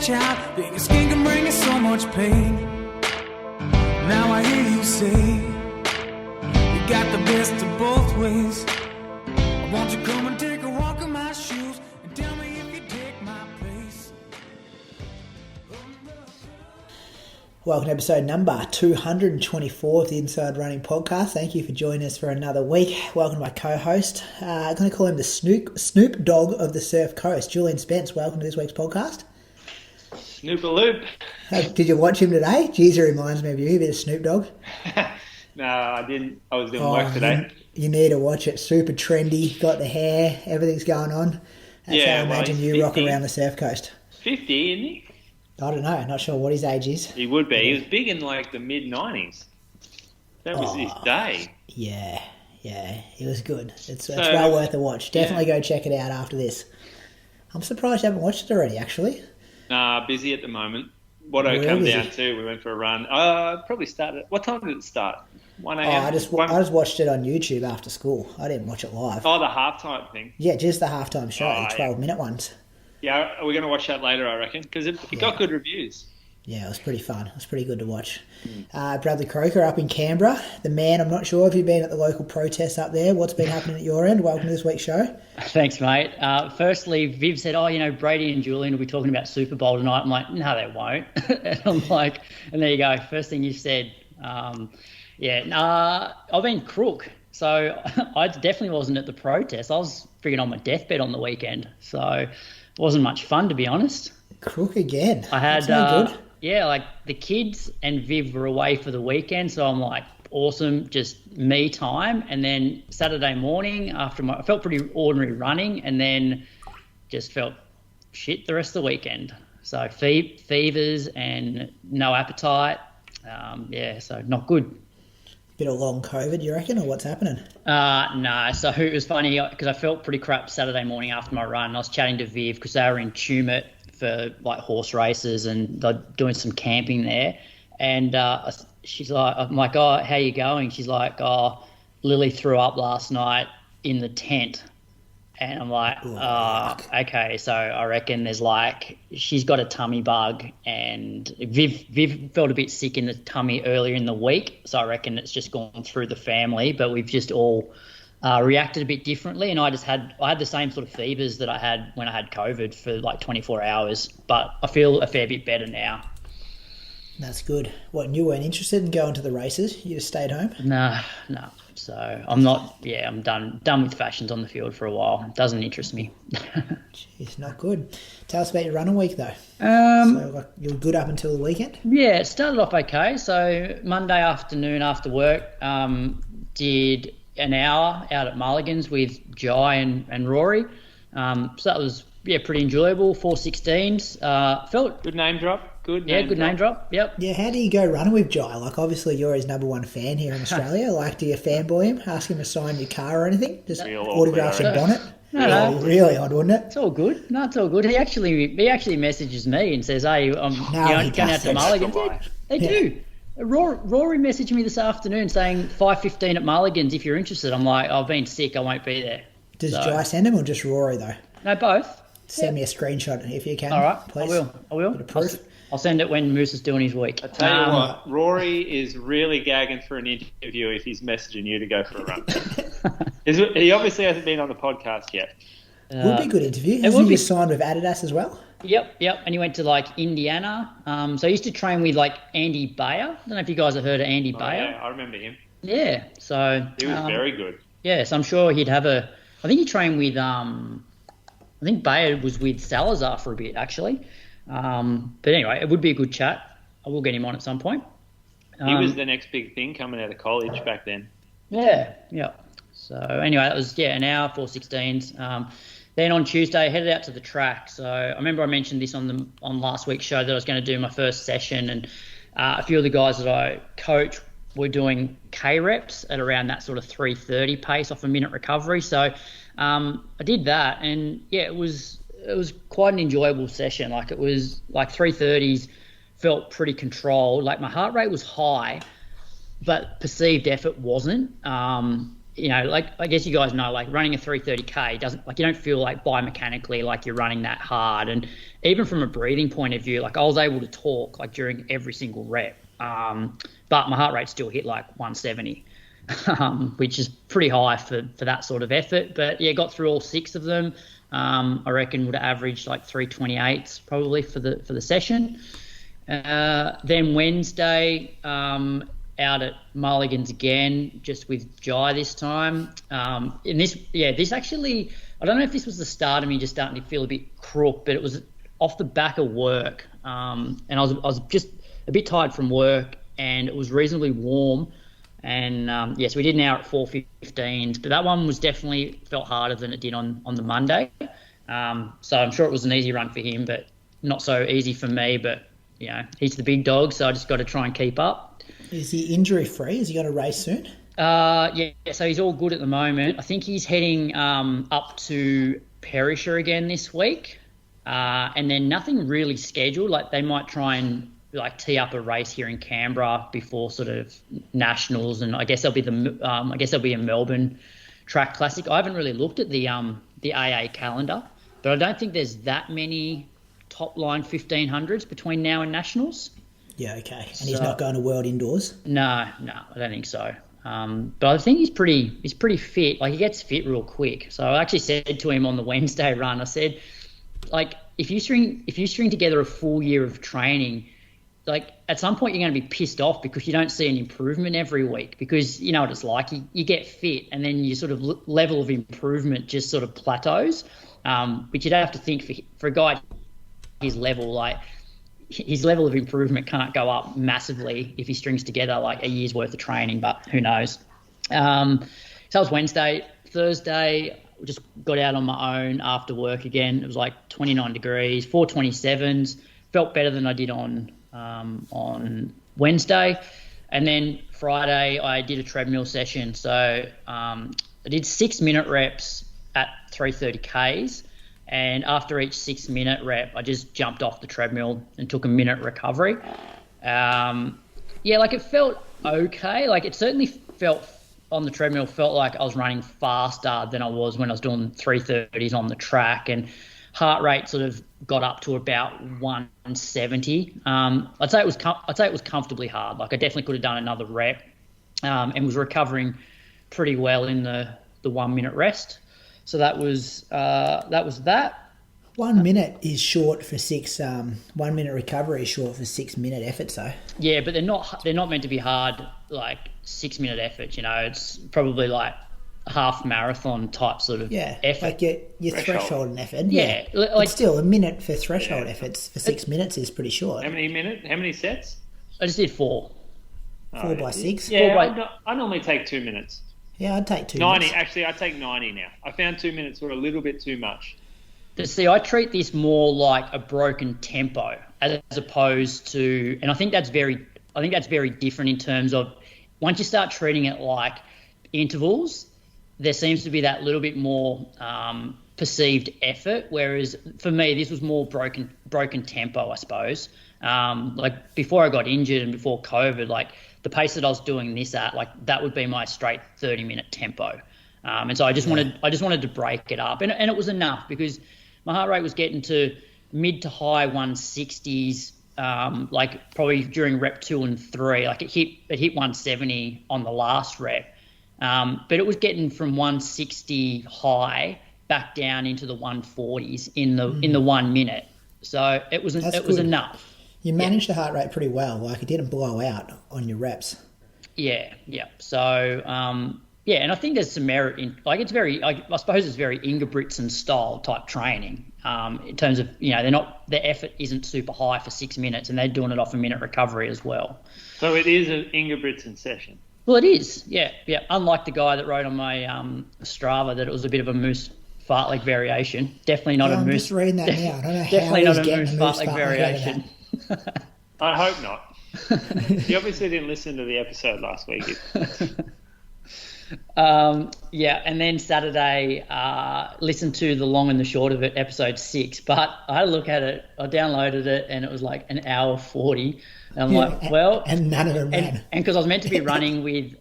watch out, that your skin can bring you so much pain. Now I hear you say, you got the best of both ways. Won't you come and take a walk in my shoes and tell me if you take my place? Welcome to episode number 224 of the Inside Running Podcast. Thank you for joining us for another week. Welcome to my co-host. I'm going to call him the Snoop Dogg of the Surf Coast, Julian Spence. Welcome to this week's podcast. Snoop-a-loop. Did you watch him today? Jeez, it reminds me of you, a bit of Snoop Dogg. No, I didn't. I was doing work today. You need to watch it. Super trendy, got the hair, everything's going on. That's how I imagine you 50, rock around the Surf Coast. 50, isn't he? I don't know. Not sure what his age is. He would be. He was big in like the mid-90s. That was his day. Yeah, he was good. It's well worth a watch. Definitely go check it out after this. I'm surprised you haven't watched it already, actually. Nah, busy at the moment. What I come down to, we went for a run. Probably started. What time did it start? 1 a.m. I just watched it on YouTube after school. I didn't watch it live. Oh, the halftime thing. Yeah, just the halftime show, the 12-minute ones. Yeah, we're going to watch that later, I reckon, because it got good reviews. Yeah, it was pretty fun. It was pretty good to watch. Bradley Croker up in Canberra. The man, I'm not sure if you've been at the local protests up there. What's been happening at your end? Welcome to this week's show. Thanks, mate. Firstly, Viv said, Brady and Julian will be talking about Super Bowl tonight. I'm like, no, they won't. And I'm like, and there you go. First thing you said. I've been crook. So I definitely wasn't at the protest. I was freaking on my deathbed on the weekend. So it wasn't much fun, to be honest. Crook again. I had... That's no good. Yeah, like the kids and Viv were away for the weekend, so I'm like, awesome, just me time. And then Saturday morning, I felt pretty ordinary running, and then just felt shit the rest of the weekend. So fevers and no appetite. So not good. Bit of long COVID, you reckon, or what's happening? No. So it was funny because I felt pretty crap Saturday morning after my run. I was chatting to Viv because they were in Tumut for like horse races and they're doing some camping there. And she's like, I'm like, oh, how you going? She's like, oh, Lily threw up last night in the tent. And I'm like, okay. So I reckon there's like, she's got a tummy bug and Viv felt a bit sick in the tummy earlier in the week. So I reckon it's just gone through the family, but we've just all reacted a bit differently. And I had the same sort of fevers that I had when I had COVID for like 24 hours, but I feel a fair bit better now. That's good. What, and you weren't interested in going to the races? You just stayed home? No. So I'm not, I'm done with fashions on the field for a while. It doesn't interest me. Jeez, not good. Tell us about your running week though. You were good up until the weekend? Yeah, it started off okay. So Monday afternoon after work, did an hour out at Mulligan's with Jai and Rory. So that was pretty enjoyable. 4:16s. Felt good name drop. Good name drop. Yep. Yeah, how do you go running with Jai? Like, obviously, you're his number one fan here in Australia. Like, do you fanboy him? Ask him to sign your car or anything? Just autograph your bonnet? No. Really odd, wouldn't it? It's all good. No, it's all good. He actually messages me and says, hey, I'm going out to Mulligan's. They do. Rory messaged me this afternoon saying 5:15 at Mulligan's if you're interested. I'm like, I've been sick. I won't be there. Does Jai send him or just Rory, though? No, both. Send me a screenshot if you can. All right, please. I will. Bit of proof. I'll send it when Moose is doing his week. I tell you what, Rory is really gagging for an interview if he's messaging you to go for a run. He obviously hasn't been on the podcast yet. Would be a good interview. Hasn't he signed with Adidas as well? Yep. And he went to like Indiana. So he used to train with like Andy Bayer. I don't know if you guys have heard of Andy Bayer. Yeah, I remember him. Yeah. So he was very good. Yeah, so I'm sure he'd have I think he trained with I think Bayer was with Salazar for a bit actually. But anyway, it would be a good chat. I will get him on at some point. He was the next big thing coming out of college back then. Yeah. So anyway, that was an hour, 4:16s. Then on Tuesday, headed out to the track. So I remember I mentioned this on last week's show that I was going to do my first session, and a few of the guys that I coach were doing K reps at around that sort of 3:30 pace off a minute recovery. So I did that, and it was quite an enjoyable session. Like it was like 3:30s, felt pretty controlled. Like my heart rate was high, but perceived effort wasn't. like I guess you guys know, like running a 330k doesn't, like, you don't feel like biomechanically like you're running that hard. And even from a breathing point of view, like I was able to talk like during every single rep, but my heart rate still hit like 170, which is pretty high for that sort of effort. But yeah, got through all 6 of them. I reckon would have averaged like 328s probably for the session. Then Wednesday, out at Mulligan's again, just with Jai this time. And this actually, I don't know if this was the start of me just starting to feel a bit crook, but it was off the back of work. And I was just a bit tired from work, and it was reasonably warm. And so we did an hour at 4:15s, but that one was definitely felt harder than it did on the Monday. So I'm sure it was an easy run for him, but not so easy for me. But he's the big dog, so I just got to try and keep up. Is he injury free? Is he going to race soon? So he's all good at the moment. I think he's heading up to Perisher again this week, and then nothing really scheduled. Like they might try and like tee up a race here in Canberra before sort of nationals, and I guess there'll be a Melbourne track classic. I haven't really looked at the AA calendar, but I don't think there's that many top line 1500s between now and nationals. Yeah, okay. And he's not going to World Indoors? No, I don't think so. But I think he's pretty fit. Like he gets fit real quick. So I actually said to him on the Wednesday run, I said, like, if you string together a full year of training, like at some point you're going to be pissed off because you don't see an improvement every week, because you know what it's like. You get fit and then your sort of level of improvement just sort of plateaus. But you'd have to think for a guy his level, like his level of improvement can't go up massively if he strings together like a year's worth of training, but who knows. So that was Wednesday. Thursday, we just got out on my own after work again. It was like 29 degrees, 427s. Felt better than I did on Wednesday. And then Friday, I did a treadmill session. So I did 6-minute reps at 330Ks. And after each 6-minute rep, I just jumped off the treadmill and took a minute recovery. Like it felt okay. Like it certainly felt on the treadmill, felt like I was running faster than I was when I was doing 330s on the track, and heart rate sort of got up to about 170. I'd say it was comfortably hard. Like I definitely could have done another rep, and was recovering pretty well in the 1 minute rest. So that was that. 1 minute is short for 6. 1 minute recovery is short for 6-minute efforts, though. Yeah, but they're not meant to be hard like 6-minute efforts. It's probably like half marathon type sort of effort. Like your threshold effort. Yeah, like, but still a minute for threshold efforts for 6 minutes is pretty short. How many sets? I just did 4. 4 by 6. Yeah, I normally take 2 minutes. Yeah, I'd take 2 90, minutes. actually, I take 90 now. I found 2 minutes were a little bit too much. See, I treat this more like a broken tempo as opposed to, and I think that's very different in terms of once you start treating it like intervals, there seems to be that little bit more perceived effort. Whereas for me, this was more broken tempo, I suppose. Like before I got injured and before COVID, like the pace that I was doing this at, like that would be my straight 30-minute tempo. And so I just wanted to break it up, and it was enough because my heart rate was getting to mid to high 160s, like probably during rep 2 and 3. Like it hit 170 on the last rep, but it was getting from 160 high back down into the 140s in the 1 minute. So it was enough. You managed the heart rate pretty well. Like it didn't blow out on your reps. Yeah. So and I think there's some merit in, like it's very, I suppose it's very Ingebrigtsen style type training, in terms of, their effort isn't super high for 6 minutes and they're doing it off a minute recovery as well. So it is an Ingebrigtsen session. Well, it is. Yeah. Unlike the guy that wrote on my Strava that it was a bit of a moose fartlek variation. Definitely not a moose. I'm just reading that now. I don't know definitely how not a moose fartlek variation. I hope not. You obviously didn't listen to the episode last week. And then Saturday, listened to the long and the short of it, episode 6. But I had a look at it. I downloaded it, and it was like an hour 40. And I'm like, well, and none of them ran. And because I was meant to be running with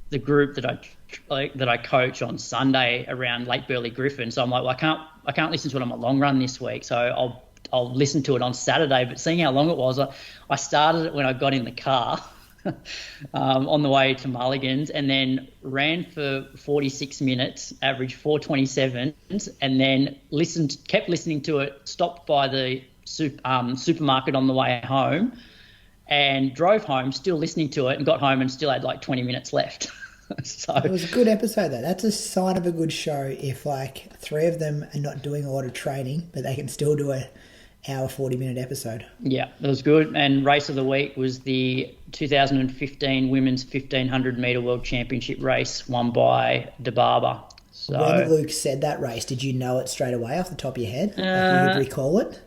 the group that I coach on Sunday around Lake Burley Griffin. So I'm like, well, I can't listen to it on my long run this week. So I'll listen to it on Saturday. But seeing how long it was, I started it when I got in the car on the way to Mulligan's, and then ran for 46 minutes, average 4:27, and then kept listening to it, stopped by the supermarket on the way home, and drove home still listening to it, and got home and still had like 20 minutes left. So it was a good episode though. That's a sign of a good show if like 3 of them are not doing a lot of training, but they can still do a hour 40-minute episode. Yeah, it was good. And race of the week was the 2015 Women's 1500 metre World Championship race won by DeBarber. So, when Luke said that race, did you know it straight away off the top of your head? Like you could recall it?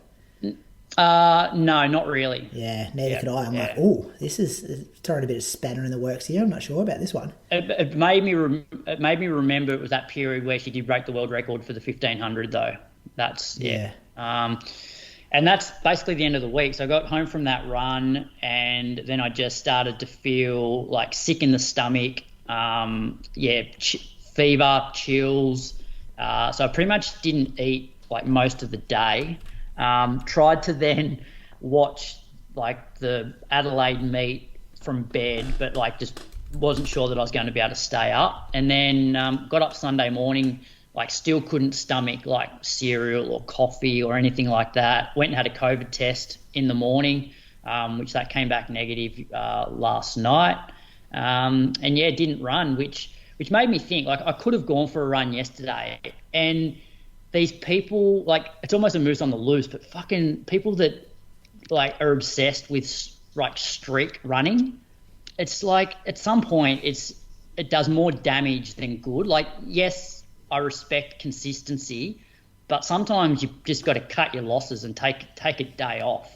No, not really. Yeah, neither could I. I'm like, oh, this is throwing a bit of spanner in the works here. I'm not sure about this one. It made me remember it was that period where she did break the world record for the 1500 though. That's and that's basically the end of the week. So I got home from that run, and then I just started to feel like sick in the stomach. Fever, chills. So I pretty much didn't eat like most of the day. Tried to then watch like the Adelaide meet from bed, but like just wasn't sure that I was going to be able to stay up. And then got up Sunday morning, like still couldn't stomach like cereal or coffee or anything like that. Went and had a COVID test in the morning, which that came back negative last night. Didn't run, which made me think like I could have gone for a run yesterday. And these people, like, it's almost a moose on the loose, but fucking people that like are obsessed with like streak running, it's like at some point it does more damage than good. Like, yes, I respect consistency, but sometimes you just got to cut your losses and take a day off.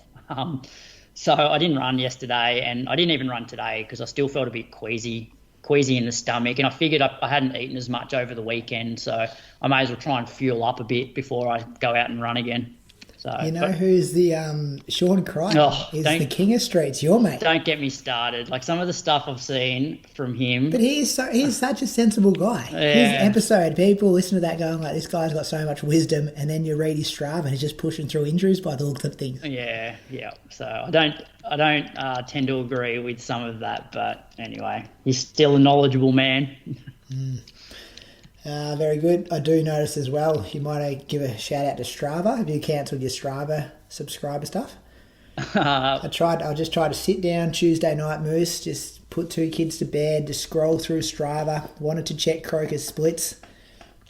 So I didn't run yesterday, and I didn't even run today because I still felt a bit queasy in the stomach, and I figured I hadn't eaten as much over the weekend, so I may as well try and fuel up a bit before I go out and run again. So, who's the Sean Crichton is the king of streets, your mate. Don't get me started. Like some of the stuff I've seen from him. But he's such a sensible guy. Yeah. His episode, people listen to that going like, this guy's got so much wisdom, and then you read his Strava and he's just pushing through injuries by the looks of things. Yeah. So I don't tend to agree with some of that, but anyway, he's still a knowledgeable man. Very good. I do notice as well, you might give a shout out to Strava. Have you cancelled your Strava subscriber stuff? I just tried to sit down Tuesday night, Moose, just put 2 kids to bed, just scroll through Strava, wanted to check Croker's splits,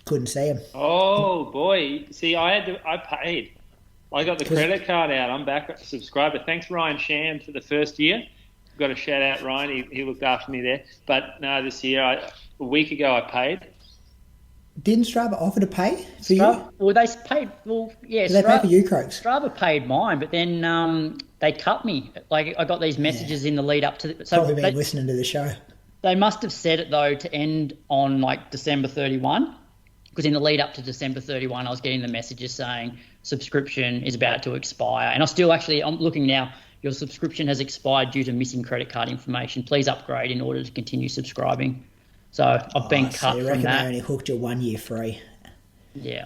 couldn't see them. Oh boy. See, I paid. I got the credit card out. I'm back a subscriber. Thanks Ryan Shand for the first year. Got to shout out Ryan. He looked after me there. But no, this year, a week ago I paid. Didn't Strava offer to pay for you? Well, they paid. Well, yeah. Did they pay for you, Croaks? Strava paid mine, but then they cut me. Like I got these messages in the lead up to. Probably been listening to the show. They must have said it though to end on like December 31, because in the lead up to December 31, I was getting the messages saying subscription is about to expire, and I'm looking now. Your subscription has expired due to missing credit card information. Please upgrade in order to continue subscribing. So I've been cut so you from reckon that. they only hooked you 1 year free? Yeah.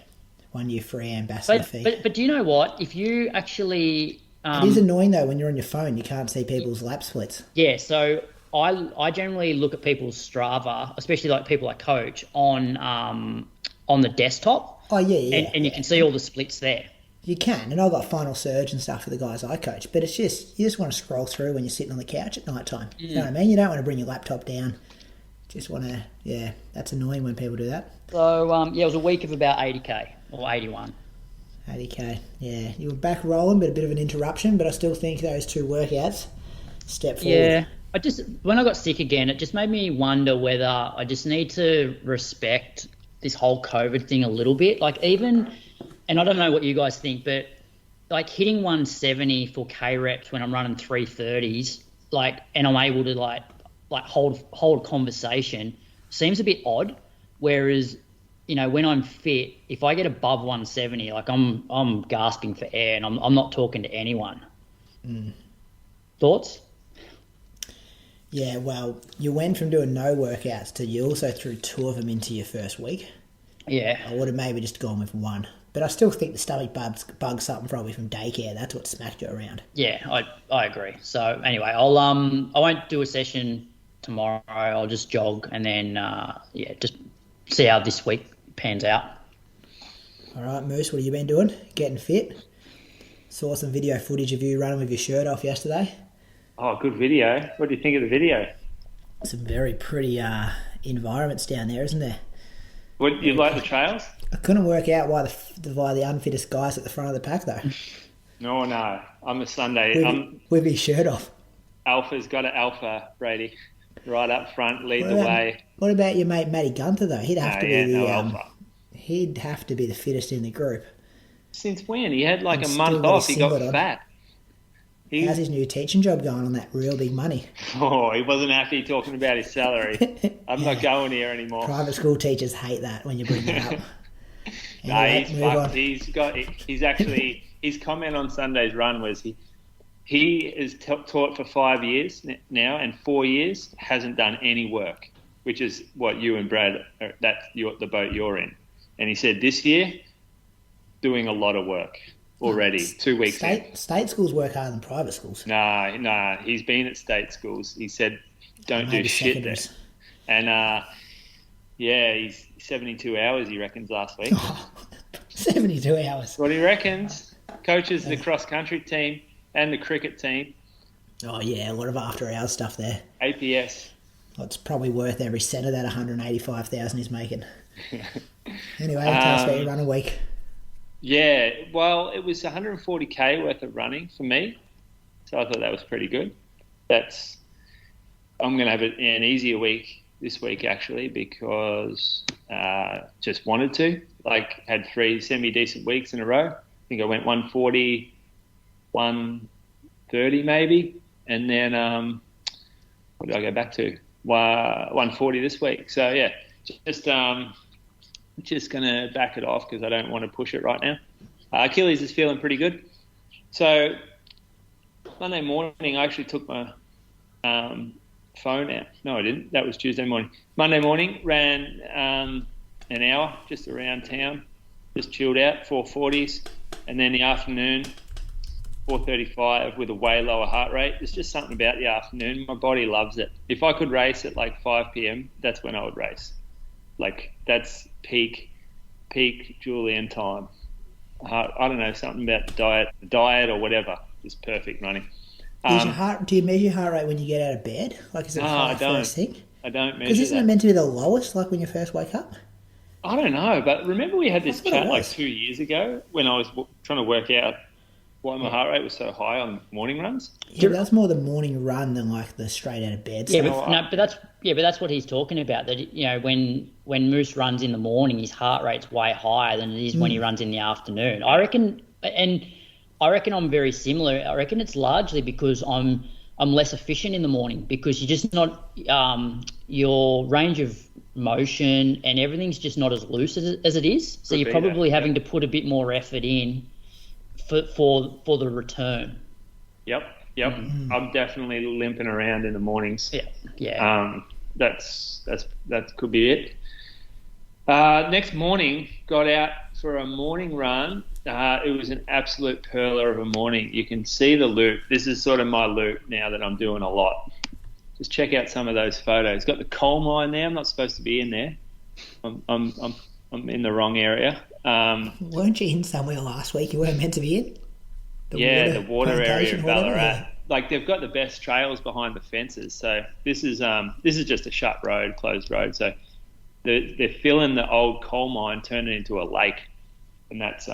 1 year free ambassador fee. But do you know what? If you actually... it is annoying though when you're on your phone, you can't see people's lap splits. Yeah, so I generally look at people's Strava, especially like people I coach, on the desktop. Oh, yeah. And you can see all the splits there. You can, and I've got Final Surge and stuff for the guys I coach, but it's just, you just want to scroll through when you're sitting on the couch at night time. You know what I mean? You don't want to bring your laptop down. Just want to, that's annoying when people do that. So, it was a week of about 80K, or 81. 80K, yeah. You were back rolling, but a bit of an interruption, but I still think those 2 workouts, step forward. Yeah, when I got sick again, it just made me wonder whether I just need to respect this whole COVID thing a little bit. Like even, and I don't know what you guys think, but like hitting 170 for K reps when I'm running 330s, like, and I'm able to like hold a conversation seems a bit odd. Whereas, when I'm fit, if I get above 170, like I'm gasping for air and I'm not talking to anyone. Thoughts? Yeah, well, you went from doing no workouts to you also threw 2 of them into your first week. Yeah. I would have maybe just gone with 1. But I still think the stomach bug's something probably from daycare. That's what smacked you around. Yeah, I agree. So anyway, I won't do a session tomorrow. I'll just jog and then just see how this week pans out. All right, Moose, what have you been doing? Getting fit? Saw some video footage of you running with your shirt off yesterday. Oh, good video. What do you think of the video? Some very pretty environments down there, isn't there? What, you like the trails? I couldn't work out why the unfittest guy's at the front of the pack, though. No. I'm a Sunday. With his shirt off. Alpha's got an alpha, Brady. Right up front, lead the way. What about your mate Matty Gunther, though? He'd have alpha. He'd have to be the fittest in the group. Since when? He had like a month off. He got fat. How's his new teaching job going on that real big money? Oh, he wasn't happy talking about his salary. I'm not going here anymore. Private school teachers hate that when you bring that up. Anyway, he's fucked. His comment on Sunday's run was he is taught for 5 years now, and 4 years hasn't done any work, which is what you and Brad, that's the boat you're in. And he said this year, doing a lot of work already, 2 weeks in. State schools work harder than private schools. Nah, he's been at state schools. He said, don't do shit there. And, he's 72 hours, he reckons, last week. 72 hours. What he reckons. Coaches the cross-country team and the cricket team. Oh, yeah, a lot of after-hours stuff there. APS. Well, it's probably worth every cent of that 185,000 he's making. Anyway, tell us about your run a week. Yeah, well, it was 140k worth of running for me, so I thought that was pretty good. I'm going to have an easier week this week, actually, because just wanted to. Had 3 semi-decent weeks in a row. I think I went 140, 130 maybe, and then what did I go back to? 140 this week. So, yeah, just going to back it off because I don't want to push it right now. Achilles is feeling pretty good. So Monday morning, I actually took my phone out. No, I didn't. That was Tuesday morning. Monday morning, ran an hour just around town, just chilled out, 440s. And then the afternoon, 4:35 with a way lower heart rate. There's just something about the afternoon. My body loves it. If I could race at 5 p.m., that's when I would race. That's peak Julian time. I don't know, something about the diet or whatever. Just perfect running. Do you measure your heart rate when you get out of bed? Is it I don't. First thing? I don't measure because isn't it meant to be the lowest, when you first wake up? I don't know, but remember we had this chat 2 years ago when I was trying to work out why my heart rate was so high on morning runs. Yeah, but that's more the morning run than the straight out of bed stuff. But that's what he's talking about. That when Moose runs in the morning, his heart rate's way higher than it is when he runs in the afternoon. I reckon I'm very similar. I reckon it's largely because I'm less efficient in the morning because you're just not your range of motion and everything's just not as loose as it is. So you're probably having to put a bit more effort in for the return. Yep. Mm-hmm. I'm definitely limping around in the mornings. Yeah. That could be it. Next morning, got out for a morning run. It was an absolute perler of a morning. You can see the loop. This is sort of my loop now that I'm doing a lot. Just check out some of those photos. Got the coal mine there. I'm not supposed to be in there. I'm in the wrong area. Weren't you in somewhere last week you weren't meant to be in? The water area of Ballarat. They've got the best trails behind the fences. So this is just a shut road, closed road. So they're filling the old coal mine, turning it into a lake, and that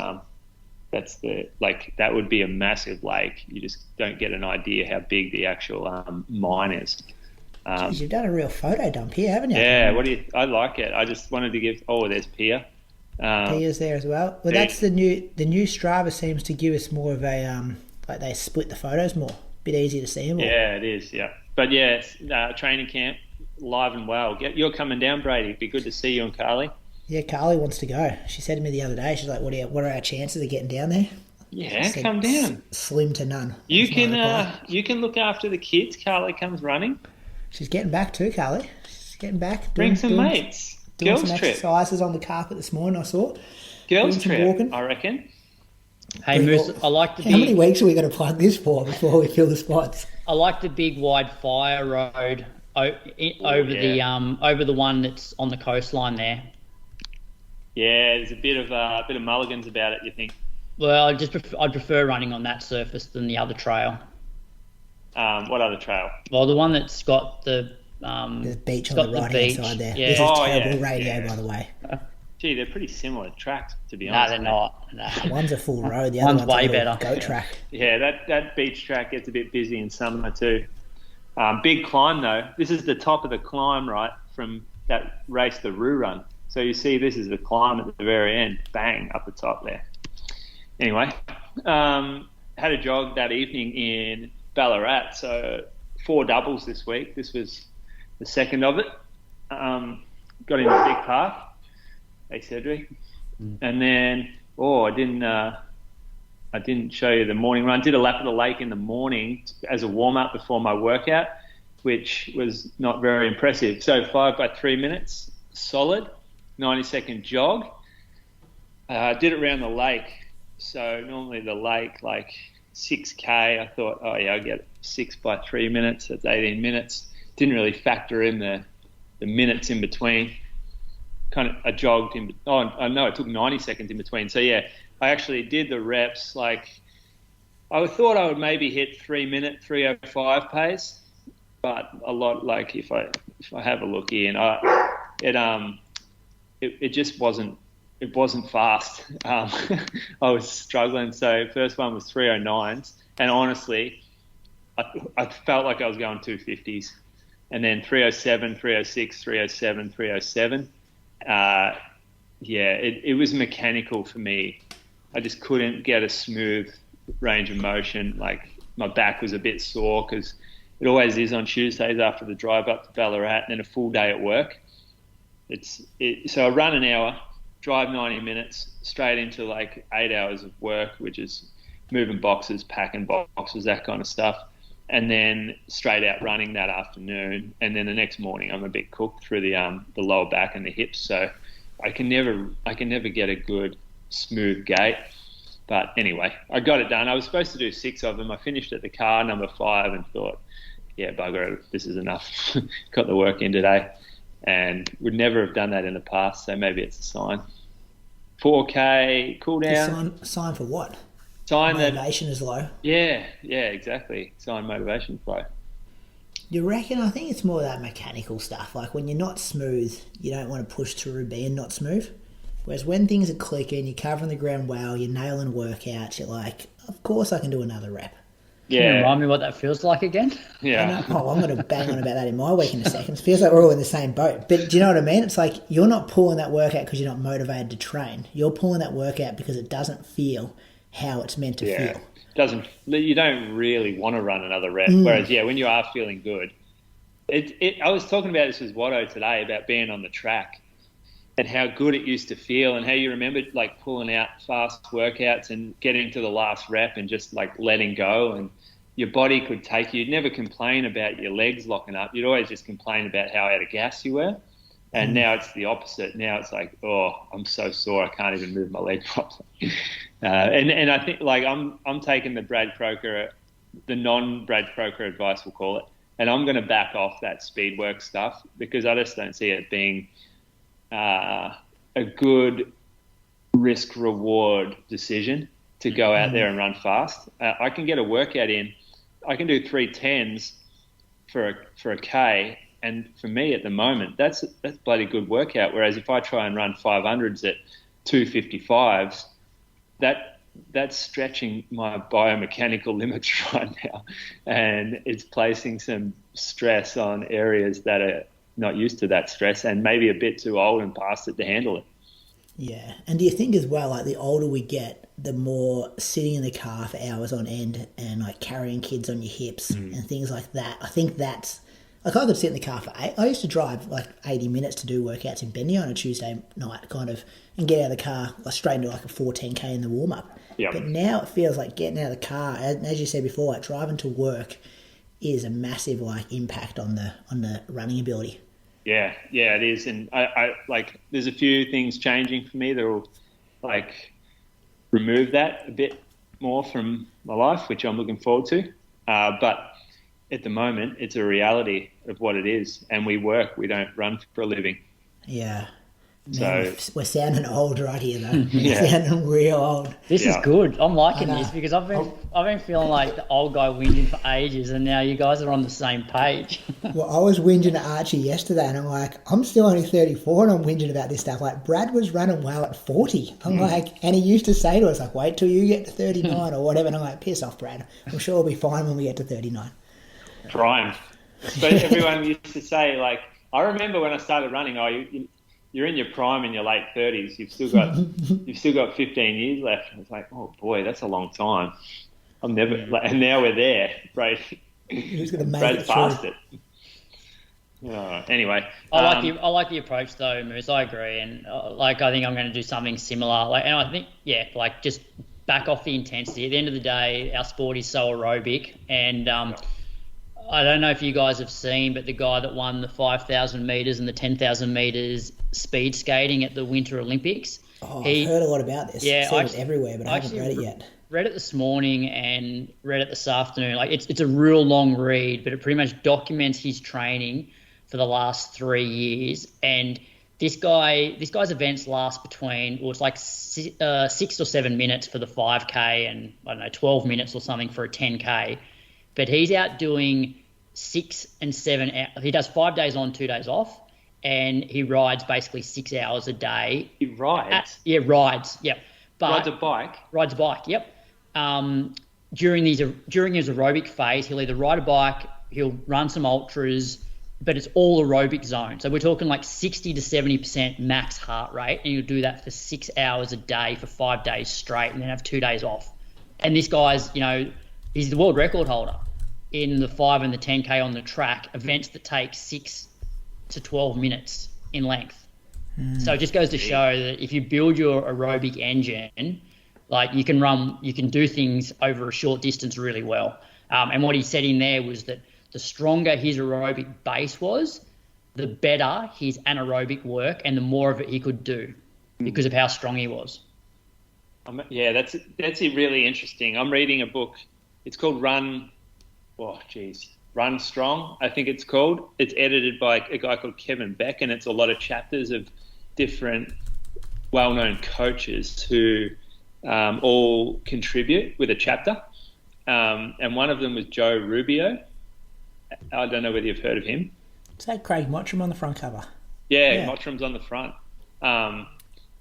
would be a massive lake. You just don't get an idea how big the actual mine is. Jeez, you've done a real photo dump here, haven't you? Yeah, I like it. I just wanted to give. Oh, there's Pia. Pia's there as well. Well, that's the new Strava seems to give us more of a they split the photos more, bit easier to see them all. Yeah, it is. Yeah, but yeah, training camp live and well. You're coming down, Brady. It'd be good to see you and Carly. Yeah, Carly wants to go. She said to me the other day, she's like, "What are our chances of getting down there?" Yeah, come down. Slim to none. You can look after the kids. Carly comes running. She's getting back too, Carly. She's getting back. Bring some mates. Doing Girls some trip. exercises on the carpet this morning, I saw. Girls Doing some trip, walking. I reckon. Hey, Moose, I like the How many weeks are we going to plug this for before we fill the spots? I like the big wide fire road over the one that's on the coastline there. Yeah, there's a bit of mulligans about it, you think? Well, I'd prefer running on that surface than the other trail. What other trail? Well, the one that's got the There's a beach on got the right-hand beach. side there. Yeah. This is Oh, terrible yeah, radio, yeah. by the way. Gee, they're pretty similar tracks, to be No, honest. they're not. No. One's a full road, the other One's one's way a little better. goat track. Yeah, that beach track gets a bit busy in summer too. Big climb though. This is the top of the climb, right, from that race, the Roo Run. So you see this is the climb at the very end. Bang, up the top there. Anyway, had a jog that evening in Ballarat. So 4 doubles this week. This was the second of it. Got in a big path. Hey, Cedric. And then, I didn't show you the morning run. Did a lap of the lake in the morning as a warm-up before my workout, which was not very impressive. So 5 by 3 minutes, solid, 90-second jog. Did it around the lake. So normally the lake, like 6K, I thought, I'll get 6 by 3 minutes. That's 18 minutes. Didn't really factor in the minutes in between. I jogged in. It took 90 seconds in between. So yeah, I actually did the reps. Like I thought I would maybe hit 3 minute 3:05 pace, but a lot like if I have a look here, and it just wasn't. It wasn't fast. I was struggling. So first one was 3:09s, and honestly, I felt like I was going 250s, and then 3:07, 3:06, 3:07, 3:07. It was mechanical for me. I just couldn't get a smooth range of motion. Like my back was a bit sore because it always is on Tuesdays after the drive up to Ballarat and then a full day at work. So I run an hour, drive 90 minutes, straight into like 8 hours of work, which is moving boxes, packing boxes, that kind of stuff. And then straight out running that afternoon. And then the next morning I'm a bit cooked through the lower back and the hips. So I can never get a good smooth gait. But anyway, I got it done. I was supposed to do 6 of them. I finished at the car, number 5, and thought, yeah, bugger it, this is enough. Got the work in today. And would never have done that in the past, so maybe it's a sign. 4K, cool down. Sign for what? Sign motivation is low. Yeah, exactly. Sign motivation low. You reckon? I think it's more that mechanical stuff. Like when you're not smooth, you don't want to push through being not smooth. Whereas when things are clicking, you're covering the ground well, you're nailing workouts, you're like, of course I can do another rep. Yeah. Can you remind me what that feels like again? Yeah. I'm going to bang on about that in my week in a second. It feels like we're all in the same boat. But do you know what I mean? It's like you're not pulling that workout because you're not motivated to train. You're pulling that workout because it doesn't feel how it's meant to feel. You don't really want to run another rep. Whereas, when you are feeling good, I was talking about this with Watto today about being on the track and how good it used to feel and how you remember like pulling out fast workouts and getting to the last rep and just like letting go and your body could take you. You'd never complain about your legs locking up. You'd always just complain about how out of gas you were. And now it's the opposite. Now it's like, I'm so sore I can't even move my leg properly. And I think like I'm taking the Brad Croker, the non-Brad Croker advice, we'll call it, and I'm going to back off that speed work stuff because I just don't see it being a good risk-reward decision to go out there and run fast. I can get a workout in. I can do 3:10s for a K. And for me at the moment, that's bloody good workout. Whereas if I try and run 500s at 255s, that's stretching my biomechanical limits right now. And it's placing some stress on areas that are not used to that stress and maybe a bit too old and past it to handle it. Yeah. And do you think as well, like the older we get, the more sitting in the car for hours on end and like carrying kids on your hips and things like that, I think that's... Like I could sit in the car for 8. I used to drive like 80 minutes to do workouts in Bendigo on a Tuesday night kind of and get out of the car like straight into like a 14K in the warm-up. Yep. But now it feels like getting out of the car, as you said before, like driving to work is a massive impact on the running ability. Yeah, it is, and I like. There's a few things changing for me that will remove that a bit more from my life, which I'm looking forward to. But at the moment, it's a reality of what it is, and we work. We don't run for a living. Yeah. Man, so we're sounding old right here, though. Yeah. We're sounding real old. This is good. I'm liking this because I've been feeling like the old guy whinging for ages, and now you guys are on the same page. Well, I was whinging at Archie yesterday, and I'm like, I'm still only 34, and I'm whinging about this stuff. Like, Brad was running well at 40. I'm like, and he used to say to us, like, wait till you get to 39 or whatever. And I'm like, piss off, Brad. I'm sure we'll be fine when we get to 39. Prime. But everyone used to say, like, I remember when I started running, you're in your prime in your late 30s. You've still got 15 years left. I was like, oh boy, that's a long time. I'm never. And now we're there, Brady. Who's going to make Brad's it past through? it. Anyway, I like the approach though, Moose. I agree, and I think I'm going to do something similar. And I think just back off the intensity. At the end of the day, our sport is so aerobic, and I don't know if you guys have seen, but the guy that won the 5,000 metres and the 10,000 metres speed skating at the Winter Olympics. Oh, I've heard a lot about this. Yeah, I've seen it everywhere, but I haven't read it yet. Read it this morning and read it this afternoon. Like it's a real long read, but it pretty much documents his training for the last 3 years. And this guy's events last between, it's like 6 or 7 minutes for the 5K and 12 minutes or something for a 10K. But he's out doing 6 and 7 hours. He does 5 days on, 2 days off, and he rides basically 6 hours a day. He rides? Rides, yep. But rides a bike? Rides a bike, yep. During his aerobic phase, he'll either ride a bike, he'll run some ultras, but it's all aerobic zone. So we're talking like 60 to 70% max heart rate, and he'll do that for 6 hours a day for 5 days straight and then have 2 days off. And this guy's, he's the world record holder in the 5 and the 10K on the track, events that take 6 to 12 minutes in length. So it just goes to show that if you build your aerobic engine, like you can do things over a short distance really well. And what he said in there was that the stronger his aerobic base was, the better his anaerobic work and the more of it he could do because of how strong he was. Yeah, that's really interesting. I'm reading a book. It's called Run Strong, I think it's called. It's edited by a guy called Kevin Beck, and it's a lot of chapters of different well-known coaches who all contribute with a chapter. And one of them was Joe Rubio. I don't know whether you've heard of him. Is that Craig Mottram on the front cover? Yeah. Mottram's on the front.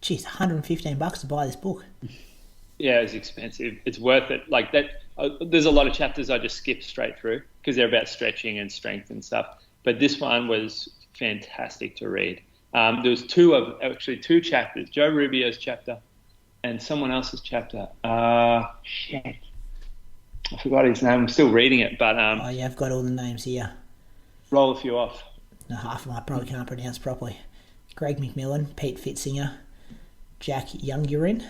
Geez, $115 to buy this book. Yeah, it's expensive. It's worth it. Like that. There's a lot of chapters I just skip straight through because they're about stretching and strength and stuff. But this one was fantastic to read. There was two chapters: Joe Rubio's chapter and someone else's chapter. Shit, I forgot his name. I'm still reading it, but I've got all the names here. Roll a few off. No, half of them I probably can't pronounce properly. Greg McMillan, Pete Fitzinger, Jack Youngurin,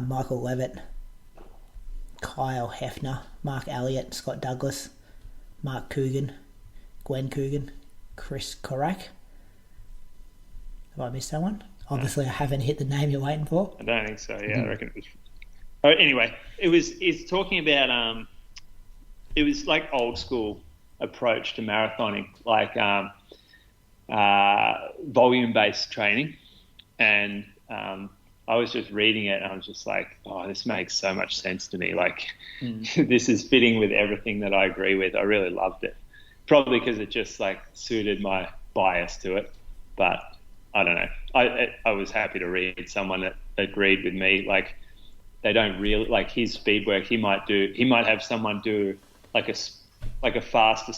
Michael Levitt, Kyle Hefner, Mark Elliott, Scott Douglas, Mark Coogan, Gwen Coogan, Chris Korak. Have I missed someone? Obviously, I haven't hit the name you're waiting for. I don't think so. Yeah, I reckon it was. Oh, anyway, it's talking about it was like old school approach to marathoning, like volume based training, and I was just reading it and I was just like, oh, this makes so much sense to me. Like, this is fitting with everything that I agree with. I really loved it. Probably because it just like suited my bias to it. But I don't know. I was happy to read someone that agreed with me. Like, they don't really like his speed work. He might have someone do like a faster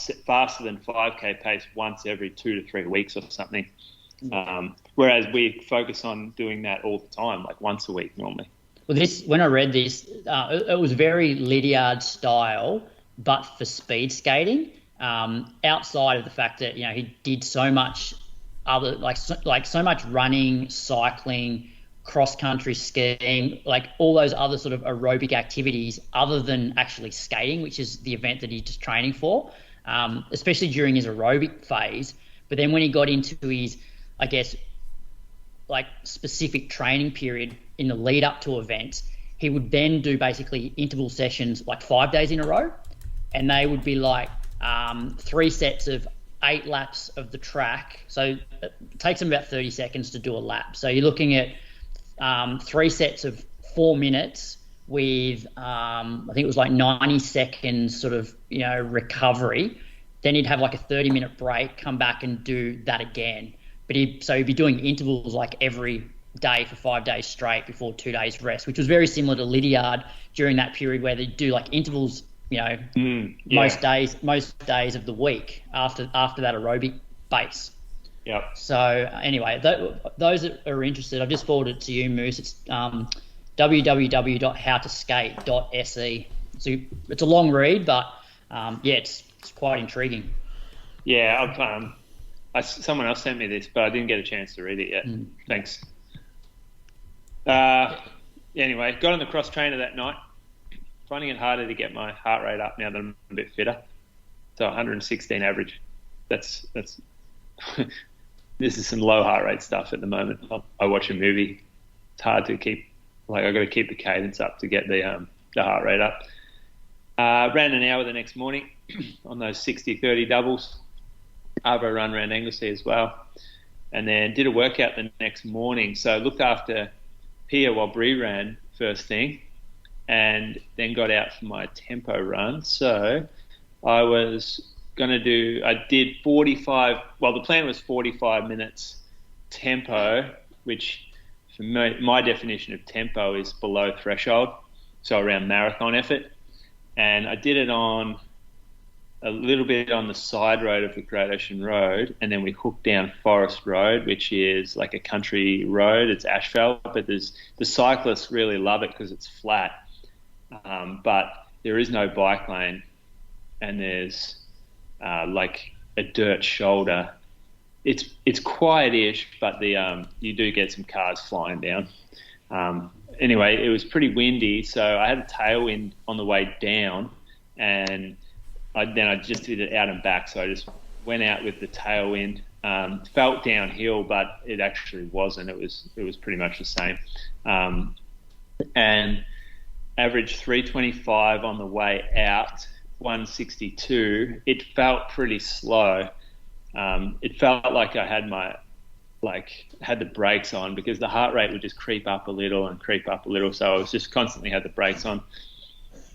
than 5K pace once every 2 to 3 weeks or something. Whereas we focus on doing that all the time, like once a week normally. Well, when I read this, it was very Lydiard style, but for speed skating. Outside of the fact that he did so much other so much running, cycling, cross-country skiing, like all those other sort of aerobic activities other than actually skating, which is the event that he's just training for, especially during his aerobic phase. But then when he got into his, I guess, like specific training period in the lead up to events, he would then do basically interval sessions like 5 days in a row. And they would be like 3 sets of 8 laps of the track. So it takes him about 30 seconds to do a lap. So you're looking at 3 sets of 4 minutes with, I think it was like 90 seconds sort of, recovery. Then he'd have like a 30-minute break, come back and do that again. But he'd be doing intervals like every day for 5 days straight before 2 days rest, which was very similar to Lydiard during that period where they do like intervals, most days of the week after that aerobic base. Yep. So anyway, those that are interested, I've just forwarded it to you, Moose. It's www.howtoskate.se. It's a long read, but it's quite intriguing. Yeah, someone else sent me this, but I didn't get a chance to read it yet. Thanks. Anyway, got on the cross trainer that night. Finding it harder to get my heart rate up now that I'm a bit fitter. So 116 average. That's this is some low heart rate stuff at the moment. I watch a movie. It's hard to keep, I've got to keep the cadence up to get the heart rate up. Ran an hour the next morning on those 60-30 doubles. Arvo run around Anglesey as well. And then did a workout the next morning. So looked after Pia while Bree ran first thing, and then got out for my tempo run. So I did 45, well, the plan was 45 minutes tempo, which for my definition of tempo is below threshold, so around marathon effort. And I did it on a little bit on the side road of the Great Ocean Road, and then we hooked down Forest Road, which is like a country road. It's asphalt, but the cyclists really love it because it's flat. But there is no bike lane, and there's like a dirt shoulder. It's quiet-ish, but you do get some cars flying down. Anyway, it was pretty windy, so I had a tailwind on the way down, and I just did it out and back. So I just went out with the tailwind. Felt downhill, but it actually wasn't. It was pretty much the same. And averaged 325 on the way out, 162. It felt pretty slow. It felt like I had had the brakes on, because the heart rate would just creep up a little. So I was just constantly had the brakes on,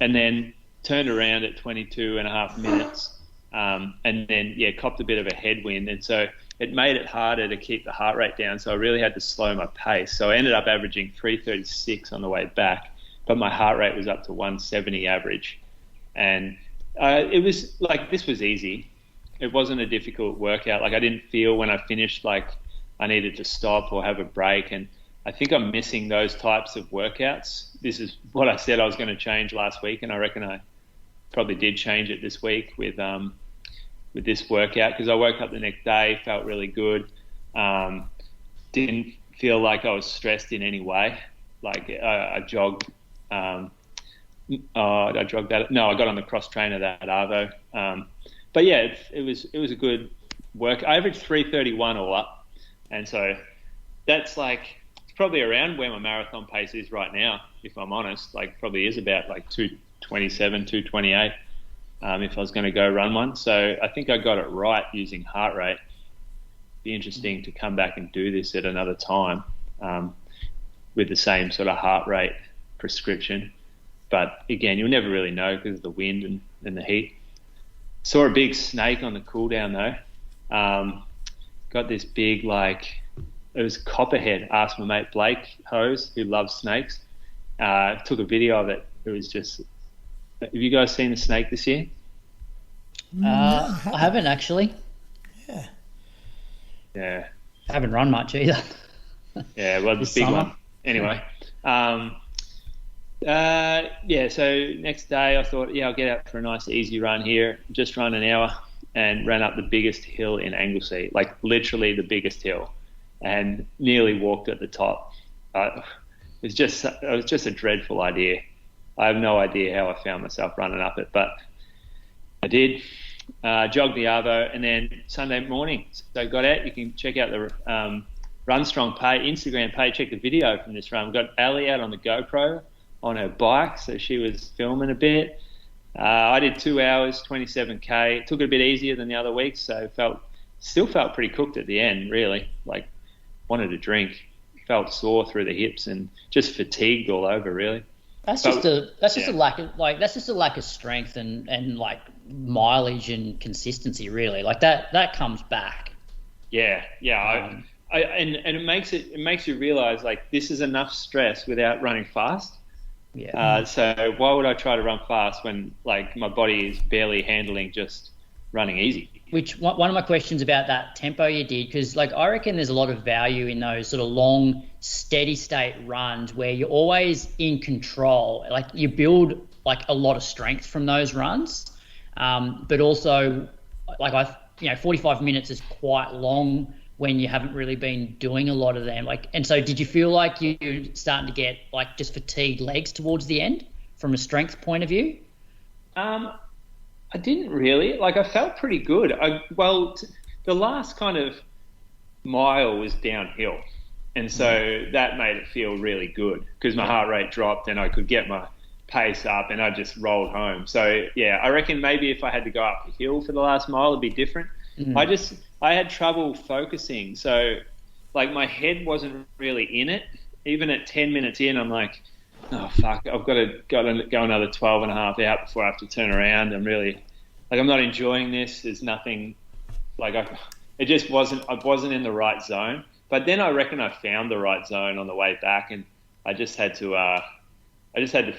and then turned around at 22 and a half minutes, and then copped a bit of a headwind, and so it made it harder to keep the heart rate down. So I really had to slow my pace. So I ended up averaging 336 on the way back, but my heart rate was up to 170 average, and it was like, this was easy. It wasn't a difficult workout. Like, I didn't feel when I finished like I needed to stop or have a break, and I think I'm missing those types of workouts. This is what I said I was going to change last week, and I reckon I probably did change it this week with this workout, because I woke up the next day, felt really good, didn't feel like I was stressed in any way. Like I jogged. I jogged that. No, I got on the cross trainer that Arvo. But yeah, it was a good work. I averaged 331 all up, and so that's like, it's probably around where my marathon pace is right now, if I'm honest. Like, probably is about like 227, 228 if I was going to go run one. So I think I got it right using heart rate. Be interesting to come back and do this at another time with the same sort of heart rate prescription. But again, you'll never really know because of the wind and the heat. Saw a big snake on the cool down though. Got this big, like, it was copperhead. Asked my mate Blake Hose, who loves snakes. Took a video of it. It was just, have you guys seen the snake this year? I haven't actually. Yeah. I haven't run much either. Yeah, well, the big one. Anyway. So next day I thought, I'll get out for a nice easy run here. Just run an hour, and ran up the biggest hill in Anglesey, like literally the biggest hill, and nearly walked at the top. it was just a dreadful idea. I have no idea how I found myself running up it, but I did. Jogged the Arvo, and then Sunday morning, so got out. You can check out the Run Strong Instagram page. Check the video from this run. We've got Ali out on the GoPro on her bike, so she was filming a bit. I did 2 hours, 27k. Took it a bit easier than the other weeks, so still felt pretty cooked at the end. Really, like wanted a drink. Felt sore through the hips and just fatigued all over. Really. That's just a lack of strength and like mileage and consistency. Really, like that comes back. Yeah. And it makes you realise like this is enough stress without running fast. Yeah. So why would I try to run fast when like my body is barely handling just running easy? Which one of my questions about that tempo you did, because like I reckon there's a lot of value in those sort of long steady state runs where you're always in control. Like you build like a lot of strength from those runs, but also like 45 minutes is quite long when you haven't really been doing a lot of them. Like, and so did you feel like you're starting to get like just fatigued legs towards the end from a strength point of view? I didn't really. Like, I felt pretty good. The last kind of mile was downhill, and so that made it feel really good because my heart rate dropped and I could get my pace up and I just rolled home. So, yeah, I reckon maybe if I had to go up a hill for the last mile, it'd be different. Mm-hmm. I had trouble focusing. So, like, my head wasn't really in it. Even at 10 minutes in, I'm like, oh, fuck, I've got to go another 12 and a half out before I have to turn around. I'm not enjoying this. There's nothing, like, I wasn't in the right zone. But then I reckon I found the right zone on the way back, and I just had to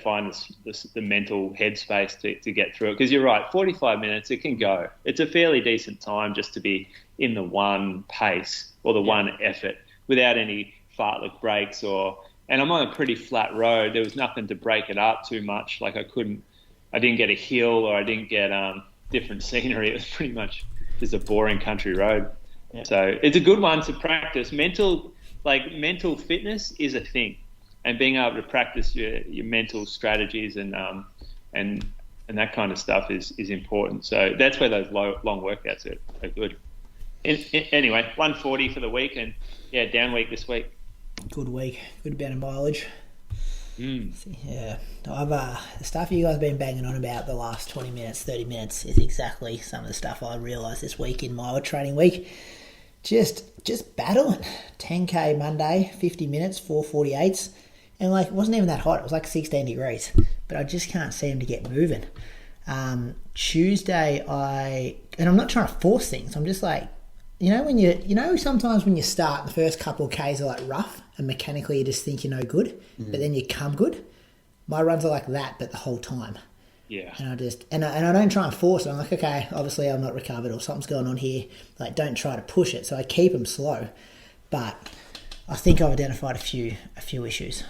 find the mental headspace to get through it. Because you're right, 45 minutes, it can go. It's a fairly decent time just to be in the one pace or the one effort without any fartlek breaks and I'm on a pretty flat road. There was nothing to break it up too much. Like I didn't get a hill or I didn't get different scenery. It was pretty much just a boring country road. Yeah. So it's a good one to practice. Mental fitness is a thing, and being able to practice your mental strategies and that kind of stuff is important. So that's where those long workouts are good. Anyway, 140 for the week, and down week this week. Good week, good amount of mileage. Yeah, I've the stuff you guys have been banging on about the last 20 minutes, 30 minutes is exactly some of the stuff I realised this week in my training week. Just battling. 10k Monday, 50 minutes, 4:48s, and like it wasn't even that hot. It was like 16 degrees, but I just can't seem to get moving. Tuesday, I'm not trying to force things. I'm just like, sometimes when you start, the first couple of Ks are like rough and mechanically you just think you're no good, but then you come good. My runs are like that, but the whole time. Yeah. And I don't try and force it. I'm like, okay, obviously I'm not recovered or something's going on here. Like, don't try to push it. So I keep them slow. But I think I've identified a few issues.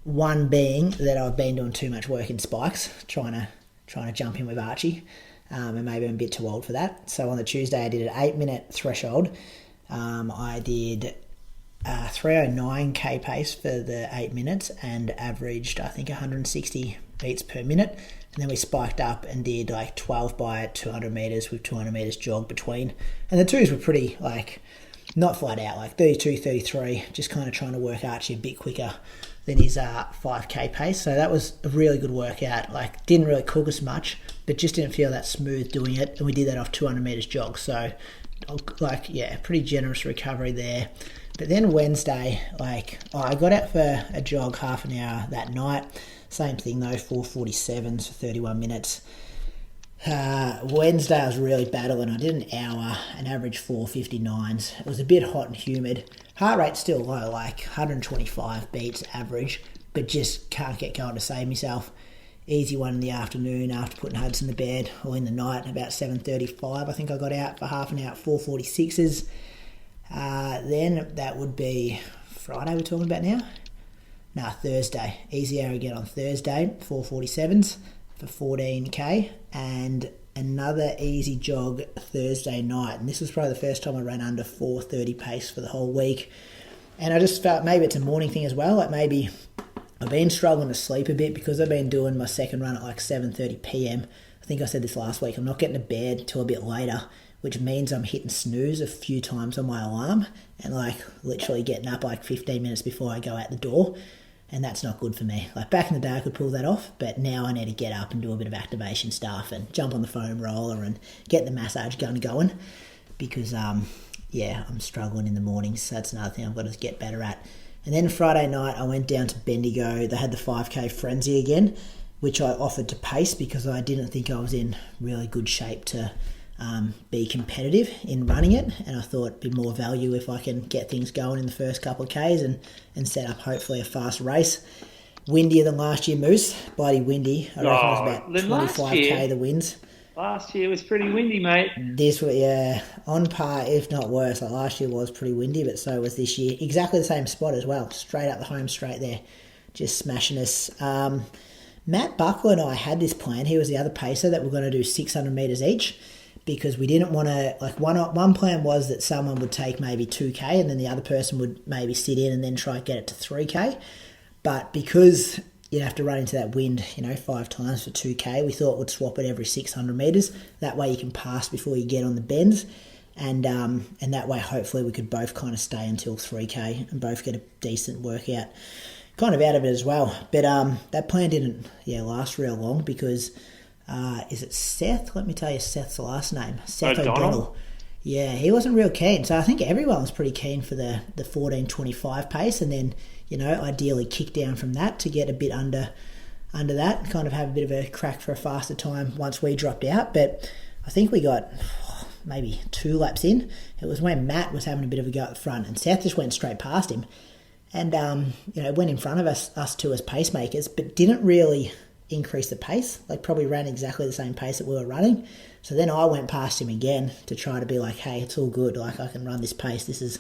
One being that I've been doing too much work in spikes, trying to jump in with Archie. And maybe I'm a bit too old for that. So on the Tuesday, I did an 8-minute threshold. I did 309k pace for the 8 minutes and averaged, I think, 160 beats per minute. And then we spiked up and did like 12 by 200 metres with 200 metres jog between. And the twos were pretty, like, not flat out, like 32, 33, just kind of trying to work Archie a bit quicker than his 5k pace. So that was a really good workout. Like, didn't really cook us much, but just didn't feel that smooth doing it. And we did that off 200 metres jog. So, pretty generous recovery there. But then Wednesday, I got out for a jog half an hour that night. Same thing though, 4:47s for 31 minutes. Wednesday I was really battling. I did an hour and averaged 4:59s. It was a bit hot and humid. Heart rate still low, like 125 beats average, but just can't get going to save myself. Easy one in the afternoon after putting Hudson to bed, or in the night about 7:35. I think I got out for half an hour at 4:46s. Then that would be Friday we're talking about now? No, Thursday. Easy hour again on Thursday, 4:47s for 14k, and another easy jog Thursday night. And this was probably the first time I ran under 4:30 pace for the whole week. And I just felt maybe it's a morning thing as well. Like maybe I've been struggling to sleep a bit because I've been doing my second run at like 7:30 p.m. I think I said this last week. I'm not getting to bed till a bit later, which means I'm hitting snooze a few times on my alarm and like literally getting up like 15 minutes before I go out the door. And that's not good for me. Like back in the day, I could pull that off, but now I need to get up and do a bit of activation stuff and jump on the foam roller and get the massage gun going because, I'm struggling in the mornings. So that's another thing I've got to get better at. And then Friday night, I went down to Bendigo. They had the 5K frenzy again, which I offered to pace because I didn't think I was in really good shape to be competitive in running it, and I thought it'd be more value if I can get things going in the first couple of Ks and set up hopefully a fast race. Windier than last year, Moose. Bloody windy. I reckon it was about 25k the winds. Last year was pretty windy, mate. This was, on par, if not worse. Like last year was pretty windy, but so was this year. Exactly the same spot as well. Straight up the home straight there. Just smashing us. Matt Buckler and I had this plan. He was the other pacer that we're going to do 600 metres each, because we didn't want to, like one plan was that someone would take maybe 2k and then the other person would maybe sit in and then try and get it to 3k. But because you'd have to run into that wind, 5 times for 2k, we thought we'd swap it every 600 metres. That way you can pass before you get on the bends. And that way hopefully we could both kind of stay until 3k and both get a decent workout kind of out of it as well. But that plan didn't last real long because... is it Seth? Let me tell you Seth's last name. Seth O'Donnell. Yeah, he wasn't real keen. So I think everyone was pretty keen for the 14:25 pace, and then, ideally kick down from that to get a bit under that, kind of have a bit of a crack for a faster time once we dropped out. But I think we got maybe 2 laps in. It was when Matt was having a bit of a go at the front, and Seth just went straight past him. And, went in front of us two as pacemakers, but didn't really increase the pace, like probably ran exactly the same pace that we were running. So then I went past him again to try to be like, hey, it's all good, like I can run this pace, this is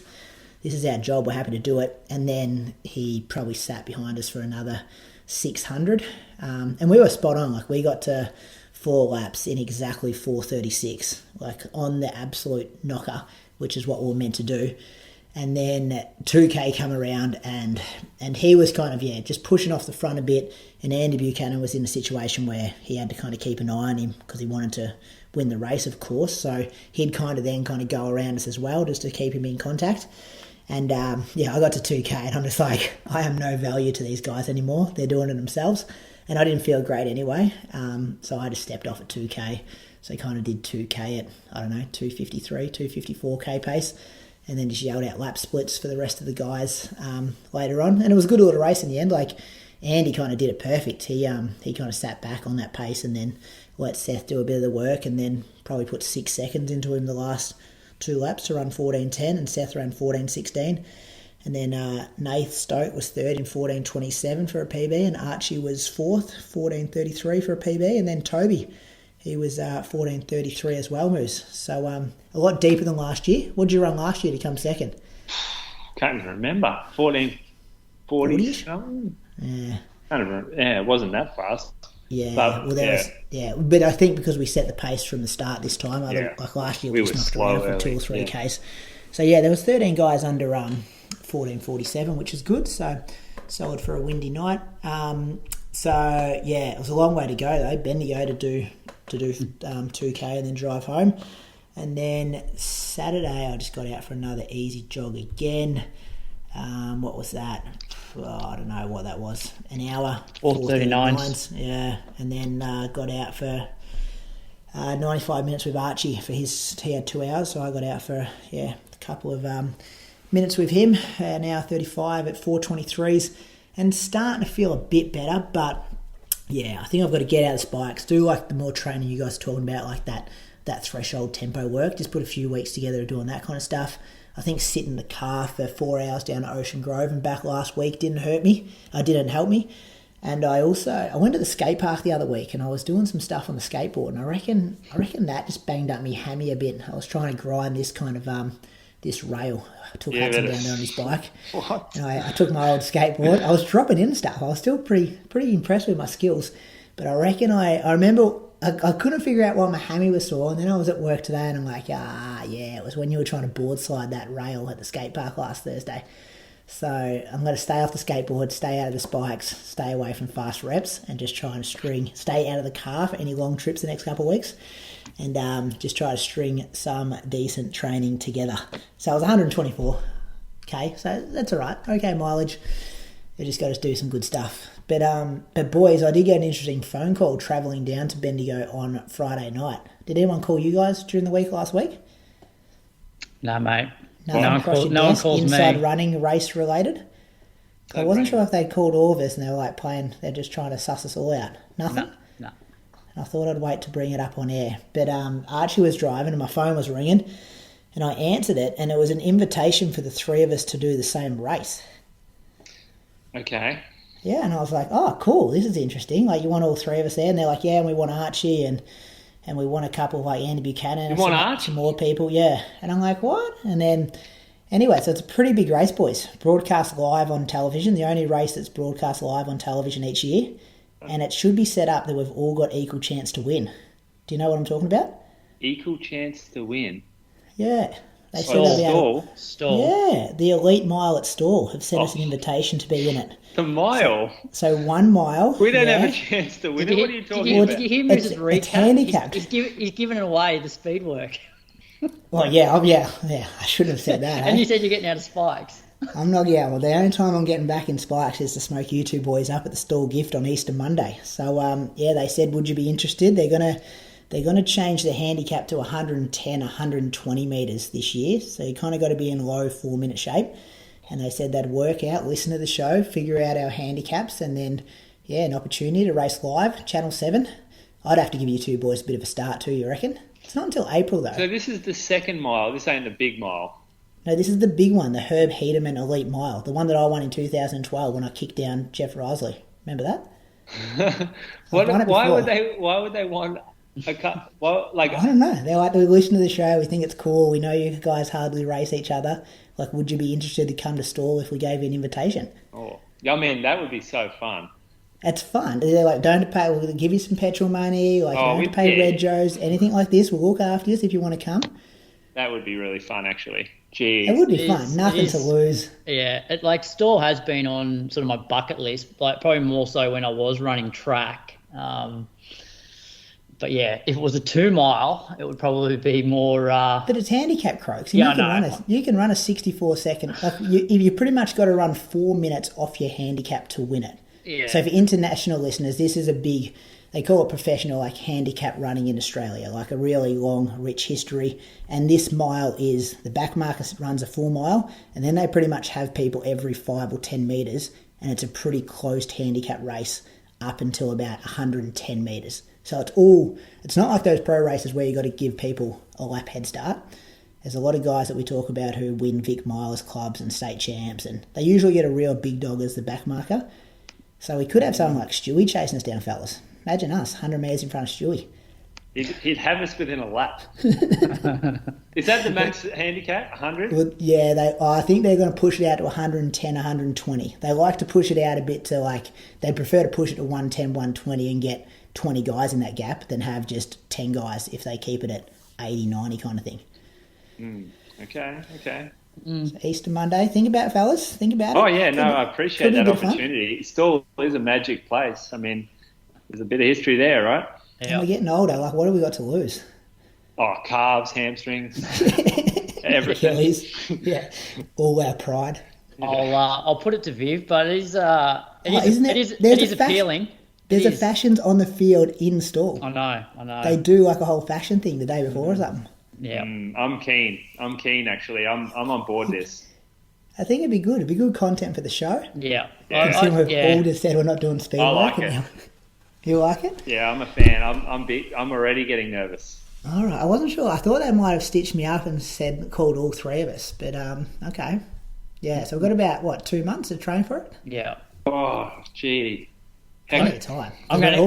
our job, we're happy to do it. And then he probably sat behind us for another 600, and we were spot on. Like we got to 4 laps in exactly 4:36, like on the absolute knocker, which is what we were meant to do. And then 2k come around and he was kind of, just pushing off the front a bit. And Andy Buchanan was in a situation where he had to kind of keep an eye on him because he wanted to win the race, of course. So he'd kind of go around us as well just to keep him in contact. And, I got to 2k and I'm just like, I am no value to these guys anymore. They're doing it themselves. And I didn't feel great anyway. So I just stepped off at 2k. So I kind of did 2k at, 253, 254k pace. And then just yelled out lap splits for the rest of the guys later on. And it was a good little race in the end. Like, Andy kind of did it perfect. He kind of sat back on that pace and then let Seth do a bit of the work and then probably put 6 seconds into him the last 2 laps to run 14:10, and Seth ran 14:16. And then Nath Stoke was third in 14:27 for a PB, and Archie was fourth, 14:33 for a PB. And then Toby, he was 14:33 as well, Moose. So a lot deeper than last year. What did you run last year to come second? Can't even remember. 14:40 something. Yeah. Can't remember. Yeah, it wasn't that fast. Yeah. But, but I think because we set the pace from the start this time, like last year we just knocked around for 2 or 3Ks. So there was 13 guys under 14:47, which is good. So solid for a windy night. It was a long way to go though. Bendigo to do 2k and then drive home. And then Saturday I just got out for another easy jog again. What was that? I don't know what that was. An hour. 4:39. Yeah. And then got out for 95 minutes with Archie for he had 2 hours, so I got out for a couple of minutes with him. An hour 35 at 4:23s, and starting to feel a bit better. But I think I've got to get out of the spikes, do like the more training you guys are talking about, like that threshold tempo work. Just put a few weeks together doing that kind of stuff. I think sitting in the car for 4 hours down to Ocean Grove and back last week didn't help me. And I went to the skate park the other week and I was doing some stuff on the skateboard, and I reckon that just banged up my hammy a bit. I was trying to grind this kind of this rail. I took Hudson down there on his bike. What? And I took my old skateboard. I was dropping in stuff. I was still pretty impressed with my skills. But I reckon I remember I couldn't figure out why my hammy was sore, and then I was at work today and I'm like, it was when you were trying to board slide that rail at the skate park last Thursday. So I'm going to stay off the skateboard, stay out of the spikes, stay away from fast reps, and just try and stay out of the car for any long trips the next couple of weeks, and just try to string some decent training together. So I was 124k, so that's all right. Okay mileage. You just got to do some good stuff. But boys, I did get an interesting phone call travelling down to Bendigo on Friday night. Did anyone call you guys during the week last week? No, mate. No one calls inside me. Running race related. I wasn't sure if they called all of us and they were like playing. They're just trying to suss us all out. Nothing. No. I thought I'd wait to bring it up on air, but Archie was driving and my phone was ringing, and I answered it, and it was an invitation for the three of us to do the same race. Okay. Yeah, and I was like, oh, cool, this is interesting. Like, you want all three of us there? And they're like, yeah, and we want Archie, and we want a couple of, like, Andy Buchanan. You want Archie? Some more people, yeah. And I'm like, what? And then, anyway, so it's a pretty big race, boys. Broadcast live on television, the only race that's broadcast live on television each year. And it should be set up that we've all got equal chance to win. Do you know what I'm talking about? Equal chance to win? Yeah. They Stall. Yeah, the Elite Mile at Stall have sent us an invitation to be in it. The mile? So 1 mile. We don't have a chance to win it. What are you talking about? Did you hear Moose's recap? It's handicapped. He's giving away the speed work. Well, yeah, I shouldn't have said that. And you said you're getting out of spikes. I'm not, well, the only time I'm getting back in spikes is to smoke you two boys up at the Stall gift on Easter Monday. So, they said, would you be interested? They're going to change the handicap to 110, 120 metres this year. So you kind of got to be in low 4-minute shape. And they said they'd work out, listen to the show, figure out our handicaps, and then, an opportunity to race live, Channel 7. I'd have to give you two boys a bit of a start too, you reckon? It's not until April, though. So this is the second mile. This ain't the big mile. No, this is the big one, the Herb Hedeman Elite Mile, the one that I won in 2012 when I kicked down Jeff Risley. Remember that? Why would they want a cut? Well, I don't know. They're like, we listen to the show, we think it's cool, we know you guys hardly race each other. Like, would you be interested to come to Stall if we gave you an invitation? Oh, I mean, that would be so fun. It's fun. They're like, don't pay, we'll give you some petrol money, like, don't have to pay Red Joes, anything like this. We'll look after you if you want to come. That would be really fun, actually. Jeez. It would be fun. Nothing to lose. Yeah, Stall has been on sort of my bucket list, like probably more so when I was running track. But yeah, if it was a 2 mile, it would probably be more. But it's handicap, Croaks. You can run a 64 second. Like you pretty much got to run 4 minutes off your handicap to win it. Yeah. So for international listeners, this is a big. They call it professional, like handicap running in Australia, like a really long, rich history. And this mile is the back marker runs a full mile, and then they pretty much have people every 5 or 10 metres, and it's a pretty closed handicap race up until about 110 metres. So it's not like those pro races where you got to give people a lap head start. There's a lot of guys that we talk about who win Vic Milers clubs and state champs, and they usually get a real big dog as the back marker. So we could have someone like Stewie chasing us down, fellas. Imagine us, 100 metres in front of Stewie. He'd have us within a lap. Is that the max handicap, 100? Well, yeah, I think they're going to push it out to 110, 120. They like to push it out a bit to they prefer to push it to 110, 120 and get 20 guys in that gap than have just 10 guys if they keep it at 80, 90 kind of thing. Okay. So Easter Monday, think about it, fellas. Think about it. Oh, yeah, I appreciate that opportunity. It still is a magic place. I mean, there's a bit of history there, right? Yeah. And we're getting older. Like, what have we got to lose? Oh, calves, hamstrings, everything. Achilles. Yeah, all our pride. I'll put it to Viv, but it is appealing. There's a fashions on the field in Stall. I know. They do like a whole fashion thing the day before or something. Yeah. I'm keen, actually. I'm on board this. I think it'd be good. It'd be good content for the show. Yeah. Considering we've all just said we're not doing speed I work. like it. You like it? Yeah, I'm a fan. I'm already getting nervous. All right. I wasn't sure. I thought they might have stitched me up and called all three of us. But, okay. Yeah, so we've got about, 2 months to train for it? Yeah. Oh, gee. Plenty of time. I'm going to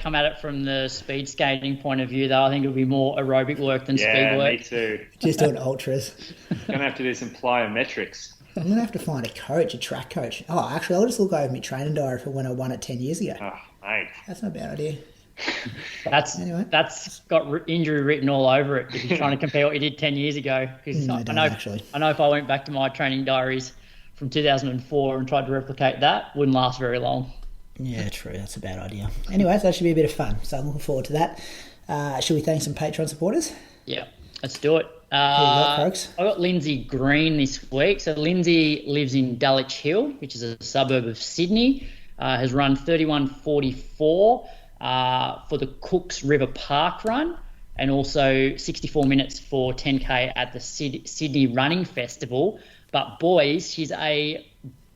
come at it from the speed skating point of view, though. I think it'll be more aerobic work than speed work. Yeah, me too. Just doing ultras. Going to have to do some plyometrics. I'm going to have to find a coach, a track coach. Oh, actually, I'll just look over my training diary for when I won it 10 years ago. Oh, mate. That's not a bad idea. That's got injury written all over it. If you're trying to compare what you did 10 years ago, because I know if I went back to my training diaries from 2004 and tried to replicate that, wouldn't last very long. Yeah, true. That's a bad idea. Anyway, so that should be a bit of fun. So I'm looking forward to that. Should we thank some Patreon supporters? Yeah, let's do it. I got Lindsay Green this week. So Lindsay lives in Dulwich Hill, which is a suburb of Sydney. Has run 31:44 for the Cooks River Park Run, and also 64 minutes for 10K at the Sydney Running Festival. But boys, she's a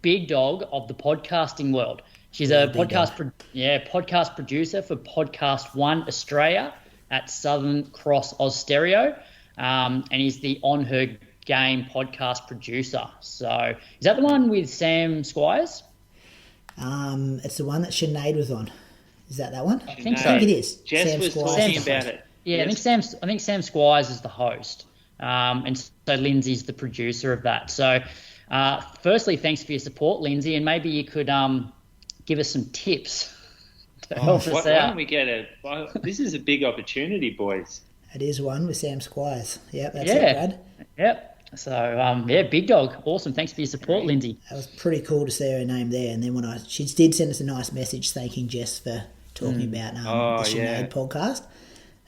big dog of the podcasting world. She's a podcast producer for Podcast One Australia at Southern Cross Austereo, and is the On Her Game podcast producer. So is that the one with Sam Squires? It's the one that Sinead was on. Is that one? I think so. I think it is. Jess Sam was Squires talking about it. Yeah, yes. I think Sam Squires is the host, and so Lindsay's the producer of that. So, firstly, thanks for your support, Lindsay, and maybe you could give us some tips to help us out. Why don't we get this is a big opportunity, boys. It is one with Sam Squires. Yep, that's it, Brad. Yep. So, big dog. Awesome. Thanks for your support, Lindsay. It was pretty cool to see her name there. And then she did send us a nice message thanking Jess for talking about the Sinead podcast.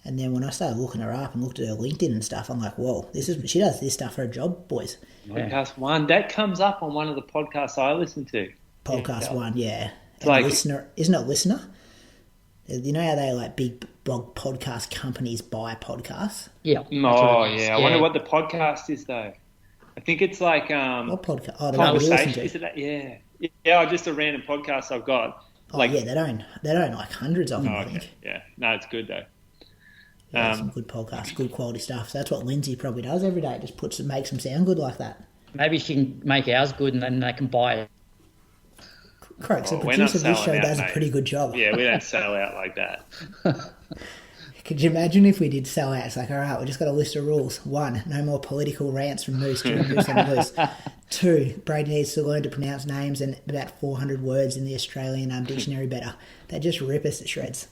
And then when I started looking her up and looked at her LinkedIn and stuff, I'm like, whoa, she does this stuff for a job, boys. Podcast One. That comes up on one of the podcasts I listen to. Podcast One, yeah. It's like, Listener, isn't it Listener? You know how they like big blog podcast companies buy podcasts? Yeah. I wonder what the podcast is though. I think it's like what podcast? Oh, conversation. Is it that? Yeah. Just a random podcast I've got. They don't like hundreds of them. I think. Yeah. No, it's good though. Yeah, some good podcasts, good quality stuff. So that's what Lindsay probably does every day. Just makes them sound good like that. Maybe she can make ours good and then they can buy it. Correct. So the producer of this show does a pretty good job. Yeah, we don't sell out like that. Could you imagine if we did sell out? It's like, all right, we just got a list of rules. 1, no more political rants from Moose during Moose on the Loose. 2, Brady needs to learn to pronounce names and about 400 words in the Australian dictionary better. They just rip us to shreds.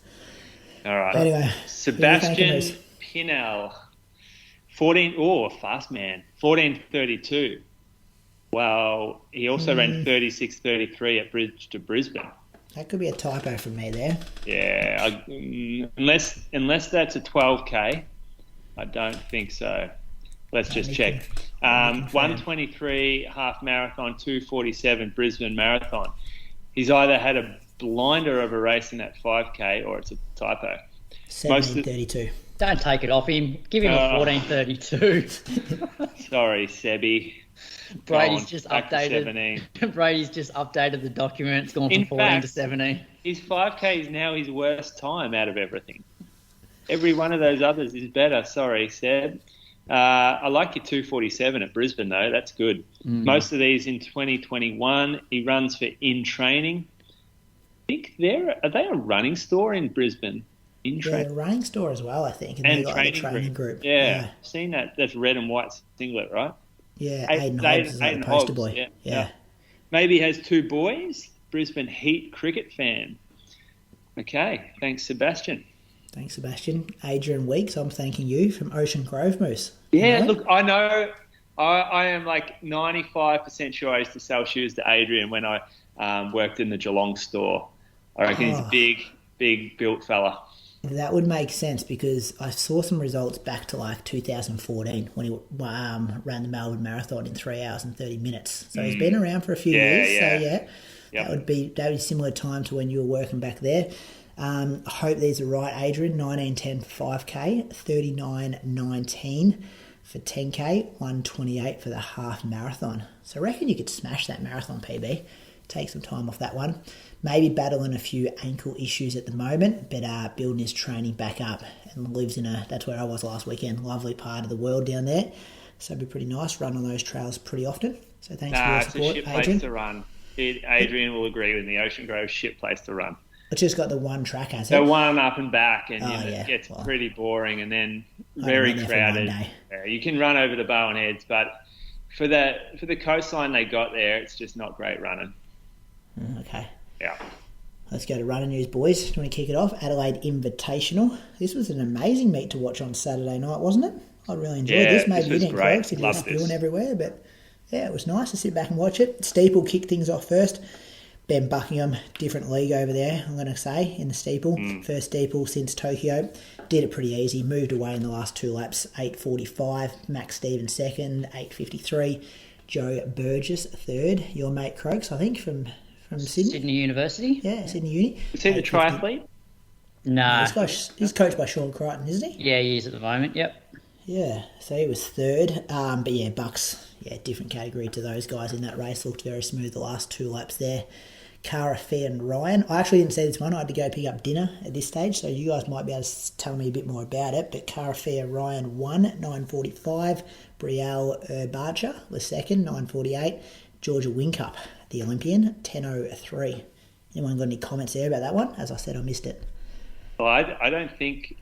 All right. Anyway, Sebastian Pinnell, 14. Oh, fast man, 14:32. Well, he also ran 36:33 at Bridge to Brisbane. That could be a typo from me there. Yeah, unless that's a 12K, I don't think so. Let's just check. 1:23 half marathon, 2:47 Brisbane marathon. He's either had a blinder of a race in that 5K or it's a typo. 17:32. Don't take it off him. Give him a 14:32. Sorry, Sebi. Brady's just updated. Brady's just updated the document. It's gone from 14 to 17. His 5K is now his worst time out of everything. Every one of those others is better. Sorry, Seb. I like your 2:47 at Brisbane though. That's good. Most of these in 2021. He runs for In Training. I think are they a running store in Brisbane? A running store as well, I think. And they got a training group. Yeah. Seen that. That's red and white singlet, right? Yeah, Aiden Hobbs is like a poster boy. Yeah. Maybe he has 2 boys. Brisbane Heat cricket fan. Okay. Thanks, Sebastian. Adrian Weeks, I'm thanking you from Ocean Grove Moose. Yeah, look, I know. I am like 95% sure I used to sell shoes to Adrian when I worked in the Geelong store. I reckon he's a big built fella. That would make sense because I saw some results back to like 2014 when he ran the Melbourne Marathon in 3 hours and 30 minutes. So he's been around for a few years. Yeah. So that would be similar time to when you were working back there. I hope these are right, Adrian. 19:10 for 5K, 39:19 for 10K, 1:28 for the half marathon. So I reckon you could smash that marathon PB. Take some time off that one. Maybe battling a few ankle issues at the moment, but building his training back up and lives that's where I was last weekend, lovely part of the world down there. So it'd be pretty nice, run on those trails pretty often. So thanks for your support, Adrian. It's a shit place Adrian. to run. Adrian will agree with me. Ocean Grove, shit place to run. It's just got the one track, has it? The one up and back, and it gets pretty boring and then very crowded. You can run over the Bowen Heads, but for the coastline they got there, it's just not great running. Okay. Yeah. Let's go to running news, boys. Do you want to kick it off? Adelaide Invitational. This was an amazing meet to watch on Saturday night, wasn't it? I really enjoyed this. Maybe you didn't, Croaks. You did spewing everywhere, but yeah, it was nice to sit back and watch it. Steeple kicked things off first. Ben Buckingham, different league over there, I'm going to say, in the steeple. First steeple since Tokyo. Did it pretty easy. Moved away in the last 2 laps, 8.45. Max Stevens second, 8.53. Joe Burgess third. Your mate Croaks, I think, from Sydney. Sydney University. Yeah, Sydney Uni. Is he the triathlete? No. He's coached by Sean Crichton, isn't he? Yeah, he is at the moment, yep. Yeah, so he was third. But yeah, Bucks, different category to those guys in that race. Looked very smooth the last 2 laps there. Cara Feain-Ryan. I actually didn't see this one. I had to go pick up dinner at this stage, so you guys might be able to tell me a bit more about it. But Cara Feain-Ryan won, 9.45. Brielle Oboya was second, 9.48. Georgia Whincup, the Olympian, 10.03. Anyone got any comments there about that one? As I said, I missed it. Well, I don't think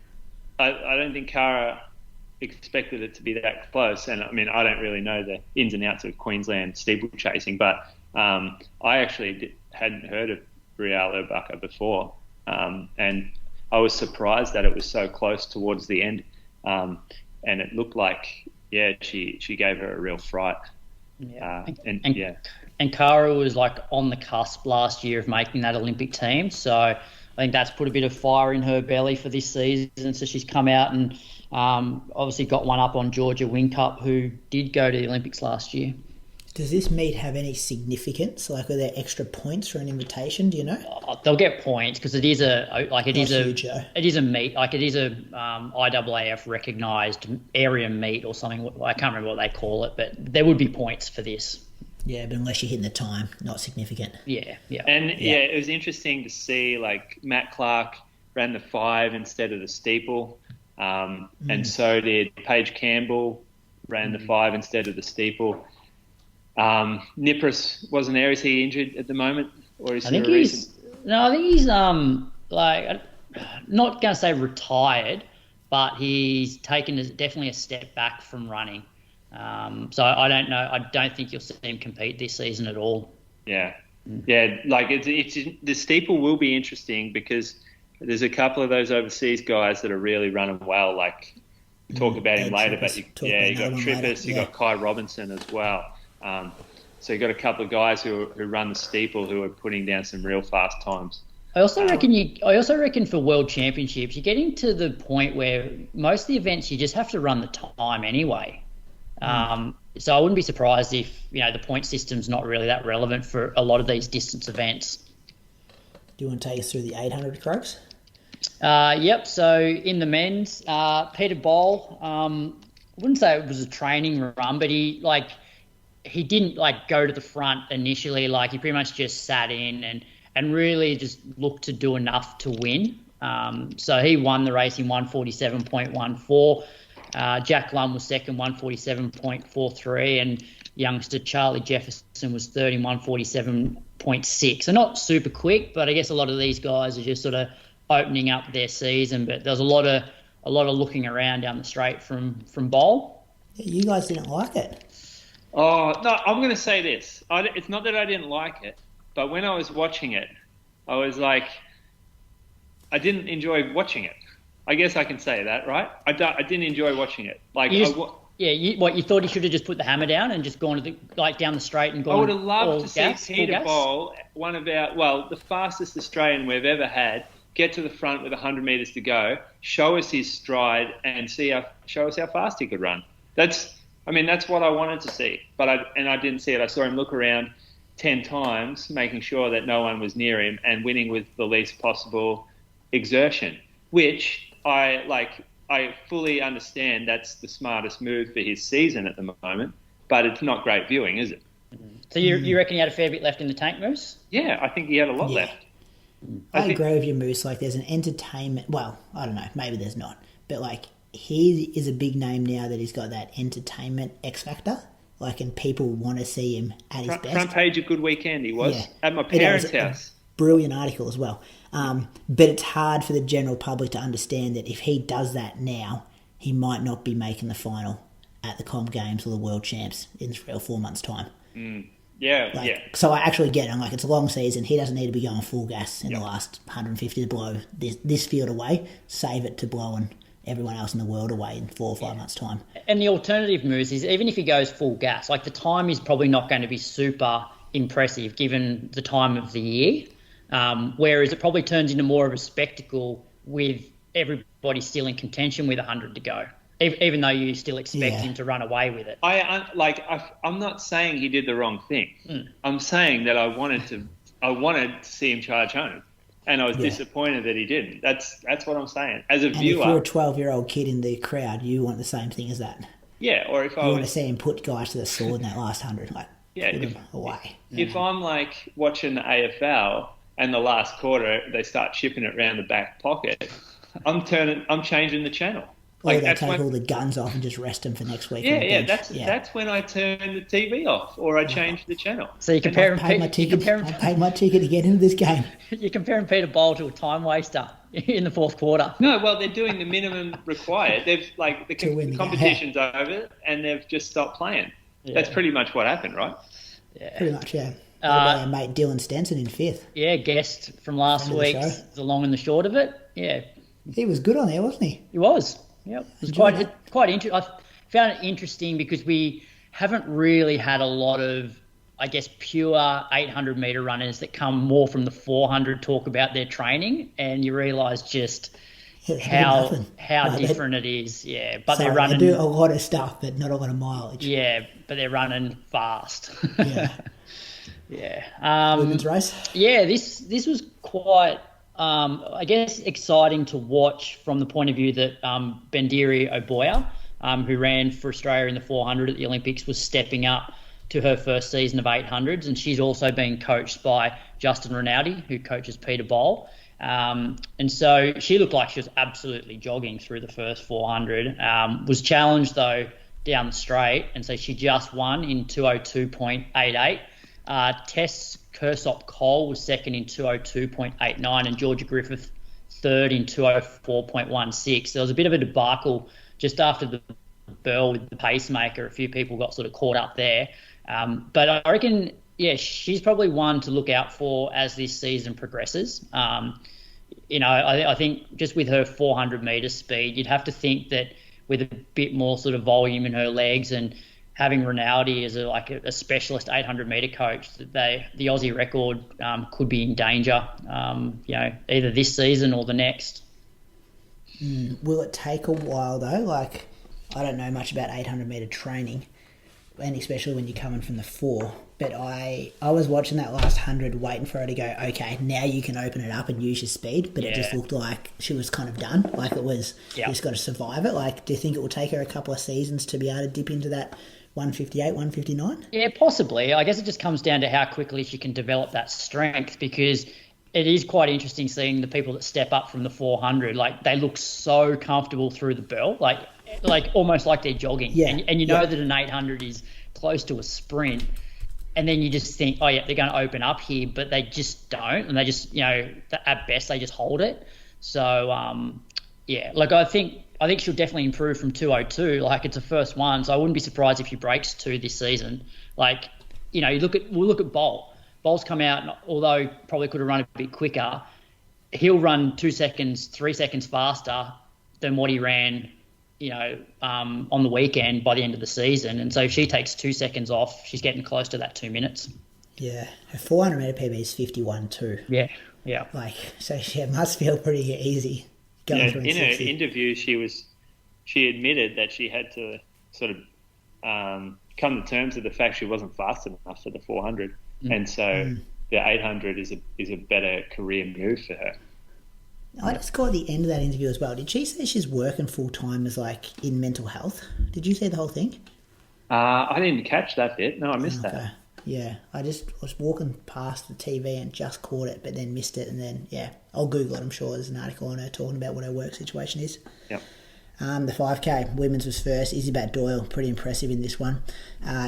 Cara expected it to be that close, and I mean I don't really know the ins and outs of Queensland steeplechasing, but I actually hadn't heard of Brielle Oboya before, and I was surprised that it was so close towards the end, and it looked like she gave her a real fright. And Cara was like on the cusp last year of making that Olympic team, so I think that's put a bit of fire in her belly for this season. So she's come out and obviously got one up on Georgia Whincup, who did go to the Olympics last year. Does this meet have any significance? Like, are there extra points for an invitation? Do you know? They'll get points because it is a meet, like it is a IAAF recognised area meet or something. I can't remember what they call it, but there would be points for this. Yeah, but unless you're hitting the time, not significant. Yeah. And it was interesting to see like Matt Clark ran the 5 instead of the steeple, and so did Paige Campbell ran the 5 instead of the steeple. Nipris wasn't there. Is he injured at the moment, or is there a reason? No, I think he's like not going to say retired, but he's taken definitely a step back from running. So I don't know. I don't think you'll see him compete this season at all. Yeah. Like it's the steeple will be interesting because there's a couple of those overseas guys that are really running well. Like we'll talk about him later, but you got Trippus, you got Kai Robinson as well. So you got a couple of guys who run the steeple who are putting down some real fast times. I also reckon for World Championships, you're getting to the point where most of the events you just have to run the time anyway. So I wouldn't be surprised if the point system's not really that relevant for a lot of these distance events. Do you want to take us through the 800 Croaks? Yep. So in the men's, Peter Boll, I wouldn't say it was a training run, but he didn't go to the front initially. Like he pretty much just sat in and really just looked to do enough to win. So he won the race in 147.14. Jack Lund was second, 147.43, and youngster Charlie Jefferson was third in 147.6. So not super quick, but I guess a lot of these guys are just sort of opening up their season. But there's a lot of looking around down the straight from Bowl. Yeah, you guys didn't like it. Oh no, I'm going to say this. It's not that I didn't like it, but when I was watching it, I was like, I didn't enjoy watching it. I guess I can say that, right? I didn't enjoy watching it. Like, you thought he should have just put the hammer down and just gone to down the straight and gone. I would have loved to see gas, Peter Bowl, the fastest Australian we've ever had, get to the front with 100 metres to go, show us his stride, and show us how fast he could run. That's what I wanted to see, but I didn't see it. I saw him look around 10 times, making sure that no one was near him and winning with the least possible exertion, which I fully understand that's the smartest move for his season at the moment, but it's not great viewing, is it? So you reckon he had a fair bit left in the tank, Moose? Yeah, I think he had a lot left. I agree with you, Moose. Like, there's an entertainment... Well, I don't know. Maybe there's not. But, he is a big name now that he's got that entertainment X factor. And people want to see him at his best. Front page of Good Weekend he was. At my parents' house. Brilliant article as well. But it's hard for the general public to understand that if he does that now, he might not be making the final at the Com Games or the World Champs in 3 or 4 months' time. Yeah, So I actually get it. I'm like, it's a long season. He doesn't need to be going full gas in the last 150 to blow this field away. Save it to blowing everyone else in the world away in 4 or 5 months' time. And the alternative moves is even if he goes full gas, like the time is probably not going to be super impressive given the time of the year. Whereas it probably turns into more of a spectacle with everybody still in contention with 100 to go, even though you still expect him to run away with it. I'm not saying he did the wrong thing. I'm saying that I wanted to see him charge home, and I was disappointed that he didn't. That's what I'm saying. As a viewer, if you're a 12-year-old kid in the crowd, you want the same thing as that. Yeah, or if I want to see him put guys to the sword in that last 100, put him away. If I'm like watching the AFL and the last quarter they start chipping it around the back pocket, I'm changing the channel. Or they take all the guns off and just rest them for next week. That's when I turn the TV off or I change the channel. So you compare him. I paid my ticket to get into this game. You're comparing Peter Bowl to a time waster in the fourth quarter. No, well, they're doing the minimum required. They've the competition's over and they've just stopped playing. Yeah. That's pretty much what happened, right? Yeah, pretty much. Yeah. What about our mate Dylan Stenson in 5th? Yeah, guest from last week. The long and the short of it. Yeah, he was good on there, wasn't he? He was. Yep, it was quite interesting. I found it interesting because we haven't really had a lot of, I guess, pure 800-metre runners that come more from the 400 talk about their training, and you realise just how different it is. Yeah, but they're running. They do a lot of stuff, but not a lot of mileage. Yeah, but they're running fast. Yeah. Yeah. Women's race. Yeah, this was quite. I guess exciting to watch from the point of view that Bendere Oboya, who ran for Australia in the 400 at the Olympics, was stepping up to her first season of 800s, and she's also being coached by Justin Rinaldi, who coaches Peter Bowl. And so she looked like she was absolutely jogging through the first 400. Was challenged, though, down the straight, and so she just won in 2:02.88. Tess Kersop Cole was second in 2:02.89 and Georgia Griffith third in 2:04.16. There was a bit of a debacle just after the bell with the pacemaker. A few people got sort of caught up there. But I reckon, she's probably one to look out for as this season progresses. I think just with her 400 metre speed, you'd have to think that with a bit more sort of volume in her legs and having Rinaldi as a specialist 800-metre coach, that the Aussie record could be in danger, either this season or the next. Will it take a while, though? I don't know much about 800-metre training, and especially when you're coming from the 4, but I was watching that last 100 waiting for her to go, okay, now you can open it up and use your speed, but it just looked like she was kind of done. It was, you just got to survive it. Do you think it will take her a couple of seasons to be able to dip into that 158, 159? Yeah, possibly. I guess it just comes down to how quickly she can develop that strength, because it is quite interesting seeing the people that step up from the 400. They look so comfortable through the bell, almost like they're jogging. Yeah. And you know that an 800 is close to a sprint. And then you just think, oh, yeah, they're going to open up here, but they just don't. And they just, at best, they just hold it. So, I think she'll definitely improve from 2:02. It's a first one, so I wouldn't be surprised if she breaks 2 this season. We'll look at Bolt. Bolt's come out, and although probably could have run a bit quicker, he'll run 2 seconds, 3 seconds faster than what he ran, on the weekend by the end of the season. And so if she takes 2 seconds off, she's getting close to that 2 minutes. Yeah, her 400 metre PB is 51.2. Yeah. So she must feel pretty easy. In her interview, she admitted that she had to sort of come to terms with the fact she wasn't fast enough for the 400, and so the 800 is a better career move for her. I just caught the end of that interview as well. Did she say she's working full time as in mental health? Did you see the whole thing? I didn't catch that bit. No, I missed that. Yeah, I just was walking past the TV and just caught it, but then missed it. And then, I'll Google it. I'm sure there's an article on her talking about what her work situation is. Yep. The 5K, women's was first. Izzy Batt-Doyle, pretty impressive in this one.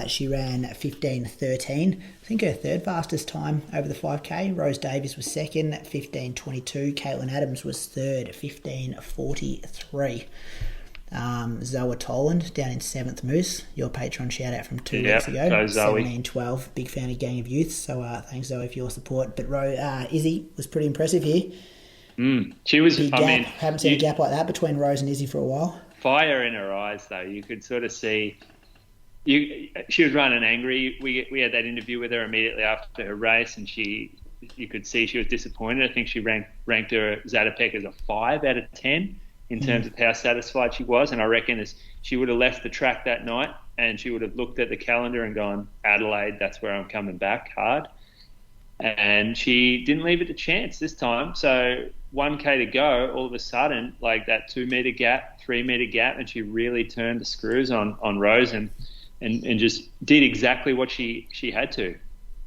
She ran 15:13. I think her third fastest time over the 5K. Rose Davies was second, 15:22. Caitlin Adams was third, 15:43. Zoa Toland down in 7th Moose, your Patreon shout out from 2 Yeah, weeks ago. go Zoe. 17-12, big fan of Gang of Youth. So thanks Zoe for your support. But Izzy was pretty impressive here. She was. Big gap. Haven't seen a gap like that between Rose and Izzy for a while. Fire in her eyes, though. You could sort of see. She was running angry. We had that interview with her immediately after her race, and you could see she was disappointed. I think she ranked her Zatopek as a 5 out of 10 in terms of how satisfied she was. And I reckon she would have left the track that night and she would have looked at the calendar and gone, Adelaide, that's where I'm coming back hard. And she didn't leave it to chance this time. So 1K to go, all of a sudden, like that 2 metre gap, 3 metre gap, and she really turned the screws on Rose and just did exactly what she had to.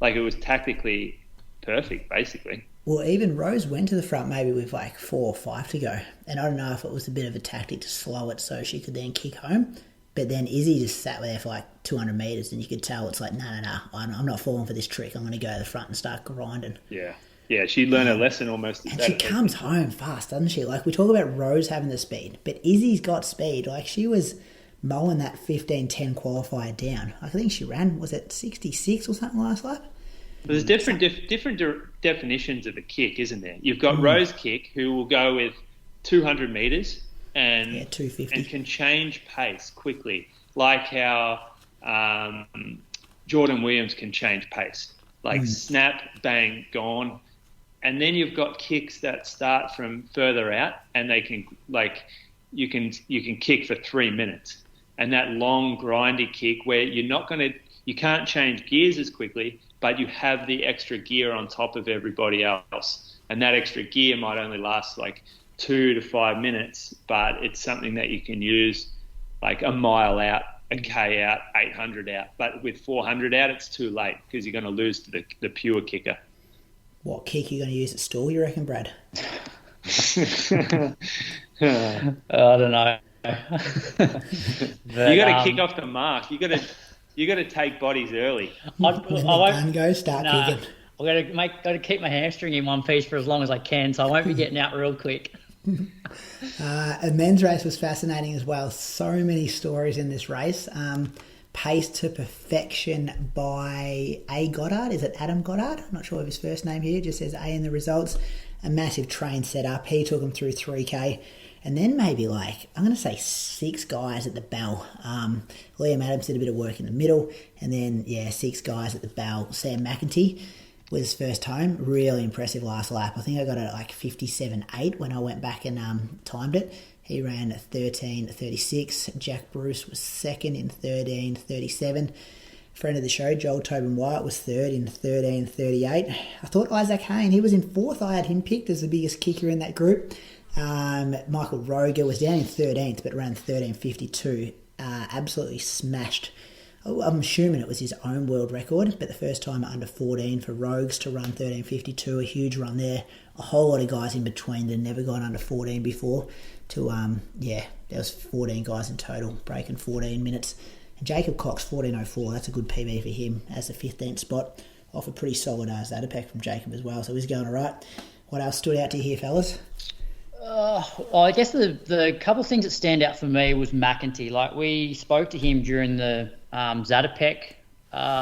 Like, it was tactically perfect, basically. Well, even Rose went to the front maybe with like 4 or 5 to go. And I don't know if it was a bit of a tactic to slow it so she could then kick home. But then Izzy just sat there for like 200 metres and you could tell it's like, no, I'm not falling for this trick. I'm going to go to the front and start grinding. Yeah, she learned her lesson almost. And she comes home fast, doesn't she? Like, we talk about Rose having the speed, but Izzy's got speed. Like, she was mowing that 15:10 qualifier down. I think she ran, was it 66 or something last lap? There's different definitions of a kick, isn't there? You've got Rose kick, who will go with 200 metres and 250 and can change pace quickly, like how Jordan Williams can change pace, like snap, bang, gone. And then you've got kicks that start from further out, and they can, like, you can kick for 3 minutes, and that long grindy kick where you can't change gears as quickly, but you have the extra gear on top of everybody else. And that extra gear might only last like 2 to 5 minutes, but it's something that you can use like a mile out, a K out, 800 out. But with 400 out, it's too late because you're going to lose to the pure kicker. What kick are you going to use at stall, you reckon, Brad? I don't know. But, you got to kick off the mark. You got to take bodies early. Start kicking. I've got to keep my hamstring in one piece for as long as I can, so I won't be getting out real quick. A men's race was fascinating as well. So many stories in this race. Paced to perfection by A. Goddard. Is it Adam Goddard? I'm not sure of his first name here. It just says A in the results. A massive train set up. He took him through 3K. And then maybe I'm going to say 6 guys at the bell. Liam Adams did a bit of work in the middle. And then, 6 guys at the bell. Sam McEntee was first home. Really impressive last lap. I think I got it at 57.8 when I went back and timed it. He ran 13.36. Jack Bruce was second in 13.37. Friend of the show, Joel Tobin Wyatt, was third in 13.38. I thought Isaac Hayne, he was in fourth. I had him picked as the biggest kicker in that group. Michael Roeger was down in 13th but ran 13.52. Absolutely smashed. I'm assuming it was his own world record, but the first time under 14 for Rogues to run 13.52, a huge run there. A whole lot of guys in between that had never gone under 14 before. There was 14 guys in total, breaking 14 minutes. And Jacob Cox, 14.04, that's a good PB for him as the 15th spot. Off a pretty solid Zatopek from Jacob as well, so he's going all right. What else stood out to you here, fellas? I guess the couple of things that stand out for me was McEntee. Like, we spoke to him during the Zatopek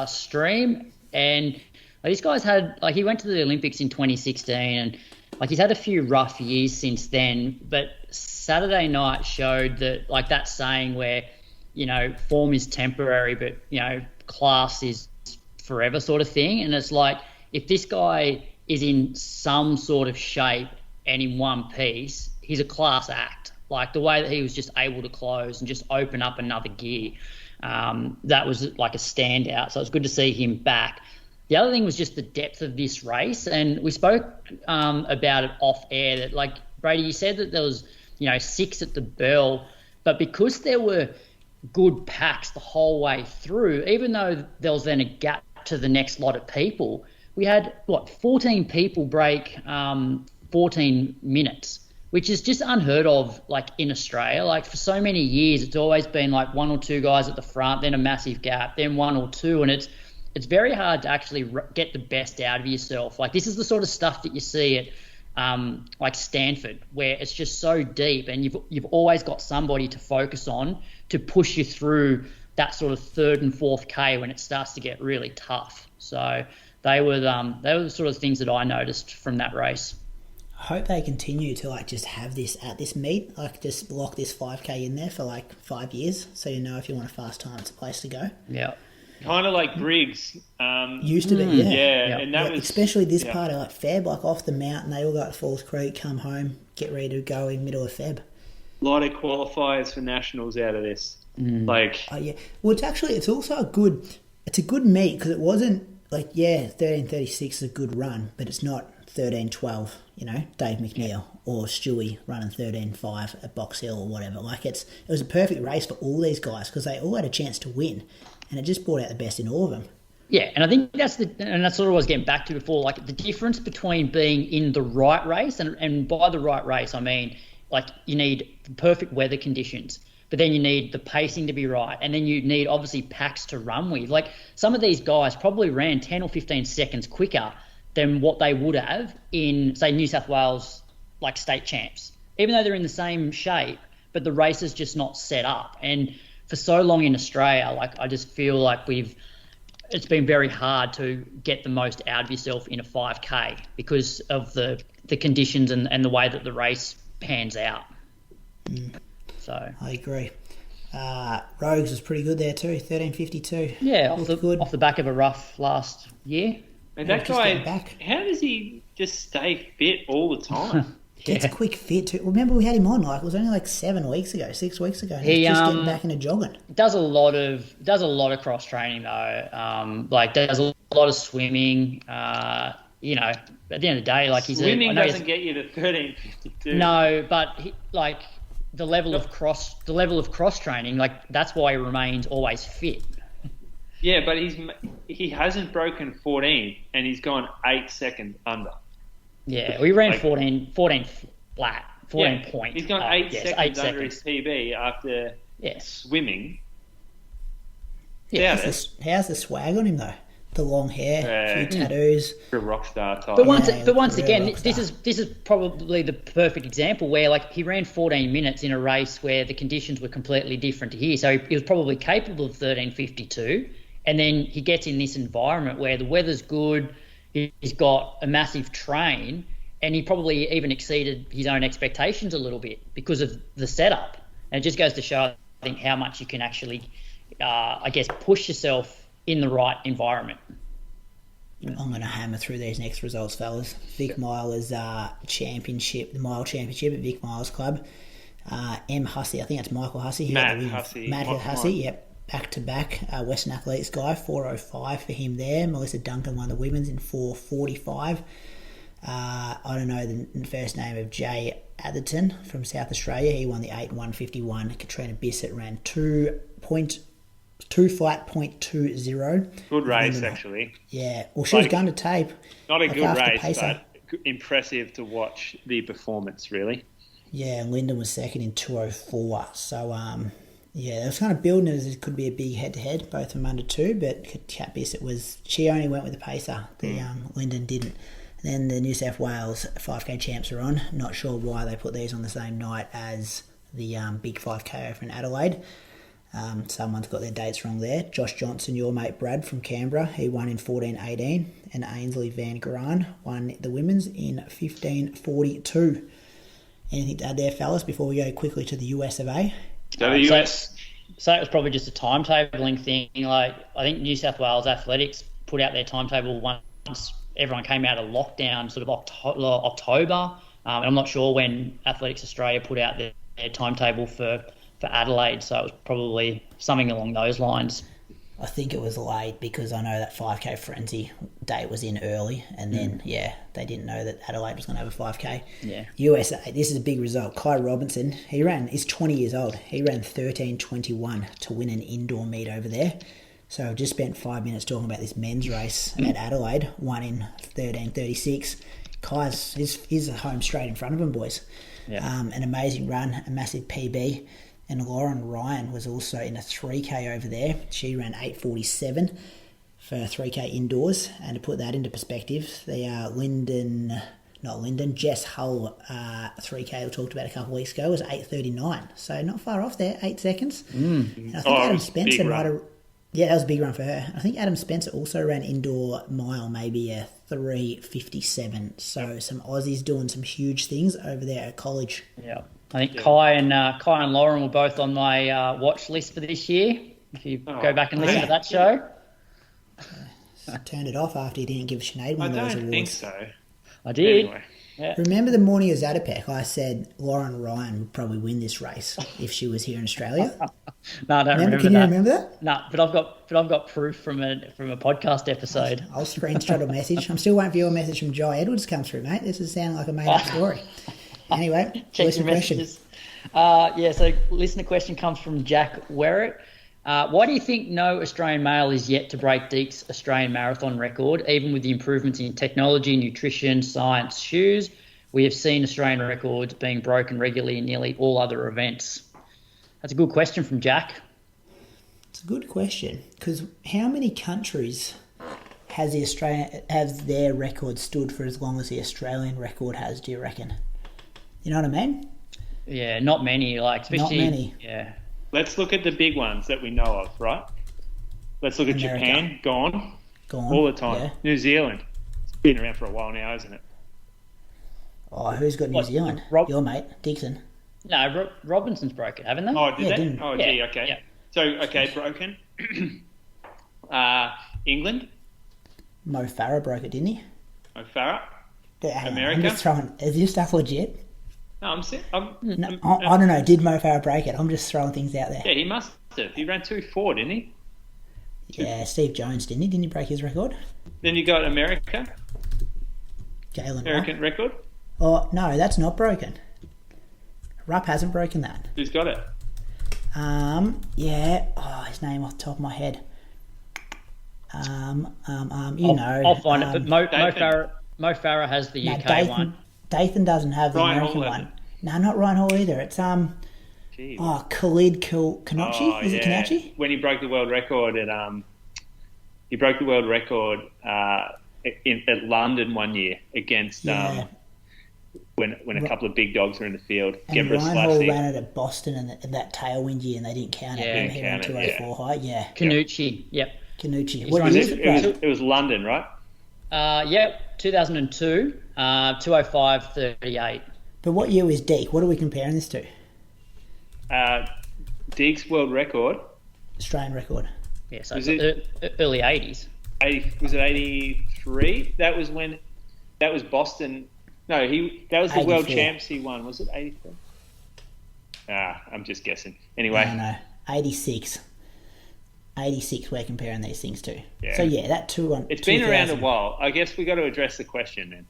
stream, and these guys had, he went to the Olympics in 2016, and he's had a few rough years since then, but Saturday night showed that, that saying where, form is temporary, but, class is forever sort of thing. And it's like, if this guy is in some sort of shape and in one piece, he's a class act. Like, the way that he was just able to close and just open up another gear, that was a standout. So it's good to see him back. The other thing was just the depth of this race, and we spoke about it off air that, Brady, you said that there was 6 at the bell, but because there were good packs the whole way through, even though there was then a gap to the next lot of people, we had 14 people break 14 minutes, which is just unheard of in Australia. For so many years it's always been 1 or 2 guys at the front, then a massive gap, then 1 or 2, and it's very hard to actually get the best out of yourself. This is the sort of stuff that you see at like Stanford, where it's just so deep, and you've always got somebody to focus on to push you through that sort of third and fourth K when it starts to get really tough. So they were the sort of things that I noticed from that race. I hope they continue to like just have this at this meet, like just lock this 5K in there for like 5 years, so you know if you want a fast time, it's a place to go. Yeah. Kind of like Briggs. Used to be, yeah. Yeah, and that was... Especially this part of like Feb, like off the mountain, they all go to Falls Creek, come home, get ready to go in middle of Feb. A lot of qualifiers for nationals out of this. Oh, yeah. Well, it's also a good meet because it wasn't like, 13:36 is a good run, but it's not 13:12, Dave McNeil or Stewie running 13:5 at Box Hill or whatever. Like it was a perfect race for all these guys because they all had a chance to win, and it just brought out the best in all of them. Yeah, and I think that's sort of what I was getting back to before, like the difference between being in the right race, and by the right race I mean like you need the perfect weather conditions, but then you need the pacing to be right, and then you need obviously packs to run with. Like some of these guys probably ran 10 or 15 seconds quicker than what they would have in, say, New South Wales, like state champs, even though they're in the same shape, but the race is just not set up. And for so long in Australia, like I just feel like it's been very hard to get the most out of yourself in a 5K because of the conditions and the way that the race pans out. So I agree. Rogues was pretty good there too, 13:52. Yeah, off the back of a rough last year. And that guy, how does he just stay fit all the time? Gets quick fit too. Remember we had him on it was only like 6 weeks ago. And he's just getting back into jogging. Does a lot of cross training though. Does a lot of swimming. At the end of the day, like swimming doesn't get you to 13:52. No, but the level of cross training, like that's why he remains always fit. Yeah, but he hasn't broken 14 and he's gone 8 seconds under. Yeah, we ran 14 flat, 14 point. He's gone 8 seconds under his PB after swimming. Yeah, how's the swag on him though? The long hair, a few tattoos. A rock star type. But once again, this is probably the perfect example where like he ran 14 minutes in a race where the conditions were completely different to here. So he was probably capable of 13:52. And then he gets in this environment where the weather's good, he's got a massive train, and he probably even exceeded his own expectations a little bit because of the setup. And it just goes to show, I think, how much you can actually, push yourself in the right environment. I'm going to hammer through these next results, fellas. Vic Milers Championship, the Mile Championship at Vic Miles Club. Hussey, I think that's Michael Hussey. Matt Hussey, yep. Back-to-back Western Athletes guy, 4:05 for him there. Melissa Duncan won the women's in 4:45. I don't know the first name of Jay Atherton from South Australia. He won the 8:151. Catriona Bisset ran 2:20. Good race, actually. Yeah. Well, she was going to tape. Not a good race, but impressive to watch the performance, really. Yeah, and Linden was second in 2:04. So, it was kind of building as it could be a big head-to-head, both of them under 2, but Cat Bisset she only went with the pacer. Linden didn't. And then the New South Wales 5K champs are on. Not sure why they put these on the same night as the big 5K over in Adelaide. Someone's got their dates wrong there. Josh Johnson, your mate Brad from Canberra, he won in 14:18, and Ainsley Van Graan won the women's in 15:42. Anything to add there, fellas, before we go quickly to the US of A? So it was probably just a timetabling thing. Like I think New South Wales Athletics put out their timetable once everyone came out of lockdown, sort of October. And I'm not sure when Athletics Australia put out their timetable for Adelaide, so it was probably something along those lines. I think it was late because I know that 5K frenzy date was in early, and then they didn't know that Adelaide was going to have a 5K. Yeah. USA, this is a big result. Kai Robinson, he's 20 years old. He ran 13:21 to win an indoor meet over there. So I've just spent 5 minutes talking about this men's race at Adelaide, won in 13:36. Kai's he's home straight in front of him, boys. Yeah. An amazing run, a massive PB. And Lauren Ryan was also in a 3K over there. She ran 8:47 for 3K indoors. And to put that into perspective, the not Linden, Jess Hull 3K we talked about a couple of weeks ago was 8:39. So not far off there, 8 seconds. And I think Adam Spencer might have... Yeah, that was a big run for her. I think Adam Spencer also ran indoor mile, maybe a 3:57. So some Aussies doing some huge things over there at college. Yeah. I think Kai and Lauren were both on my watch list for this year. If you go back and listen to that show. Turned it off after he didn't give Sinead one of those awards. I don't think so. I did. Anyway. Yeah. Remember the morning of Zatopek, I said Lauren Ryan would probably win this race if she was here in Australia. No, I don't remember Can that. you remember that? No, but I've got proof from a podcast episode. I'll screenshot a message. I'm still waiting for your message from Jai Edwards to come through, mate. This is sounding like a made-up story. Anyway, Check your messages. So listener question comes from Jack Werrett. Why do you think no Australian male is yet to break Deke's Australian marathon record, even with the improvements in technology, nutrition, science, shoes? We have seen Australian records being broken regularly in nearly all other events. That's a good question from Jack. It's a good question, because how many countries has their record stood for as long as the Australian record has, do you reckon? You know what I mean? Yeah, not many. Especially, not many. Yeah. Let's look at the big ones that we know of, right? Let's look at America. Japan, gone Gone. all the time. Yeah. New Zealand, it's been around for a while now, isn't it? Oh, who's got New Zealand? Your mate, Dixon. No, Robinson's broken, haven't they? Oh, did they? didn't. Oh, Yeah, gee, okay. yeah. So, okay, broken. England, Mo Farah broke it, didn't he? Farah. Hang on, America? I'm just throwing... Is this stuff legit? No, I don't know. Did Mo Farah break it? I'm just throwing things out there. Yeah, he must have. He ran 2:4, didn't he? Yeah, Steve Jones, didn't he? Didn't he break his record? Then you got America, Galen American record. Oh, no, that's not broken. Rupp hasn't broken that. Who's got it? Yeah. Oh, his name off the top of my head. I'll find it. But Mo Farah has the UK one. Dathan doesn't have the Ryan American Hall one. has it. No, not Ryan Hall either. It's Gee. Khalid Kanachi. Oh, Is it yeah. Kanachi? When he broke the world record at at London one year against when a couple of big dogs were in the field. And Ryan Hall ran it at Boston and that tailwind year, and they didn't count it. Yeah, He ran 204 high. Yeah. Canucci, yep. Canucci. What year is it, Brad? It was London, right? 2002, 205.38. But what year was Deke? What are we comparing this to? Deke's world record. Australian record. Yeah, so Was it's early 80s. Was it 83? That was Boston. No, that was the 84. world champs he won. Was it 83? I'm just guessing. Anyway. No. 86. 86 we're comparing these things to. Yeah. So yeah, that 2 It's been around a while. I guess we got to address the question then.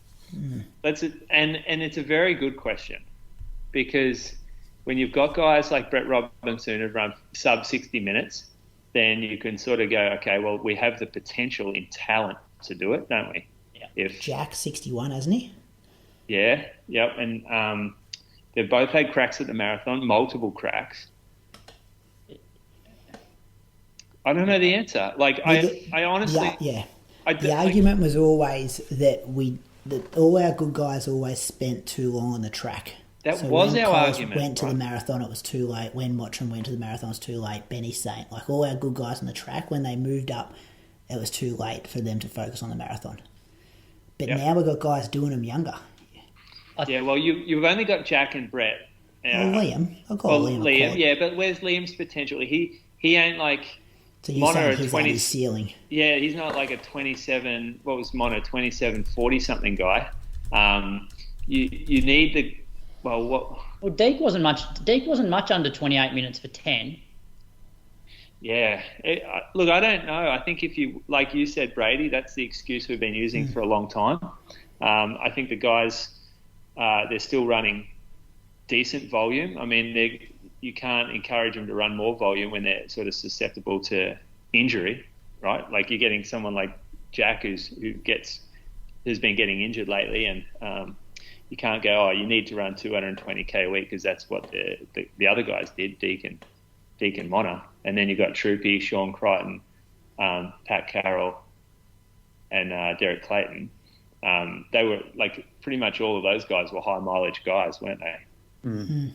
And it's a very good question, because when you've got guys like Brett Robinson who've run sub 60 minutes, then you can sort of go, okay, well, we have the potential in talent to do it, don't we? Yeah. Jack 61, hasn't he? Yeah, yep. And they've both had cracks at the marathon, multiple cracks. I don't know the answer. I honestly... The argument was always that all our good guys always spent too long on the track. That was our argument. Went to the marathon, it was too late. When Mottram went to the marathon, it was too late. Benny's saying, all our good guys on the track, when they moved up, it was too late for them to focus on the marathon. But now we've got guys doing them younger. Yeah, well, you've only got Jack and Brett. Liam. I've got Liam. Yeah, but where's like potential? He ain't like... So you're saying he's at his ceiling? Yeah, he's not like a 27. What was Mono? 27-40 something guy. You need the Well, Deke wasn't much under 28 minutes for 10. Yeah. Look, I don't know. I think if you, like you said, Brady, that's the excuse we've been using for a long time. I think the guys, they're still running decent volume. I mean, you can't encourage them to run more volume when they're sort of susceptible to injury, right? Like you're getting someone like Jack who's been getting injured lately, and you can't go, you need to run 220k a week because that's what the other guys did, Deacon Mona. And then you've got Troopy, Sean Crichton, Pat Carroll, and Derek Clayton. They were like pretty much all of those guys were high mileage guys, weren't they? Mm.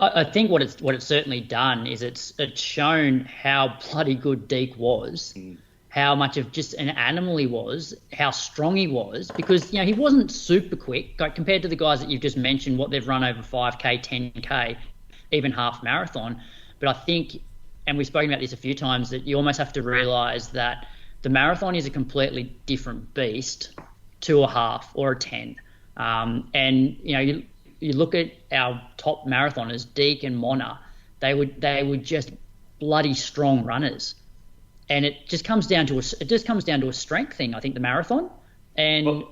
I think what it's certainly done is it's shown how bloody good Deke was, how much of just an animal he was, how strong he was, because he wasn't super quick compared to the guys that you've just mentioned, what they've run over 5K, 10K, even half marathon. But I think, and we've spoken about this a few times, that you almost have to realise that the marathon is a completely different beast to a half or a 10. And you look at our top marathoners, Deke and Mona, they were just bloody strong runners, and it just comes down to a strength thing. I think the marathon, and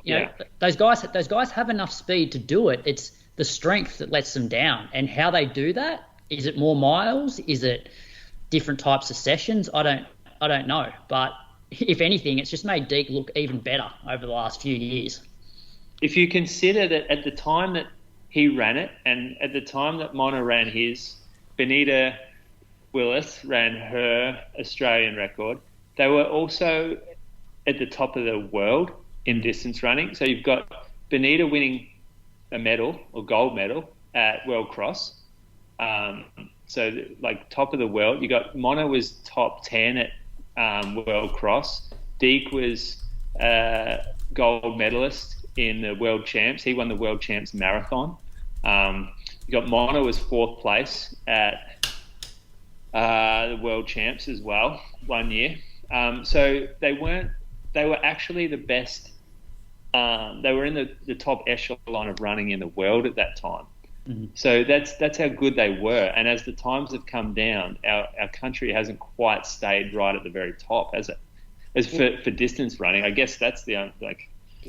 those guys have enough speed to do it. It's the strength that lets them down, and how they do that. Is it more miles? Is it different types of sessions? I don't know, but if anything, it's just made Deke look even better over the last few years. If you consider that at the time that he ran it, and at the time that Mona ran his, Benita Willis ran her Australian record, they were also at the top of the world in distance running. So you've got Benita winning a medal or gold medal at World Cross. So like top of the world. You got Mona was top 10 at World Cross. Deke was gold medalist in the World Champs. He won the World Champs marathon. You got Mona was 4th place at the World Champs as well 1 year. So they were actually the best. They were in the top echelon of running in the world at that time. Mm-hmm. So that's how good they were. And as the times have come down, our country hasn't quite stayed right at the very top, has it? As for distance running, I guess that's the Are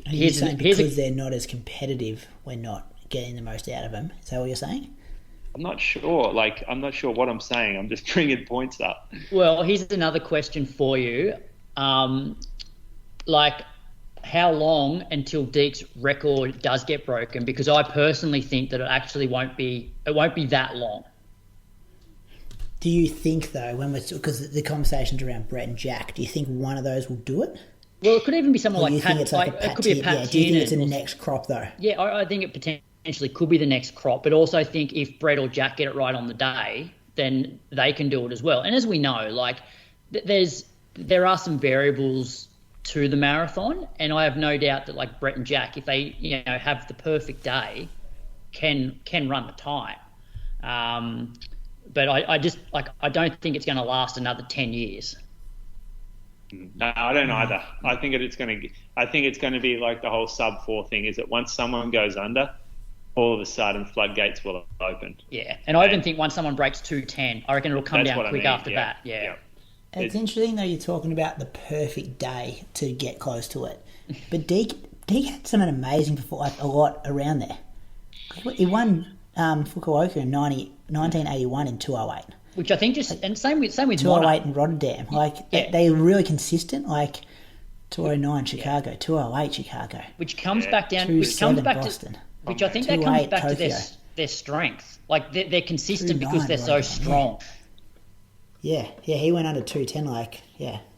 you saying because they're not as competitive, we're not getting the most out of them? Is that what you're saying? I'm not sure. I'm not sure what I'm saying. I'm just bringing points up. Well, here's another question for you. How long until Deke's record does get broken? Because I personally think that it actually won't be that long. Do you think though, because the conversation's around Brett and Jack, do you think one of those will do it? Well, it could even be someone like Pat. It could be a Pat. Yeah, do you think it's the next crop though? Yeah, I think it potentially could be the next crop, but also think if Brett or Jack get it right on the day, then they can do it as well. And as we know, there are some variables to the marathon, and I have no doubt that Brett and Jack, if they have the perfect day, can run the time. But I just I don't think it's going to last another 10 years. No, I don't either. I think it's going to be like the whole sub 4 thing. Is that once someone goes under, all of a sudden floodgates will open. Yeah, and I even think once someone breaks 2:10, I reckon it'll come down quick after that. Yeah. It's interesting though. You're talking about the perfect day to get close to it, but Deke had some amazing performance, a lot around there. He won Fukuoka in 1981 in 2:08. Which I think and same with 2:08 in Rotterdam. They were really consistent. 2:09 Chicago, 2:08 Chicago. Which comes back down. Which comes back Boston. Which I think that comes back Tokyo. To their strength. They're consistent because they're so strong. Yeah, he went under 2:10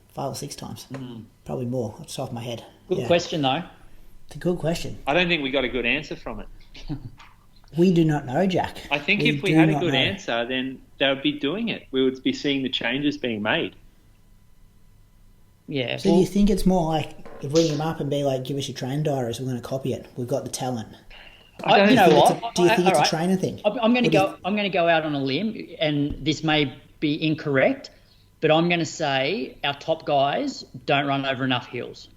5 or 6 times. Probably more off the top of my head. Good question though. It's a good question. I don't think we got a good answer from it. We do not know, Jack. I think if we had a good answer, then they would be doing it. We would be seeing the changes being made. Yeah. So you think it's more ring them up and be give us your train diaries, we're going to copy it. We've got the talent. Do you know what? Do you think it's a trainer thing? I'm going to go out on a limb, and this may be incorrect, but I'm going to say our top guys don't run over enough hills.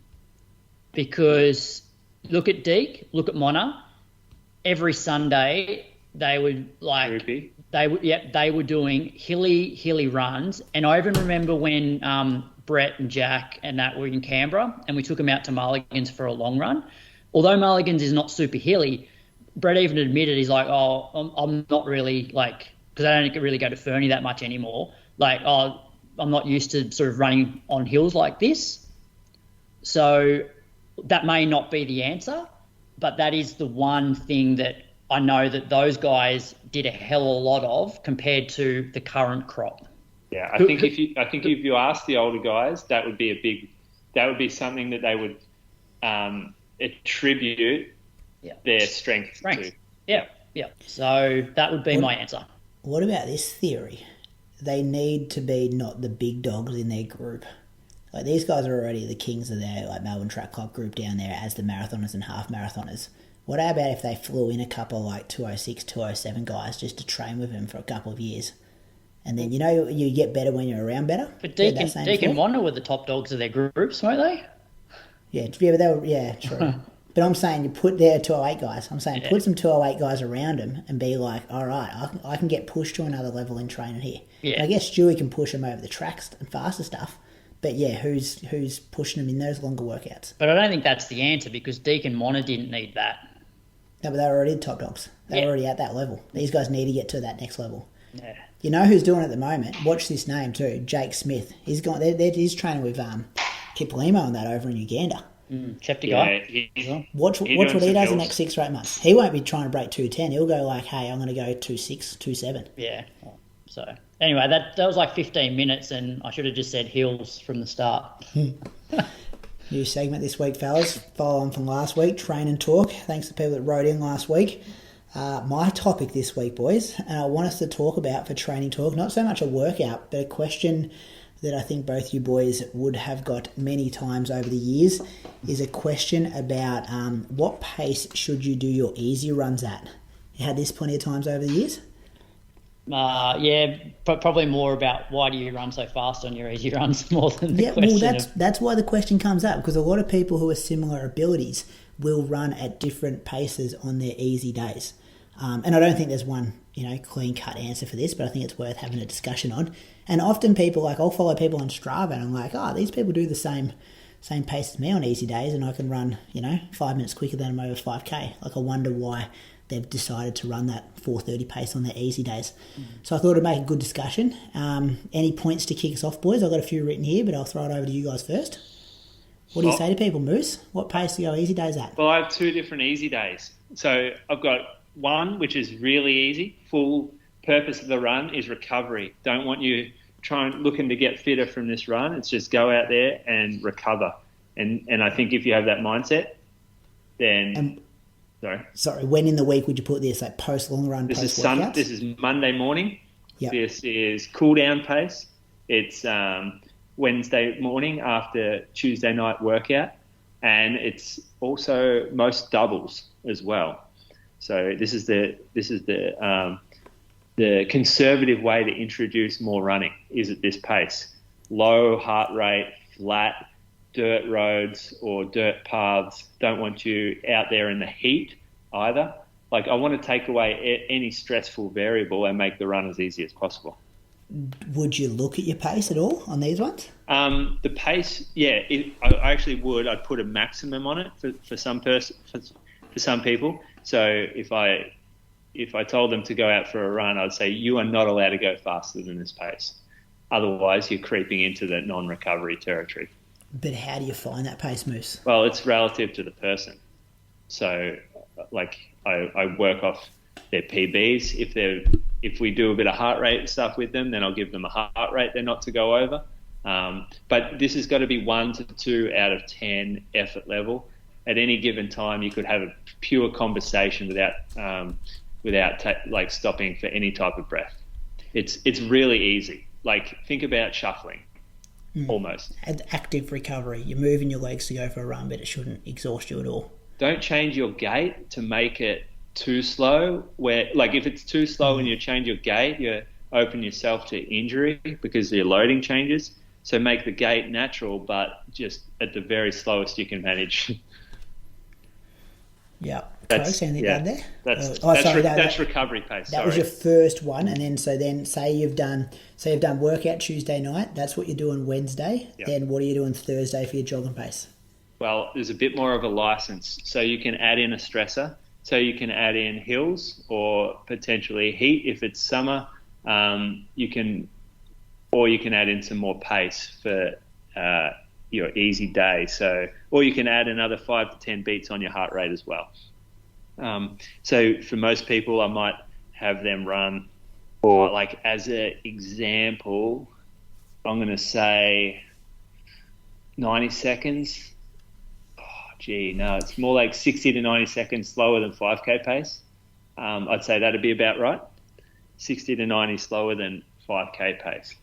Because look at Deke, look at Mona. Every Sunday they would they were doing hilly runs, and I even remember when Brett and Jack and that were in Canberra, and we took them out to Mulligan's for a long run. Although Mulligan's is not super hilly, Brett even admitted he's I'm not really because I don't really go to Fernie that much anymore. I'm not used to sort of running on hills like this, so that may not be the answer. But that is the one thing that I know that those guys did a hell of a lot of compared to the current crop. Yeah, I think if you ask the older guys, that would be something that they would attribute their strength to. Yeah. So that would be my answer. What about this theory? They need to be not the big dogs in their group. Like, these guys are already the kings of their Melbourne Track Club group down there as the marathoners and half marathoners. What about if they flew in a couple like 206, 207 guys just to train with them for a couple of years? And then, you get better when you're around better. But Deacon Wanda were the top dogs of their groups, weren't they? Yeah, but they were, true. But I'm saying you put their 208 guys. I'm saying put some 208 guys around them and be like, all right, I can get pushed to another level in training here. Yeah. And I guess Stewie can push them over the tracks and faster stuff. But who's pushing them in those longer workouts? But I don't think that's the answer, because Deacon Wanda didn't need that. No, but they were already the top dogs. They were already at that level. These guys need to get to that next level. Yeah. You know who's doing it at the moment? Watch this name too, Jake Smith. He's gone. He's training with Kiplimo and that over in Uganda. Chepty guy. Watch what he does the next 6 or 8 months. He won't be trying to break 210. He'll go like, hey, I'm going to go 2.6, 2.7. Yeah. So anyway, that was like 15 minutes, and I should have just said hills from the start. New segment this week, fellas. Follow on from last week, train and talk. Thanks to people that wrote in last week. My topic this week, boys, and I want us to talk about for training talk, not so much a workout, but a question that I think both you boys would have got many times over the years, is a question about what pace should you do your easy runs at? You had this plenty of times over the years? But probably more about why do you run so fast on your easy runs more than the question. Well, that's why the question comes up, because a lot of people who have similar abilities will run at different paces on their easy days. And I don't think there's one, clean-cut answer for this, but I think it's worth having a discussion on. And often people, I'll follow people on Strava, and I'm like, these people do the same pace as me on easy days, and I can run, 5 minutes quicker than them over 5K. I wonder why they've decided to run that 4:30 pace on their easy days. So I thought it'd make a good discussion. Any points to kick us off, boys? I've got a few written here, but I'll throw it over to you guys first. What do you say to people, Moose? What pace do you go easy days at? Well, I have 2 different easy days. So I've got one, which is really easy. Full purpose of the run is recovery. Don't want you looking to get fitter from this run. It's just go out there and recover. And I think if you have that mindset, then... Sorry. When in the week would you put this? Like post long run, This workouts? is Monday morning. Yep. This is cool down pace. It's Wednesday morning after Tuesday night workout, and it's also most doubles as well. So this is the conservative way to introduce more running is at this pace. Low heart rate, flat, dirt roads or dirt paths. Don't want you out there in the heat either. I want to take away any stressful variable and make the run as easy as possible. Would you look at your pace at all on these ones? The pace, I actually would. I'd put a maximum on it for some people. So if I told them to go out for a run, I'd say you are not allowed to go faster than this pace. Otherwise, you're creeping into the non-recovery territory. But how do you find that pace, Moose? Well, it's relative to the person. So, I work off their PBs. If we do a bit of heart rate stuff with them, then I'll give them a heart rate they're not to go over. But this has got to be 1 to 2 out of 10 effort level. At any given time, you could have a pure conversation without stopping for any type of breath. It's really easy. Think about shuffling. Almost. Active recovery. You're moving your legs to go for a run, but it shouldn't exhaust you at all. Don't change your gait to make it too slow. If it's too slow and you change your gait, you open yourself to injury because your loading changes. So make the gait natural, but just at the very slowest you can manage. Yeah. Close. Anything down there? That's recovery pace. That was your first one, and then say you've done workout Tuesday night. That's what you're doing Wednesday. Yep. Then what are you doing Thursday for your jogging pace? Well, there's a bit more of a license, so you can add in a stressor. So you can add in hills or potentially heat if it's summer. You can add in some more pace for your easy day. Or you can add another 5 to 10 beats on your heart rate as well. So for most people, I might have them run, or as an example, I'm going to say 90 seconds. No, it's more like 60 to 90 seconds slower than 5K pace. I'd say that'd be about right. 60 to 90 slower than 5K pace.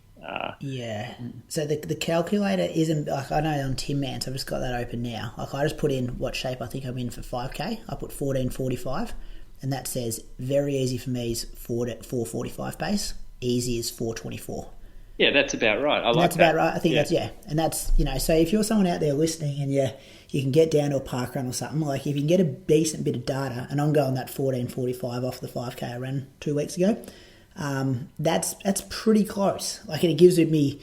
Yeah. So the calculator isn't, like, I know on Tim Man, so I've just got that open now. Like, I just put in what shape I think I'm in for 5K. I put 14:45, and that says very easy for me is 4:45 pace. Easy is 4:24. Yeah, that's about right. I like that's that. About right. I think that's, yeah. And that's, so if you're someone out there listening and you can get down to a park run or something, like if you can get a decent bit of data, and I'm going that 14:45 off the 5K I ran 2 weeks ago, that's pretty close. Like, it gives me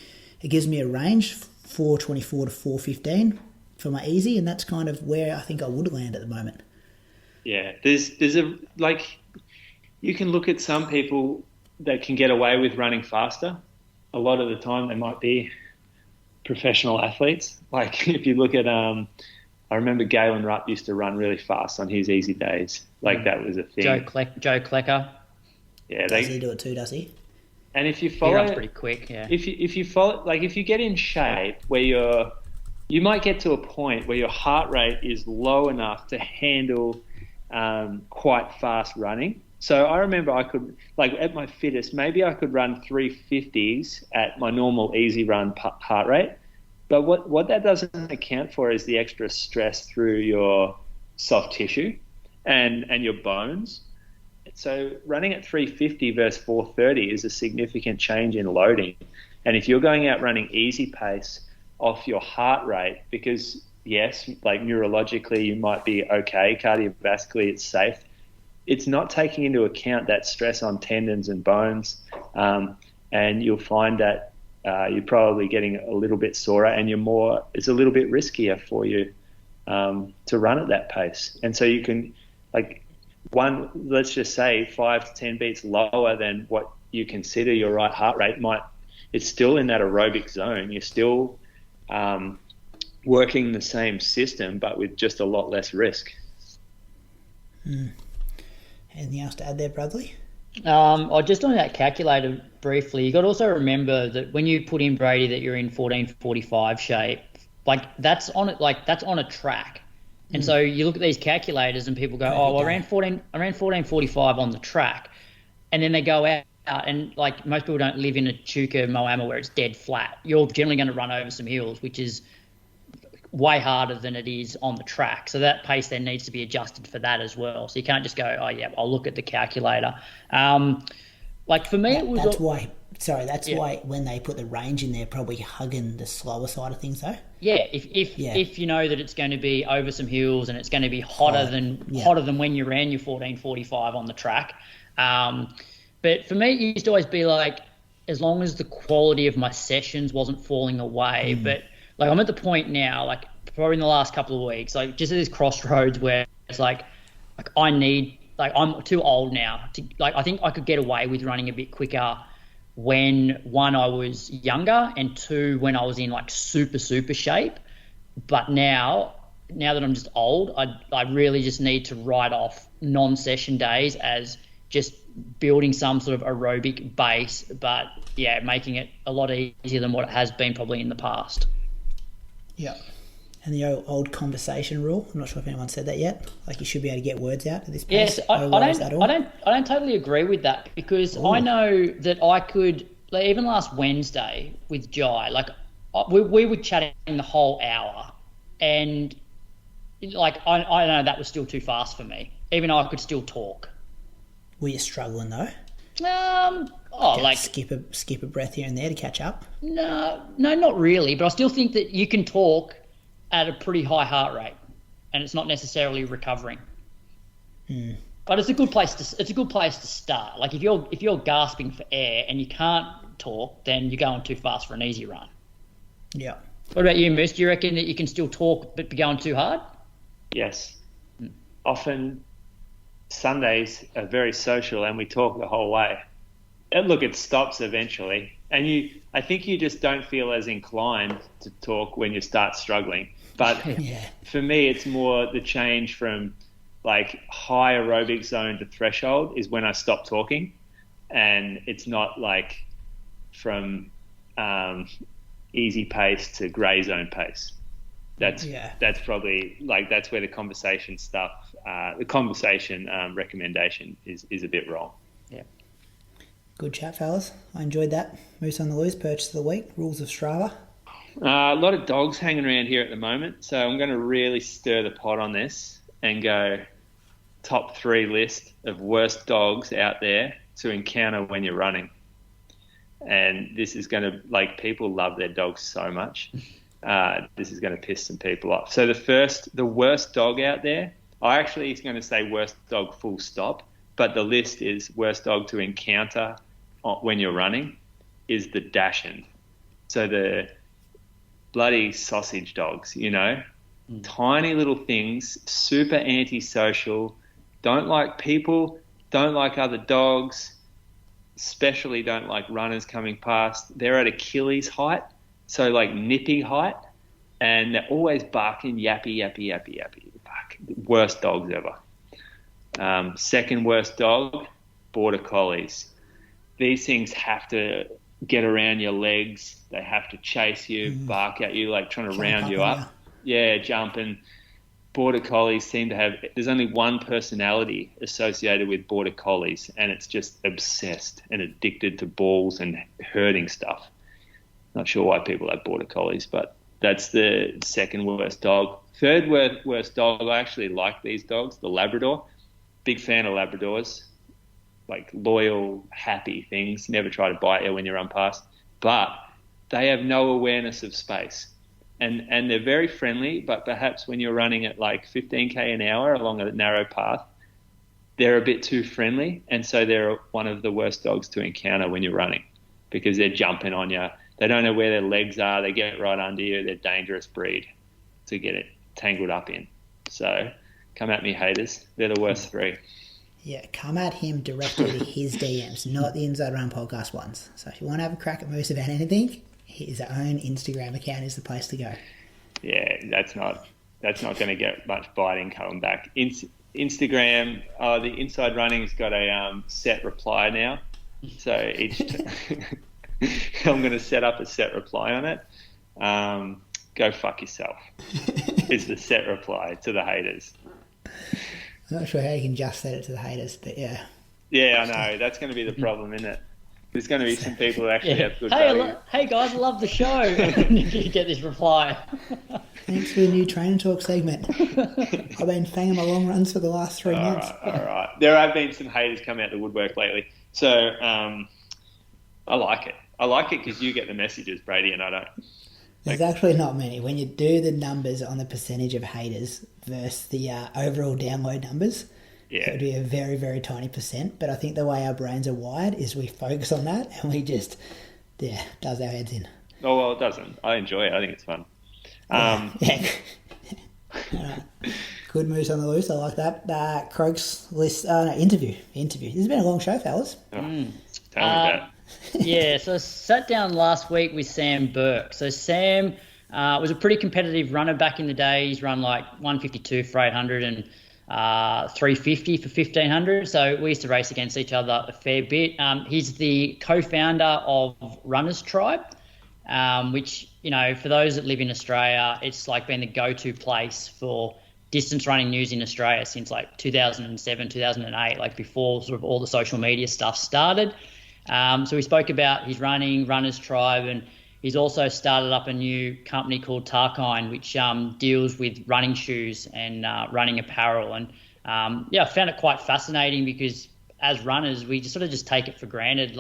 a range 4:24 to 4:15 for my easy, and that's kind of where I think I would land at the moment. Yeah, there's a, like, you can look at some people that can get away with running faster. A lot of the time they might be professional athletes. Like, if you look at, I remember Galen Rupp used to run really fast on his easy days. Like, that was a thing. Joe Klecker. Yeah, does he do it too? Does he? And if you follow, he runs pretty quick. Yeah. If you follow, like, if you get in shape where you might get to a point where your heart rate is low enough to handle quite fast running. So I remember I could, like, at my fittest, maybe I could run 350s at my normal easy run heart rate. But what that doesn't account for is the extra stress through your soft tissue and your bones. So running at 350 versus 430 is a significant change in loading. And if you're going out running easy pace off your heart rate, because yes, like, neurologically you might be okay, cardiovascularly it's safe, it's not taking into account that stress on tendons and bones, and you'll find that you're probably getting a little bit sorer, and it's a little bit riskier for you to run at that pace. And so you can, like, let's just say 5 to 10 beats lower than what you consider your right heart rate it's still in that aerobic zone. You're still working the same system, but with just a lot less risk. Anything else to add there, Bradley? Just on that calculator briefly, you got to also remember that when you put in, Brady, that you're in 14:45 shape, like, that's on a track. And so you look at these calculators and people go, I ran 14:45 on the track. And then they go out and, like, most people don't live in a Chuka Moama where it's dead flat. You're generally going to run over some hills, which is way harder than it is on the track. So that pace then needs to be adjusted for that as well. So you can't just go, I'll look at the calculator. Like, for me, that's why when they put the range in there, probably hugging the slower side of things, though. Yeah, if you know that it's going to be over some hills and it's going to be hotter than when you ran your 14:45 on the track. But for me, it used to always be like, as long as the quality of my sessions wasn't falling away. But, like, I'm at the point now, like, probably in the last couple of weeks, like, just at this crossroads where it's like I'm too old now to, like, I think I could get away with running a bit quicker when, one, I was younger, and two, when I was in, like, super shape. But now that I'm just old, I really just need to write off non-session days as just building some sort of aerobic base, but making it a lot easier than what it has been probably in the past. Yeah. And the old conversation rule, I'm not sure if anyone said that yet. Like, you should be able to get words out at this point. Yes, I don't totally agree with that, because I know that I could, like, even last Wednesday with Jai, like, we were chatting the whole hour, and, like, I know that was still too fast for me, even though I could still talk. Were you struggling though? Skip a breath here and there to catch up? No, not really. But I still think that you can talk at a pretty high heart rate, and it's not necessarily recovering. But it's a good place to start. Like, if you're gasping for air and you can't talk, then you're going too fast for an easy run. Yeah. What about you, Moose? Do you reckon that you can still talk but be going too hard? Yes. Often Sundays are very social and we talk the whole way. And look, it stops eventually. And I think you just don't feel as inclined to talk when you start struggling. But for me, it's more the change from, like, high aerobic zone to threshold is when I stop talking. And it's not like from easy pace to grey zone pace. That's probably that's where the conversation stuff, recommendation is a bit wrong. Yeah. Good chat, fellas. I enjoyed that. Moose on the Loose, purchase of the week, rules of Strava. A lot of dogs hanging around here at the moment, so I'm going to really stir the pot on this and go top 3 list of worst dogs out there to encounter when you're running. And this is going to, people love their dogs so much. This is going to piss some people off. So the worst dog out there, I actually is going to say worst dog full stop, but the list is worst dog to encounter when you're running is the Dachshund. So the bloody sausage dogs, tiny little things, super antisocial, don't like people, don't like other dogs, especially don't like runners coming past. They're at Achilles height, so nippy height, and they're always barking, yappy, yappy, yappy, yappy. Fuck, worst dogs ever. Second worst dog, border collies. These things have to get around your legs. They have to chase you, bark at you, trying to round you up. Yeah, jumping. Border collies seem to have, there's only one personality associated with border collies, and it's just obsessed and addicted to balls and hurting stuff. Not sure why people have border collies, but that's the second worst dog. Third worst dog, I actually like these dogs, the Labrador. Big fan of Labradors. Loyal, happy things. Never try to bite you when you run past. But they have no awareness of space. And they're very friendly, but perhaps when you're running at 15k an hour along a narrow path, they're a bit too friendly. And so they're one of the worst dogs to encounter when you're running because they're jumping on you. They don't know where their legs are. They get right under you. They're a dangerous breed to get it tangled up in. So come at me, haters. They're the worst 3. Yeah, come at him directly to his DMs, not the Inside Run podcast ones. So if you want to have a crack at Moose about anything, his own Instagram account is the place to go. Yeah, that's not going to get much biting coming back. Instagram, the Inside Running's got a set reply now. So I'm going to set up a set reply on it. Go fuck yourself is the set reply to the haters. I'm not sure how you can just set it to the haters, but yeah. Yeah, I know. That's going to be the problem, isn't it? There's going to be some people that actually have good value. Hey guys, I love the show. You get this reply. Thanks for the new Train and Talk segment. I've been fanging my long runs for the last 3 months. All right. There have been some haters come out the woodwork lately. So I like it. I like it because you get the messages, Brady, and I don't. There's actually not many. When you do the numbers on the percentage of haters versus the overall download numbers, it would be a very, very tiny percent. But I think the way our brains are wired is we focus on that and we just, does our heads in. Oh, well, it doesn't. I enjoy it. I think it's fun. Good Moose on the Loose. I like that. Croak's list, interview. This has been a long show, fellas. Tell me about it. Yeah, so I sat down last week with Sam Burke. So Sam was a pretty competitive runner back in the day. He's run 152 for 800 and 350 for 1500. So we used to race against each other a fair bit. He's the co-founder of Runners Tribe, which, for those that live in Australia, it's been the go-to place for distance running news in Australia since 2007, 2008, before sort of all the social media stuff started. So we spoke about his Runners Tribe, and he's also started up a new company called Tarkine, which deals with running shoes and running apparel. And I found it quite fascinating because as runners, we just take it for granted.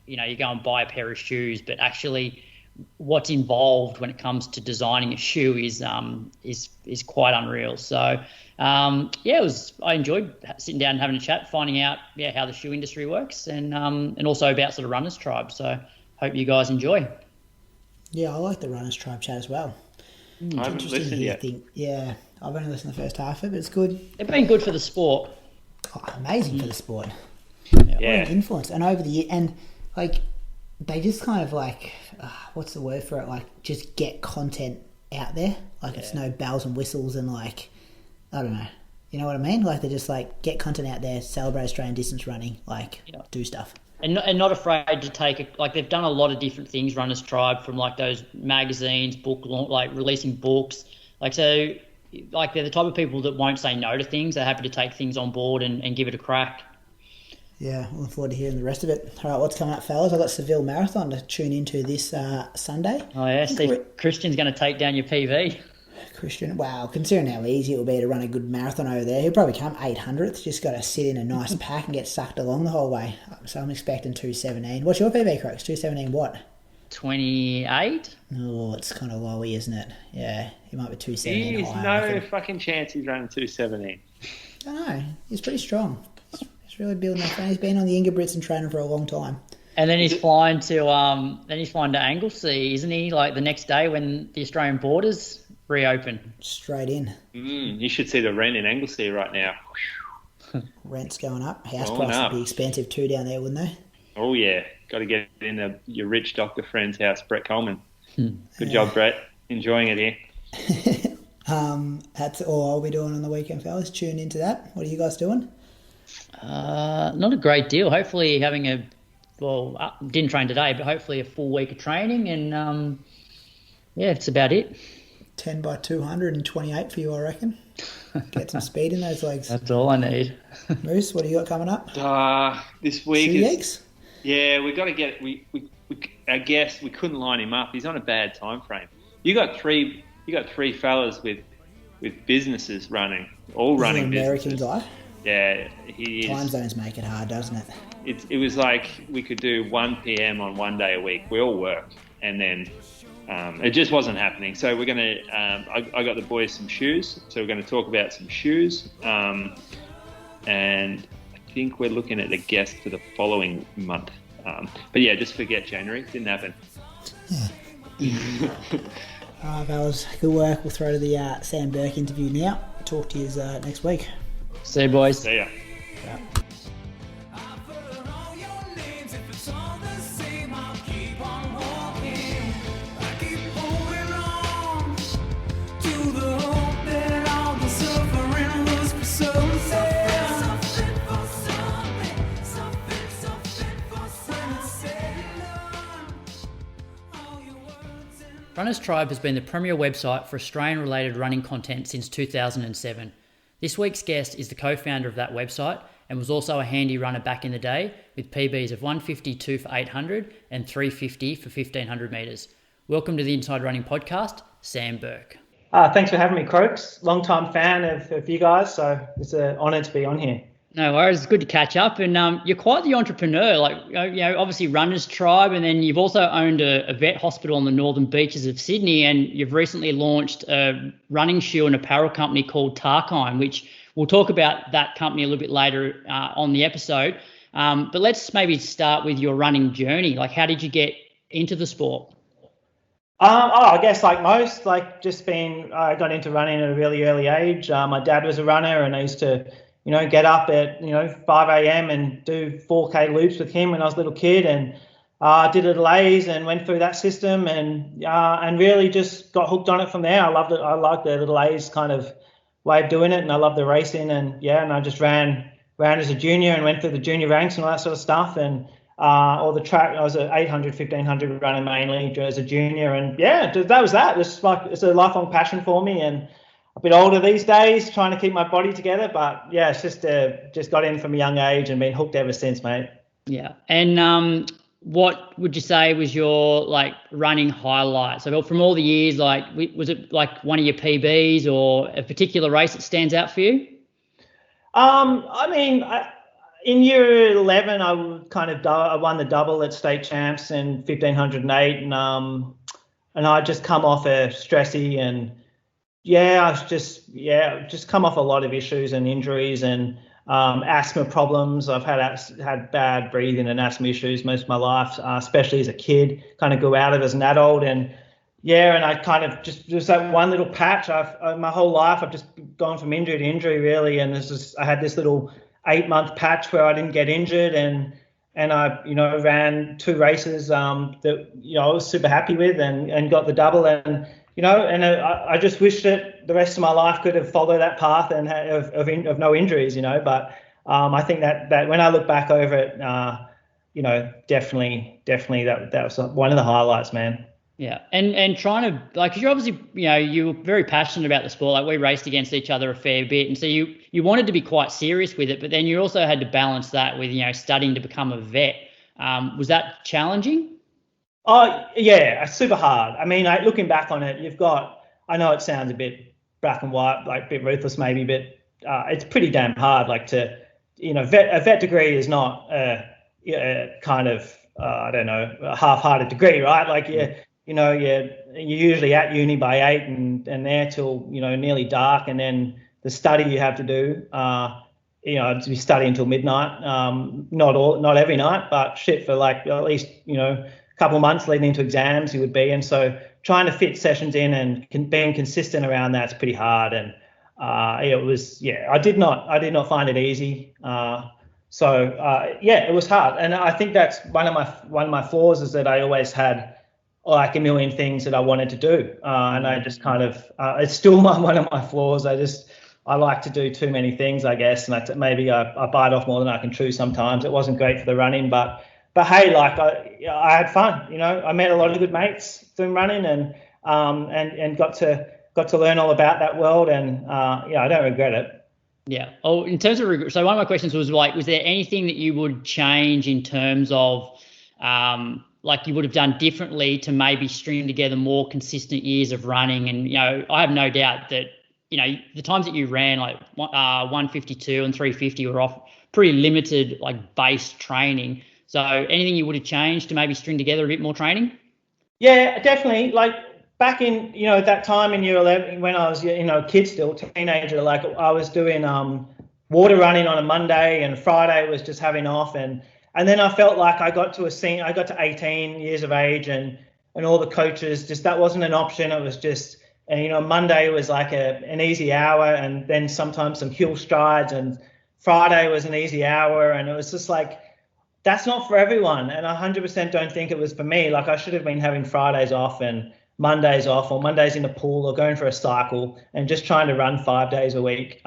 You go and buy a pair of shoes, but actually what's involved when it comes to designing a shoe is quite unreal. So I enjoyed sitting down and having a chat, finding out how the shoe industry works, and also about sort of Runners Tribe. So hope you guys enjoy. Yeah, I like the Runners Tribe chat as well. I haven't listened yet. I've only listened to the first half of it, but it's good. It's been good for the sport. Amazing for the sport. Yeah. What an influence. And over the year, and they just kind of what's the word for it? Just get content out there. It's no bells and whistles and I don't know. You know what I mean? They just get content out there, celebrate Australian distance running, do stuff. And not afraid to take it. They've done a lot of different things, Runners Tribe, from those magazines, releasing books. Like, so, like, they're the type of people that won't say no to things. They're happy to take things on board and give it a crack. Yeah, looking forward to hearing the rest of it. All right, what's coming up, fellas? I've got Seville Marathon to tune into this Sunday. Oh, yeah, Steve Christian's going to take down your PV. Christian, wow, considering how easy it will be to run a good marathon over there, he'll probably come 800th, just got to sit in a nice pack and get sucked along the whole way. So I'm expecting 2:17. What's your PB, Croaks? 2:17 what? 28? Oh, it's kind of lowy, isn't it? Yeah, he might be 2:17 He's higher. no fucking chance he's running 2:17. I know, he's pretty strong. He's really building up. He's been on the Ingebrigtsen training for a long time. And then he's flying to Anglesey, isn't he? Like the next day when the Australian borders reopen. Straight in. You should see the rent in Anglesey right now. Rent's going up. House Going prices up. would be expensive too down there, wouldn't they? Oh yeah, got to get in your rich doctor friend's house, Brett Coleman. Good job, Brett. Enjoying it here. That's all I'll be doing on the weekend, fellas. Tune into that. What are you guys doing? Not a great deal. Hopefully having didn't train today, but hopefully a full week of training, and it's about it. 10 by 228 for you, I reckon. Get some speed in those legs. That's all I need. Moose, what do you got coming up? This week 2 weeks? Yeah, we got to get. We I guess we couldn't line him up. He's on a bad time frame. You got three fellas with businesses running, all running He's an American businesses. guy. Yeah, he is. Time zones make it hard, doesn't it? It was like we could do 1 p.m. on one day a week. We all worked, and then it just wasn't happening. So we're gonna. I got the boys some shoes, so we're going to talk about some shoes, and I think we're looking at a guest for the following month. But yeah, just forget January. Didn't happen. All right, fellas. Good work. We'll throw to the Sam Burke interview now. Talk to you next week. See you, boys. See ya. Yeah. I've heard all your names. If it's all the same, I'll keep on walking. I keep holding on to the hope that all the suffering was for something. Something for something. Something for something. All your words and Runners Tribe has been the premier website for Australian-related running content since 2007. This week's guest is the co-founder of that website and was also a handy runner back in the day with PBs of 152 for 800 and 350 for 1500 metres. Welcome to the Inside Running Podcast, Sam Burke. Thanks for having me, Croaks. Long-time fan of you guys, so it's an honour to be on here. No worries, it's good to catch up. And you're quite the entrepreneur, like, obviously Runners Tribe, and then you've also owned a vet hospital on the northern beaches of Sydney, and you've recently launched a running shoe and apparel company called Tarkine, which we'll talk about that company a little bit later on the episode. But let's maybe start with your running journey. Like, how did you get into the sport? I guess like most, I got into running at a really early age. My dad was a runner, and I used to get up at 5 a.m. and do 4K loops with him when I was a little kid, and did Adelaide and went through that system, and really just got hooked on it from there. I loved it. I liked the Adelaide kind of way of doing it, and I loved the racing, and I just ran as a junior and went through the junior ranks and all that sort of stuff, and all the track. I was an 800, 1500 runner mainly as a junior, and that was that. It's a lifelong passion for me, and a bit older these days, trying to keep my body together, but it's just got in from a young age and been hooked ever since, mate. Yeah. And what would you say was your running highlight? So from all the years, was it like one of your PBs or a particular race that stands out for you? In year 11, I won the double at state champs in 1508, and I just come off a stressy and I just come off a lot of issues and injuries and asthma problems. I've had bad breathing and asthma issues most of my life, especially as a kid. Kind of grew out of as an adult, and I kind of just that one little patch. My whole life I've just gone from injury to injury really, and I had this little 8-month patch where I didn't get injured, and I ran 2 races that I was super happy with and got the double, and I just wish that the rest of my life could have followed that path and of no injuries, but I think that when I look back over it, definitely that was one of the highlights, man. Yeah, and trying to, like, 'cause you're obviously, you were very passionate about the sport. Like, we raced against each other a fair bit, and so you wanted to be quite serious with it, but then you also had to balance that with, studying to become a vet. Was that challenging? Oh, yeah, super hard. I mean, looking back on it, I know it sounds a bit black and white, like a bit ruthless maybe, but it's pretty damn hard. Like a vet degree is not kind of, I don't know, a half-hearted degree, right? Like you're usually at uni by 8 and there till, nearly dark. And then the study you have to do, to be studying until midnight. Not every night, but shit, for like at least, a couple of months leading into exams you would be. And so trying to fit sessions in and being consistent around that's pretty hard. And it was, I did not find it easy. It was hard. And I think that's one of my flaws, is that I always had like a million things that I wanted to do. And I just kind of, it's still one of my flaws. I like to do too many things, I guess. And maybe I bite off more than I can chew sometimes. It wasn't great for the running, but hey, like I had fun, I met a lot of good mates doing running and got to learn all about that world. And I don't regret it. Yeah. Oh, in terms of regret, so one of my questions was like, was there anything that you would change in terms of, like you would have done differently to maybe string together more consistent years of running? And, I have no doubt that, the times that you ran, like 152 and 350 were off pretty limited, like base training. So anything you would have changed to maybe string together a bit more training? Yeah, definitely. Like back in, that time in year 11, when I was, a kid still, teenager, like I was doing water running on a Monday, and Friday was just having off. And then I felt like I got to 18 years of age, and all the coaches, just that wasn't an option. It was just, Monday was like an easy hour, and then sometimes some hill strides, and Friday was an easy hour. And it was just like, that's not for everyone. And I 100% don't think it was for me. Like I should have been having Fridays off and Mondays off, or Mondays in the pool, or going for a cycle, and just trying to run 5 days a week.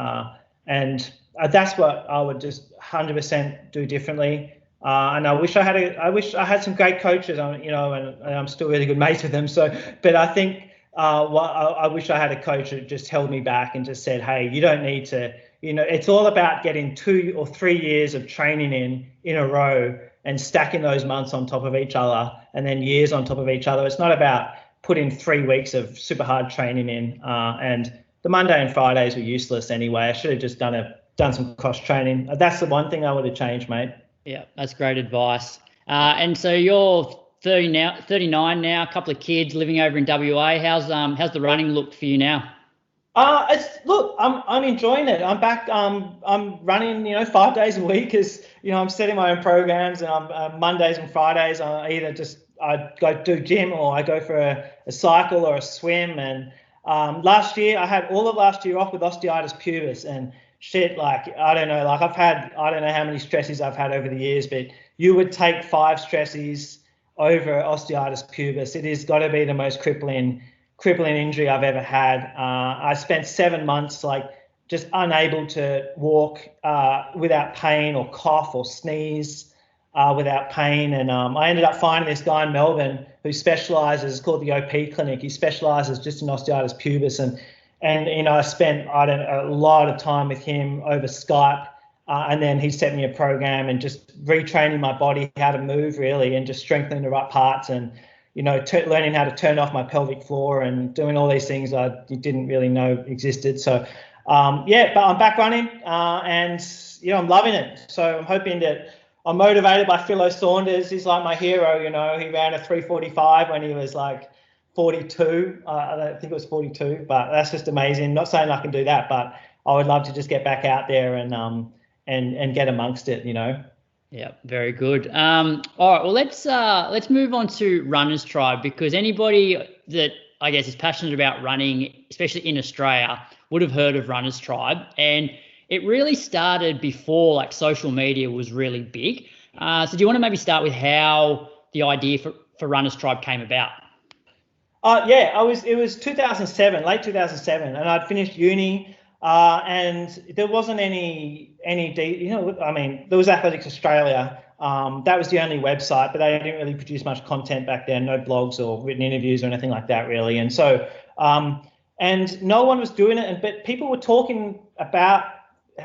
And that's what I would just 100% do differently. And I wish I had some great coaches, and I'm still really good mates with them. So, but I think I wish I had a coach that just held me back and just said, hey, you don't need to, it's all about getting 2 or 3 years of training in a row and stacking those months on top of each other, and then years on top of each other. It's not about putting 3 weeks of super hard training in. And the Monday and Fridays were useless anyway. I should have just done some cross training. That's the one thing I would have changed, mate. Yeah, that's great advice. And so you're 39 now, a couple of kids living over in WA. How's the running look for you now? I'm enjoying it. I'm back. I'm running, 5 days a week. I'm setting my own programs, and I'm Mondays and Fridays. I go do gym, or I go for a cycle or a swim. And last year I had all of last year off with osteitis pubis and shit. Like I don't know. Like I don't know how many stresses I've had over the years, but you would take 5 stresses over osteitis pubis. It has got to be the most crippling injury I've ever had. I spent 7 months like just unable to walk without pain, or cough or sneeze without pain. And I ended up finding this guy in Melbourne who specialises, it's called the OP clinic. He specialises just in osteitis pubis. And I spent a lot of time with him over Skype. And then he sent me a program and just retraining my body how to move, really, and just strengthening the right parts, and learning how to turn off my pelvic floor, and doing all these things I didn't really know existed. So, but I'm back running, and I'm loving it. So I'm hoping that I'm motivated by Philo Saunders. He's like my hero. He ran a 3:45 when he was like 42. I don't think it was 42, but that's just amazing. Not saying I can do that, but I would love to just get back out there and get amongst it. Yeah, very good. All right, well, let's move on to Runners Tribe, because anybody that I guess is passionate about running, especially in Australia, would have heard of Runners Tribe, and it really started before like social media was really big. So do you want to maybe start with how the idea for Runners Tribe came about? It was 2007, late 2007, and I'd finished uni. And there wasn't there was Athletics Australia, that was the only website, but they didn't really produce much content back then, no blogs or written interviews or anything like that really. And so, and no one was doing it, but people were talking about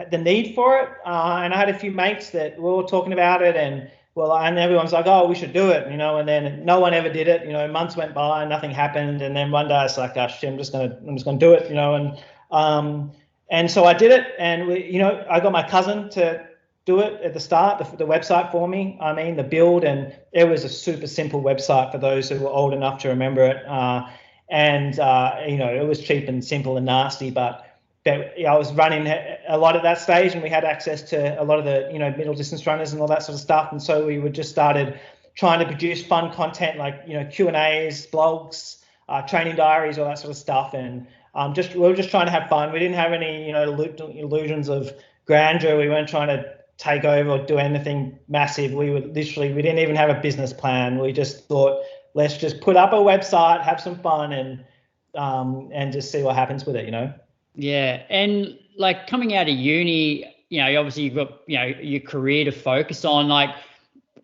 the need for it. And I had a few mates that were all talking about it, and everyone's like, oh, we should do it, and then no one ever did it. Months went by and nothing happened. And then one day I was like, oh shit, I'm just gonna do it, and so I did it, and I got my cousin to do it at the start, the website for me. The build, and it was a super simple website for those who were old enough to remember it. It was cheap and simple and nasty, but I was running a lot at that stage, and we had access to a lot of the middle distance runners and all that sort of stuff. And so we just started trying to produce fun content like Q&As, blogs, training diaries, all that sort of stuff. And we were just trying to have fun. We didn't have any illusions of grandeur. We weren't trying to take over or do anything massive. We didn't even have a business plan. We just thought, let's just put up a website, have some fun, and just see what happens with it. Yeah, and like coming out of uni, obviously you've got your career to focus on. Like,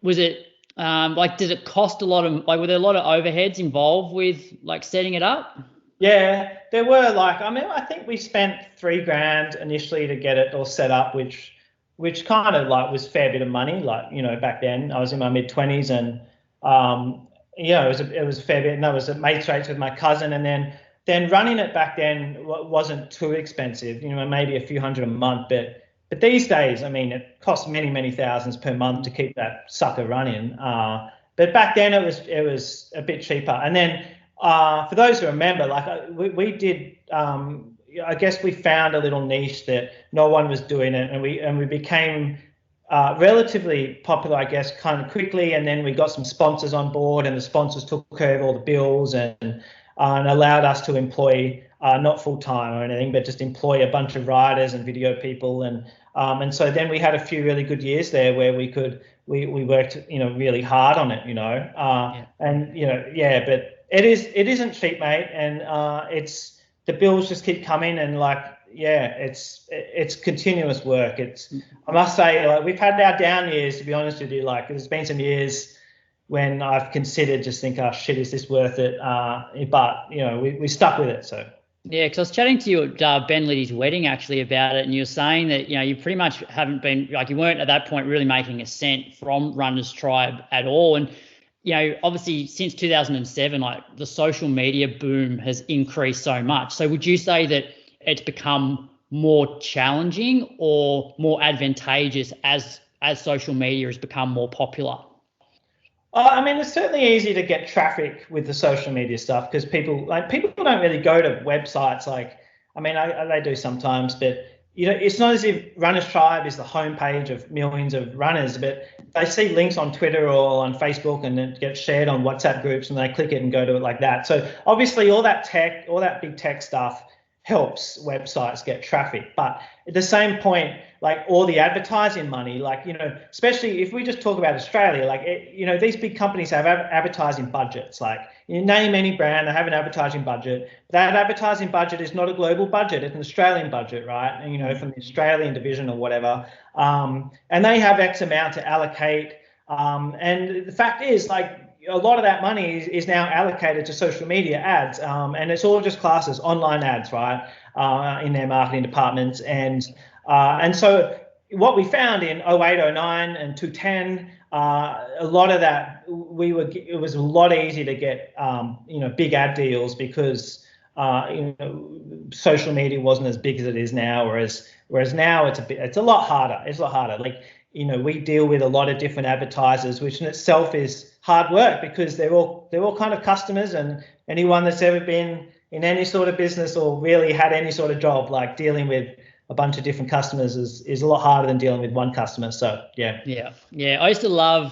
was it did it cost a lot of were there a lot of overheads involved with like setting it up? Yeah, there were. I think we spent $3,000 initially to get it all set up, which kind of was a fair bit of money. Back then I was in my mid-20s, and it was a fair bit. And I was at mates rates with my cousin, and then running it back then wasn't too expensive, maybe a few hundred a month. But these days, it costs many, many thousands per month to keep that sucker running. But back then it was a bit cheaper. And then for those who remember, we did, I guess we found a little niche that no one was doing it, and we became relatively popular, I guess, kind of quickly. And then we got some sponsors on board, and the sponsors took care of all the bills and allowed us to employ, not full-time or anything, but just employ a bunch of riders and video people. And so then we had a few really good years there where we worked, really hard on it, but it isn't cheap, mate. And the bills just keep coming, and it's continuous work. I must say, we've had our down years, to be honest with you. There's been some years when I've considered just think, oh shit, is this worth it? But we stuck with it. So yeah, because I was chatting to you at Ben Liddy's wedding actually about it, and you were saying that you pretty much haven't been you weren't at that point really making a cent from Runners Tribe at all. And obviously since 2007, the social media boom has increased so much. So would you say that it's become more challenging or more advantageous as social media has become more popular? It's certainly easy to get traffic with the social media stuff because people don't really go to websites. They do sometimes, but it's not as if Runners Tribe is the homepage of millions of runners, but they see links on Twitter or on Facebook, and it gets shared on WhatsApp groups, and they click it and go to it like that. So obviously all that big tech stuff helps websites get traffic. But at the same point, all the advertising money, especially if we just talk about Australia, these big companies have advertising budgets. Name any brand, they have an advertising budget. That advertising budget is not a global budget, it's an Australian budget, right? From the Australian division or whatever. And they have X amount to allocate. And the fact is, a lot of that money is now allocated to social media ads, and it's all just classed as online ads, right, in their marketing departments. And so what we found in 08, 09 and 2010, a lot of that, it was a lot easier to get, big ad deals because, social media wasn't as big as it is now, whereas now it's a lot harder. It's a lot harder. We deal with a lot of different advertisers, which in itself is hard work because they're all kind of customers, and anyone that's ever been in any sort of business or really had any sort of job, dealing with a bunch of different customers is a lot harder than dealing with one customer. So yeah. I used to love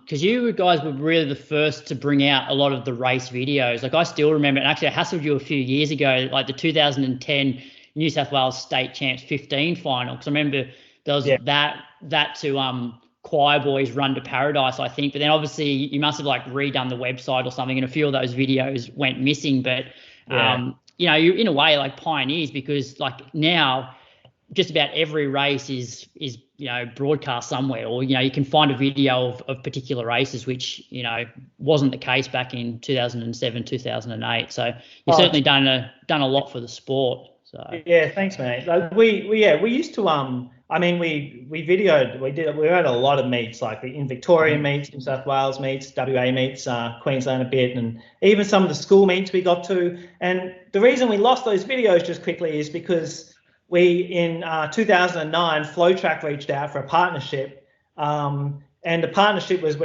because you guys were really the first to bring out a lot of the race videos. I still remember, and actually I hassled you a few years ago, the 2010 New South Wales State Champs 15 final, because I remember there was that to Choir Boys Run to Paradise, I think. But then obviously you must have redone the website or something, and a few of those videos went missing. But you're in a way pioneers, because now just about every race is broadcast somewhere, or you can find a video of particular races, which wasn't the case back in 2007, 2008. So you've certainly done a lot for the sport. So yeah, thanks, mate. Like we used to we videoed, we had a lot of meets, like in Victorian meets, New South Wales meets, WA meets, Queensland a bit, and even some of the school meets we got to. And the reason we lost those videos just quickly is because we, in 2009, FlowTrack reached out for a partnership, and the partnership was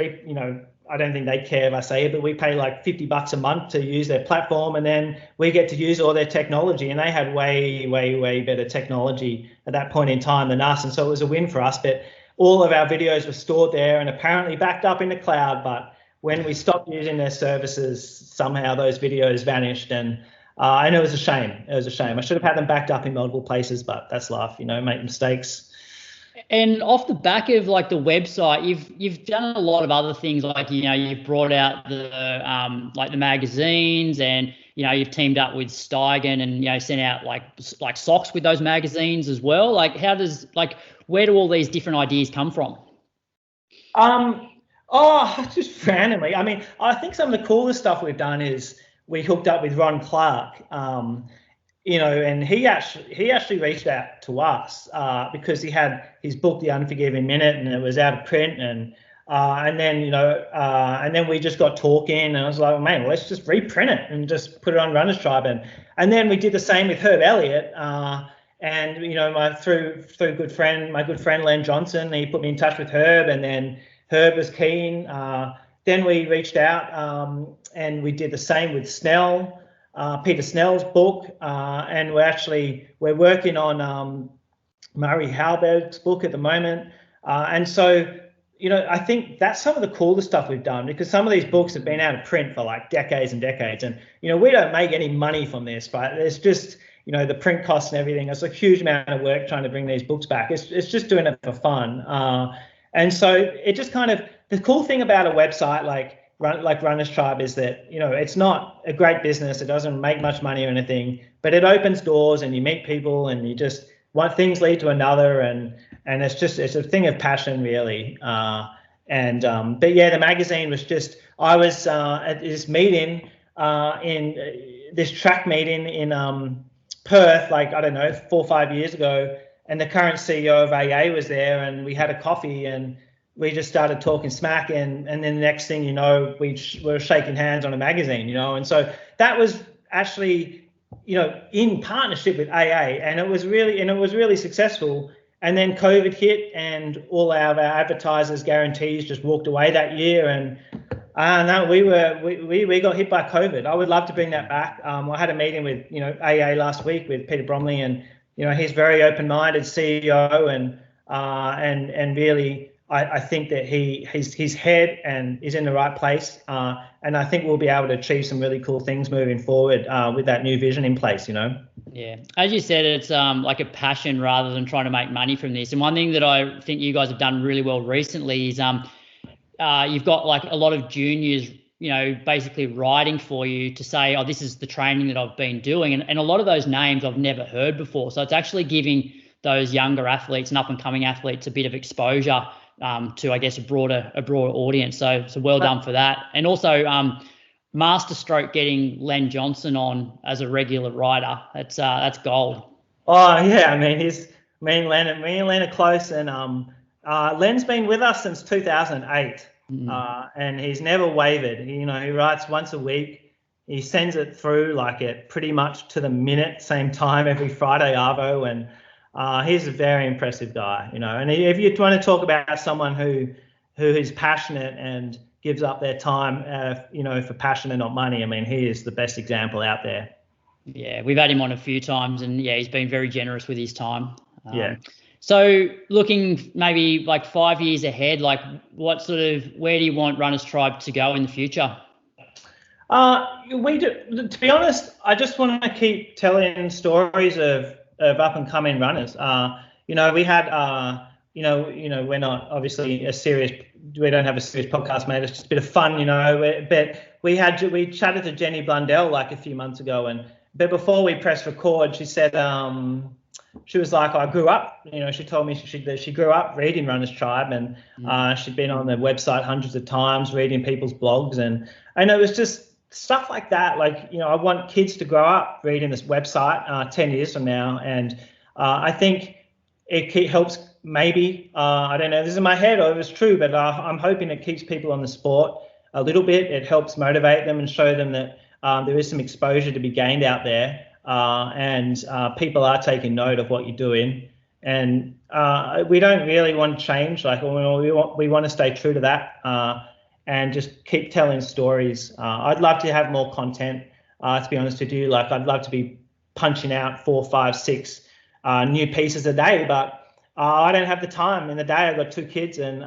I don't think they care if I say it, but we pay like $50 a month to use their platform, and then we get to use all their technology. And they had way, way, way better technology at that point in time than us, and so it was a win for us. But all of our videos were stored there and apparently backed up in the cloud. But when we stopped using their services, somehow those videos vanished, and it was a shame. It was a shame. I should have had them backed up in multiple places, but that's life. Make mistakes. And off the back of like the website, you've done a lot of other things, like you've brought out the like the magazines, and you've teamed up with Steigen and sent out like socks with those magazines as well. Like where do all these different ideas come from? Just randomly. I mean, I think some of the coolest stuff we've done is we hooked up with Ron Clark. And he actually reached out to us because he had his book, The Unforgiving Minute, and it was out of print, and then we just got talking, and I was like, well, man, let's just reprint it and just put it on Runners Tribe, and then we did the same with Herb Elliott, and my good friend Len Johnson, he put me in touch with Herb, and then Herb was keen. Then we reached out and we did the same with Snell. Peter Snell's book, and we're working on Murray Halberg's book at the moment, and so I think that's some of the coolest stuff we've done, because some of these books have been out of print for like decades and decades, and we don't make any money from this, but it's just the print costs and everything. It's a huge amount of work trying to bring these books back. It's just doing it for fun, and so it just kind of, the cool thing about a website like Runners Tribe is that it's not a great business, it doesn't make much money or anything, but it opens doors and you meet people, and you just things lead to another, and it's a thing of passion, really. But yeah, the magazine was just, I was at this meeting in this track meeting in Perth, like I don't know, 4 or 5 years ago, and the current CEO of AA was there, and we had a coffee, and we just started talking smack, and then the next thing we were shaking hands on a magazine, and so that was actually, in partnership with AA, and it was really successful. And then COVID hit, and all our advertisers' guarantees just walked away that year, and no, we got hit by COVID. I would love to bring that back. I had a meeting with AA last week with Peter Bromley, and he's very open-minded CEO, and really, I think that his head and is in the right place, and I think we'll be able to achieve some really cool things moving forward with that new vision in place. Yeah, as you said, it's like a passion rather than trying to make money from this. And one thing that I think you guys have done really well recently is you've got like a lot of juniors, basically writing for you to say, oh, this is the training that I've been doing, and a lot of those names I've never heard before. So it's actually giving those younger athletes and up and coming athletes a bit of exposure to, I guess, a broader audience. So well done for that. And also Masterstroke getting Len Johnson on as a regular rider. That's gold. Oh yeah, I mean me and Len are close, and Len's been with us since 2008, and he's never wavered. He writes once a week. He sends it through like it pretty much to the minute, same time every Friday arvo, and he's a very impressive guy, and if you want to talk about someone who is passionate and gives up their time, for passion and not money, I mean, he is the best example out there. Yeah, we've had him on a few times, and yeah, he's been very generous with his time. Yeah. So looking maybe like 5 years ahead, like where do you want Runners Tribe to go in the future? We do, to be honest, I just want to keep telling stories of up and coming runners. We had, we're not obviously we don't have a serious podcast, mate. It's just a bit of fun, but we chatted to Jenny Blundell like a few months ago, but before we pressed record, she said, she was like, I grew up, she told me she grew up reading Runners Tribe, and she'd been on the website hundreds of times reading people's blogs, and it was just stuff like that. Like, I want kids to grow up reading this website 10 years from now, and I think it helps. Maybe I don't know, this is in my head or if it's true, but I'm hoping it keeps people on the sport a little bit. It helps motivate them and show them that there is some exposure to be gained out there, and people are taking note of what you're doing. And we don't really want to change. Like, we want to stay true to that, and just keep telling stories. I'd love to have more content, to be honest with you. Like, I'd love to be punching out 4, 5, 6 new pieces a day, but I don't have the time in the day. I've got 2 kids, and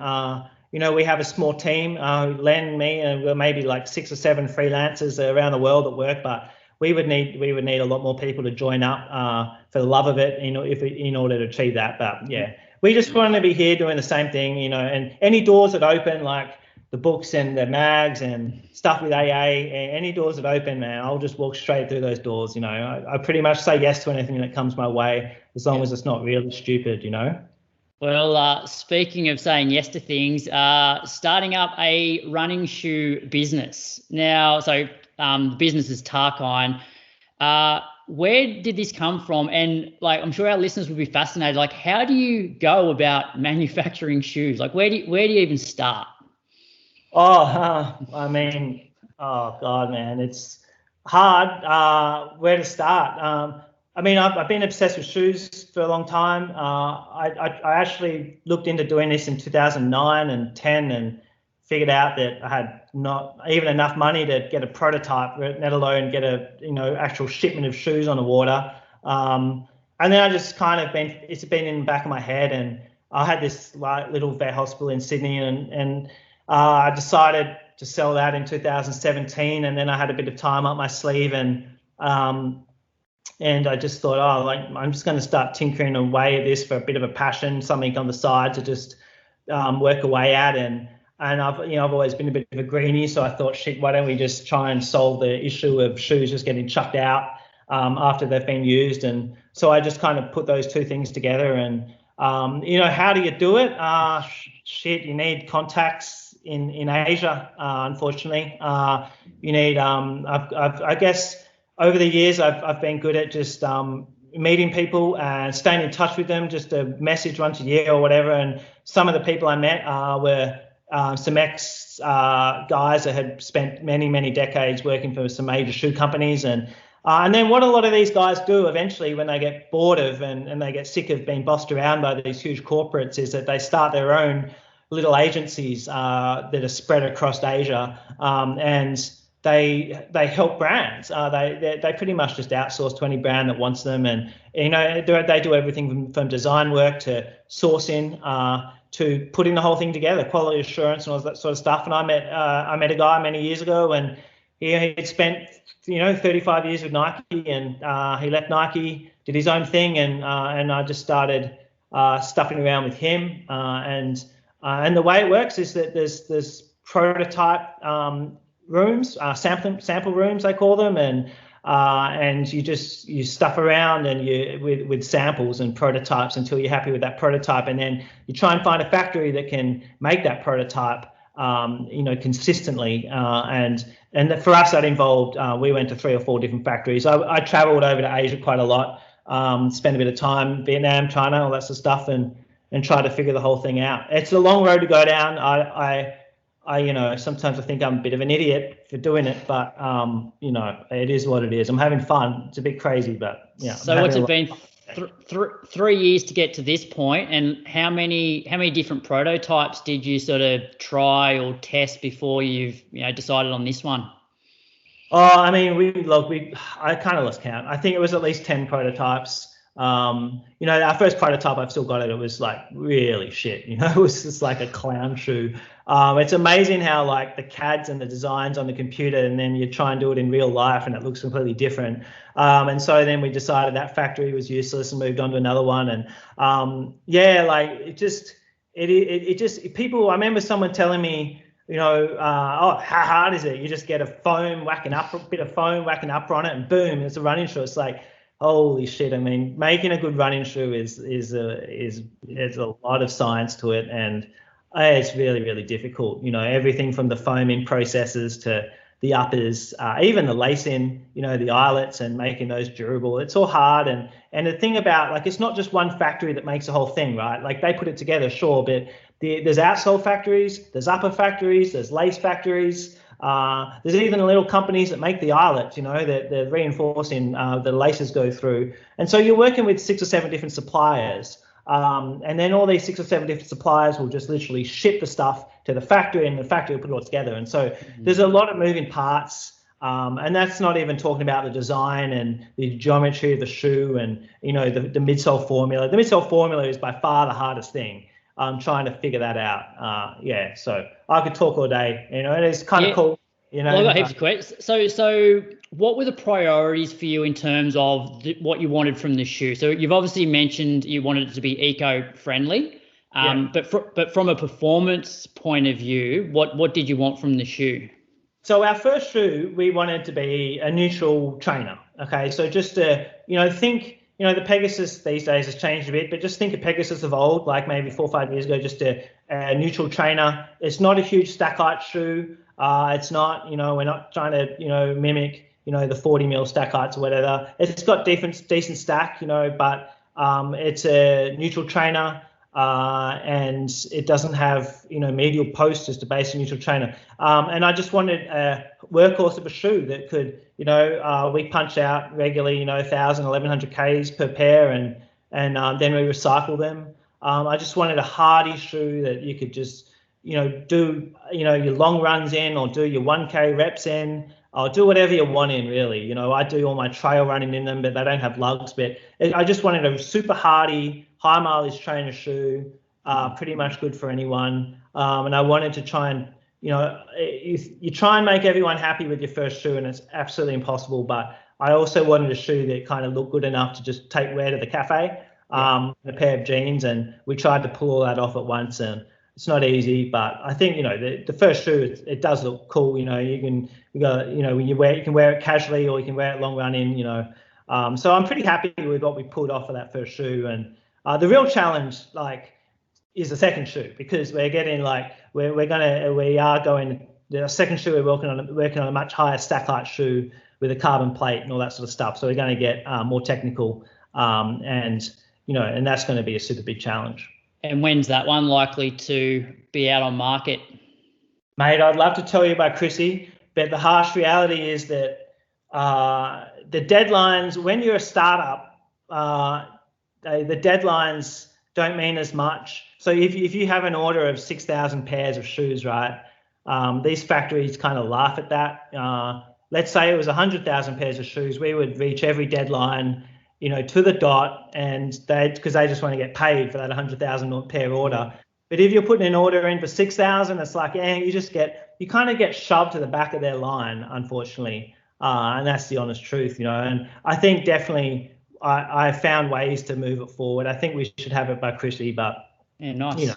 we have a small team, Len, me, and we're maybe like 6 or 7 freelancers around the world at work. But we would need a lot more people to join up for the love of it, in order to achieve that. But yeah, we just want to be here doing the same thing, and any doors that open, like the books and the mags and stuff with AA, any doors that open, man, I'll just walk straight through those doors. I pretty much say yes to anything that comes my way, as long as it's not really stupid, Well, speaking of saying yes to things, starting up a running shoe business. Now, so the business is Tarkine. Where did this come from? And like, I'm sure our listeners would be fascinated. Like, how do you go about manufacturing shoes? Like, where do you even start? Oh God, man, it's hard. Where to start? I've been obsessed with shoes for a long time. I actually looked into doing this in 2009 and 10 and figured out that I had not even enough money to get a prototype, let alone get actual shipment of shoes on the water. And then I just it's been in the back of my head, and I had this little vet hospital in Sydney, and I decided to sell that in 2017, and then I had a bit of time up my sleeve, and I just thought, I'm just going to start tinkering away at this for a bit of a passion, something on the side to just work away at, and I've always been a bit of a greenie, so I thought, shit, why don't we just try and solve the issue of shoes just getting chucked out after they've been used? And so I just kind of put those 2 things together, and how do you do it? You need contacts in Asia, unfortunately. You need I guess over the years I've been good at just meeting people and staying in touch with them, just a message once a year or whatever. And some of the people I met were some ex guys that had spent many decades working for some major shoe companies, and then what a lot of these guys do eventually when they get bored of and they get sick of being bossed around by these huge corporates is that they start their own little agencies that are spread across Asia, and they help brands. They pretty much just outsource to any brand that wants them, and they do everything from design work to sourcing to putting the whole thing together, quality assurance and all that sort of stuff. And I met a guy many years ago, and he'd spent 35 years with Nike, and he left Nike, did his own thing, and I just started stuffing around with him, and the way it works is that there's prototype rooms, sample rooms they call them, and you stuff around and with samples and prototypes until you're happy with that prototype, and then you try and find a factory that can make that prototype consistently, and for us that involved we went to 3 or 4 different factories. I traveled over to Asia quite a lot, spent a bit of time Vietnam, China, all that sort of stuff, and try to figure the whole thing out. It's a long road to go down. I sometimes I think I'm a bit of an idiot for doing it, but it is what it is. I'm having fun. It's a bit crazy, but yeah. So what's it been? 3 years to get to this point, and how many different prototypes did you sort of try or test before you've decided on this one? Oh, I mean, I kind of lost count. I think it was at least 10 prototypes. Our first prototype, I've still got it. It was like really shit. It was just like a clown shoe. It's amazing how like the CADs and the designs on the computer, and then you try and do it in real life and it looks completely different. And so then we decided that factory was useless and moved on to another one. And people, I remember someone telling me, how hard is it? You just get a bit of foam whacking up on it, and boom, it's a running shoe. It's like, holy shit. I mean, making a good running shoe is there's a lot of science to it, and it's really, really difficult. You know, everything from the foaming processes to the uppers, even the lacing, you know, the eyelets and making those durable. It's all hard. And the thing about, like, it's not just one factory that makes the whole thing, right? Like, they put it together, sure, but there's outsole factories, there's upper factories, there's lace factories. There's even little companies that make the eyelets, you know, that they're reinforcing the laces go through. And so you're working with 6 or 7 different suppliers. And then all these 6 or 7 different suppliers will just literally ship the stuff to the factory, and the factory will put it all together. And so there's a lot of moving parts. And that's not even talking about the design and the geometry of the shoe and, you know, the midsole formula. The midsole formula is by far the hardest thing. I'm trying to figure that out. So I could talk all day, you know, and it's kind of cool. You know, well, I got heaps of questions. So what were the priorities for you in terms of what you wanted from the shoe? So you've obviously mentioned you wanted it to be eco-friendly, but from a performance point of view, what did you want from the shoe? So our first shoe, we wanted to be a neutral trainer. Okay, so just to, you know, think, you know, the Pegasus these days has changed a bit, but just think of Pegasus of old, like maybe 4 or 5 years ago, just a neutral trainer. It's not a huge stack height shoe. It's not, you know, we're not trying to, you know, mimic, you know, the 40 mil stack heights or whatever. It's got decent stack, you know, but it's a neutral trainer, and it doesn't have, you know, medial post, just a basic neutral trainer. And I just wanted a workhorse of a shoe that could, you know, we punch out regularly, you know, 1,000, 1,100 Ks per pair, and then we recycle them. I just wanted a hardy shoe that you could just, you know, do, you know, your long runs in, or do your 1K reps in, or do whatever you want in, really. You know, I do all my trail running in them, but they don't have lugs. But I just wanted a super hardy, high mileage trainer shoe, pretty much good for anyone. And I wanted to try and, you know, you try and make everyone happy with your first shoe, and it's absolutely impossible. But I also wanted a shoe that kind of looked good enough to just take wear to the cafe, a pair of jeans, and we tried to pull all that off at once, and it's not easy, but I think, you know, the first shoe, it does look cool. You know, you can wear it casually, or you can wear it long running, you know. So I'm pretty happy with what we pulled off of that first shoe. And the real challenge, like, is the second shoe, because we're getting, like, the second shoe, we're working on a much higher stack height shoe with a carbon plate and all that sort of stuff. So we're going to get more technical, and, you know, and that's going to be a super big challenge. And when's that one likely to be out on market? Mate, I'd love to tell you about Chrissy, but the harsh reality is that the deadlines, when you're a startup, the deadlines don't mean as much. So if you have an order of 6,000 pairs of shoes, right, these factories kind of laugh at that. Let's say it was 100,000 pairs of shoes, we would reach every deadline, you know, to the dot, and because they just want to get paid for that 100,000 pair order. But if you're putting an order in for 6,000, it's like, you kind of get shoved to the back of their line, unfortunately. And that's the honest truth, you know. And I think definitely I found ways to move it forward. I think we should have it by Chrissy, but nice. You know,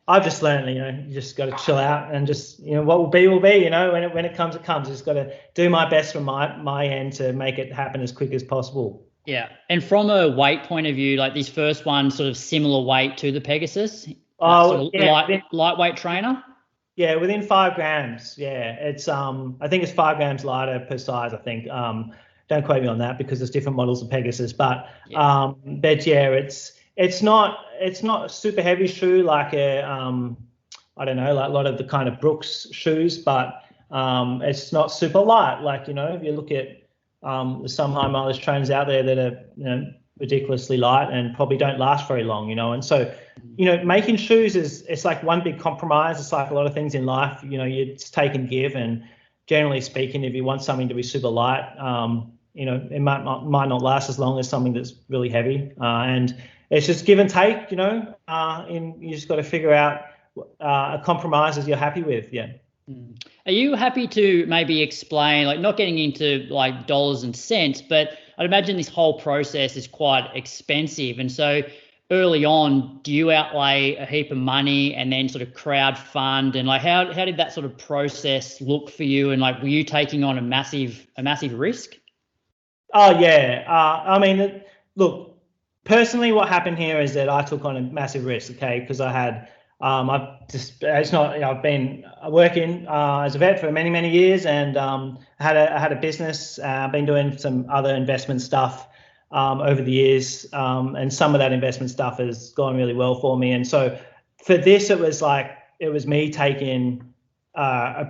I've just learned, you know, you just got to chill out and just, you know, what will be will be, you know. When it comes, it comes. I just got to do my best from my end to make it happen as quick as possible. Yeah, and from a weight point of view, like this first one, sort of similar weight to the Pegasus. Lightweight trainer. Yeah, within 5 grams. Yeah, it's I think it's 5 grams lighter per size. I think. Don't quote me on that because there's different models of Pegasus, but yeah, it's not a super heavy shoe like a I don't know, like a lot of the kind of Brooks shoes, but it's not super light. Like, you know, if you look at there's some high mileage trainers out there that are, you know, ridiculously light and probably don't last very long, you know. And so, you know, making shoes it's like one big compromise. It's like a lot of things in life, you know, it's take and give. And generally speaking, if you want something to be super light, you know, it might not last as long as something that's really heavy. And it's just give and take, you know. And you just got to figure out a compromise as you're happy with. Yeah. Are you happy to maybe explain, like, not getting into like dollars and cents, but I'd imagine this whole process is quite expensive. And so early on, do you outlay a heap of money and then sort of crowd fund? And like, how did that sort of process look for you? And like, were you taking on a massive risk? Oh yeah. I mean, look, personally, what happened here is that I took on a massive risk. Okay, because I had, I've been working as a vet for many years, and I had a business. I've been doing some other investment stuff over the years, and some of that investment stuff has gone really well for me. And so for this, it was me taking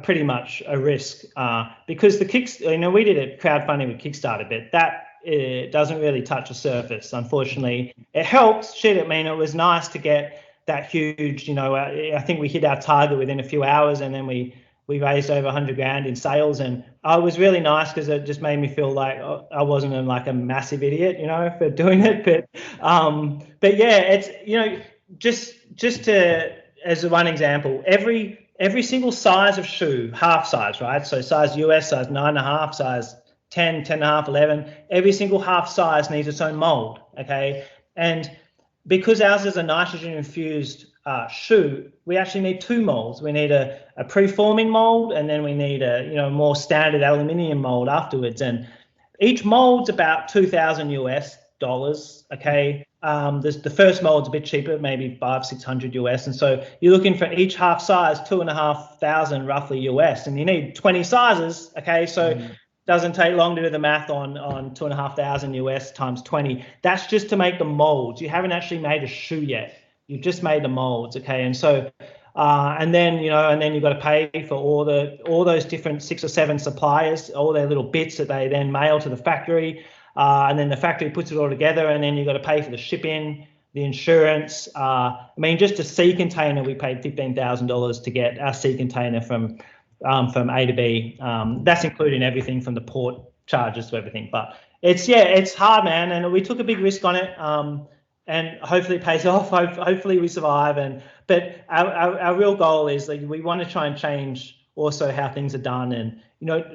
pretty much a risk because we did a crowdfunding with Kickstarter, but that it doesn't really touch the surface, unfortunately. It helps. I mean, it was nice to get that huge, I think we hit our target within a few hours, and then we raised over 100 grand in sales, and it was really nice because it just made me feel like I wasn't like a massive idiot, for doing it. But yeah, it's, just to, as one example, every single size of shoe, half size, right? So size US, size 9.5, size 10, 10.5, 11, every single half size needs its own mold, okay? And because ours is a nitrogen-infused shoe, we actually need two molds. We need a preforming mold, and then we need a more standard aluminium mold afterwards. And each mold's about $2,000 US, okay? The first mold's a bit cheaper, maybe $500-600 US, and so you're looking for each half size $2,500 roughly US, and you need 20 sizes, okay? So it doesn't take long to do the math on $2,500 US times 20. That's just to make the molds. You haven't actually made a shoe yet. You've just made the molds, okay? And so and then you've got to pay for all those different 6 or 7 suppliers, all their little bits that they then mail to the factory. And then the factory puts it all together, and then you've got to pay for the shipping, the insurance. I mean, just a sea container, we paid $15,000 to get our sea container from A to B. That's including everything from the port charges to everything. But it's hard, man, and we took a big risk on it, and hopefully it pays off. Hopefully we survive. But our real goal is we want to try and change also how things are done. And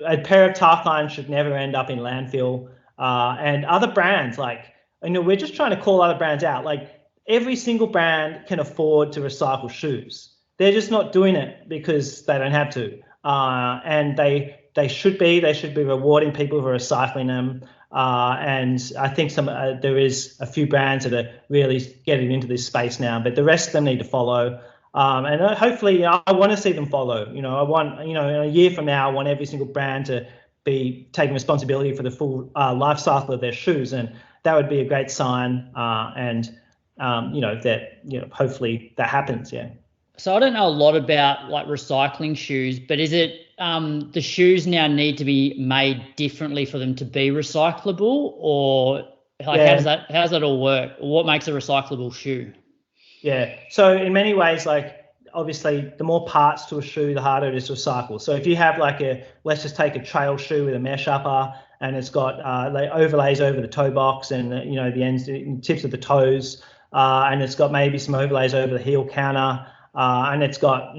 a pair of Tarkline should never end up in landfill. And other brands, we're just trying to call other brands out. Like, every single brand can afford to recycle shoes. They're just not doing it because they don't have to. And they should be rewarding people for recycling them. And I think there is a few brands that are really getting into this space now, but the rest of them need to follow. And hopefully, I want to see them follow. I want, in a year from now, I want every single brand to be taking responsibility for the full life cycle of their shoes, and that would be a great sign. Hopefully that happens. Yeah. So I don't know a lot about recycling shoes, but is it the shoes now need to be made differently for them to be recyclable, or how does that all work? What makes a recyclable shoe? Yeah. So in many ways, obviously, the more parts to a shoe, the harder it is to recycle. So if you have let's just take a trail shoe with a mesh upper, and it's got overlays over the toe box and the ends, tips of the toes, and it's got maybe some overlays over the heel counter, and it's got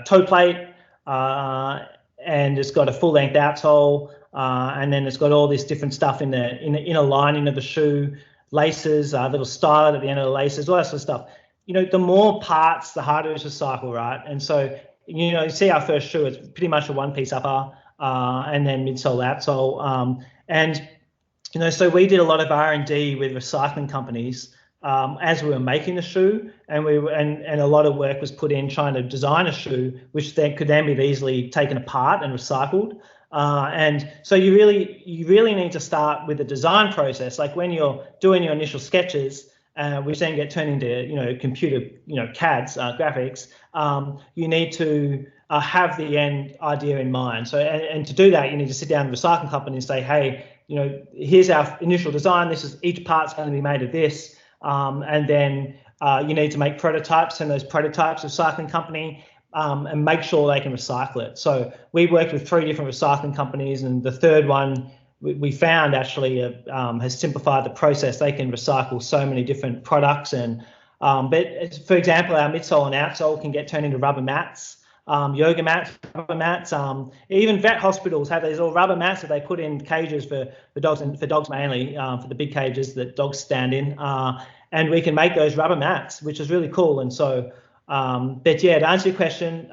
toe plate, and it's got a full length outsole, and then it's got all this different stuff in the inner lining of the shoe, laces, little stylet at the end of the laces, all that sort of stuff. The more parts, the harder it is to recycle, right? And so, you see our first shoe, it's pretty much a one-piece upper, and then midsole, outsole. So we did a lot of R&D with recycling companies as we were making the shoe, and a lot of work was put in trying to design a shoe which then could be easily taken apart and recycled. And so you really need to start with the design process. Like when you're doing your initial sketches, which then get turned into computer CADs, graphics, you need to have the end idea in mind. So and to do that, you need to sit down with the recycling company and say, hey, here's our initial design. This is, each part's going to be made of this, and then you need to make prototypes, and those prototypes of recycling company, and make sure they can recycle it. So we worked with 3 different recycling companies, and the third one we found actually has simplified the process. They can recycle so many different products, and but for example, our midsole and outsole can get turned into rubber mats, yoga mats, rubber mats. Even vet hospitals have these little rubber mats that they put in cages for dogs, and for dogs mainly, for the big cages that dogs stand in, and we can make those rubber mats, which is really cool. And so But yeah, to answer your question,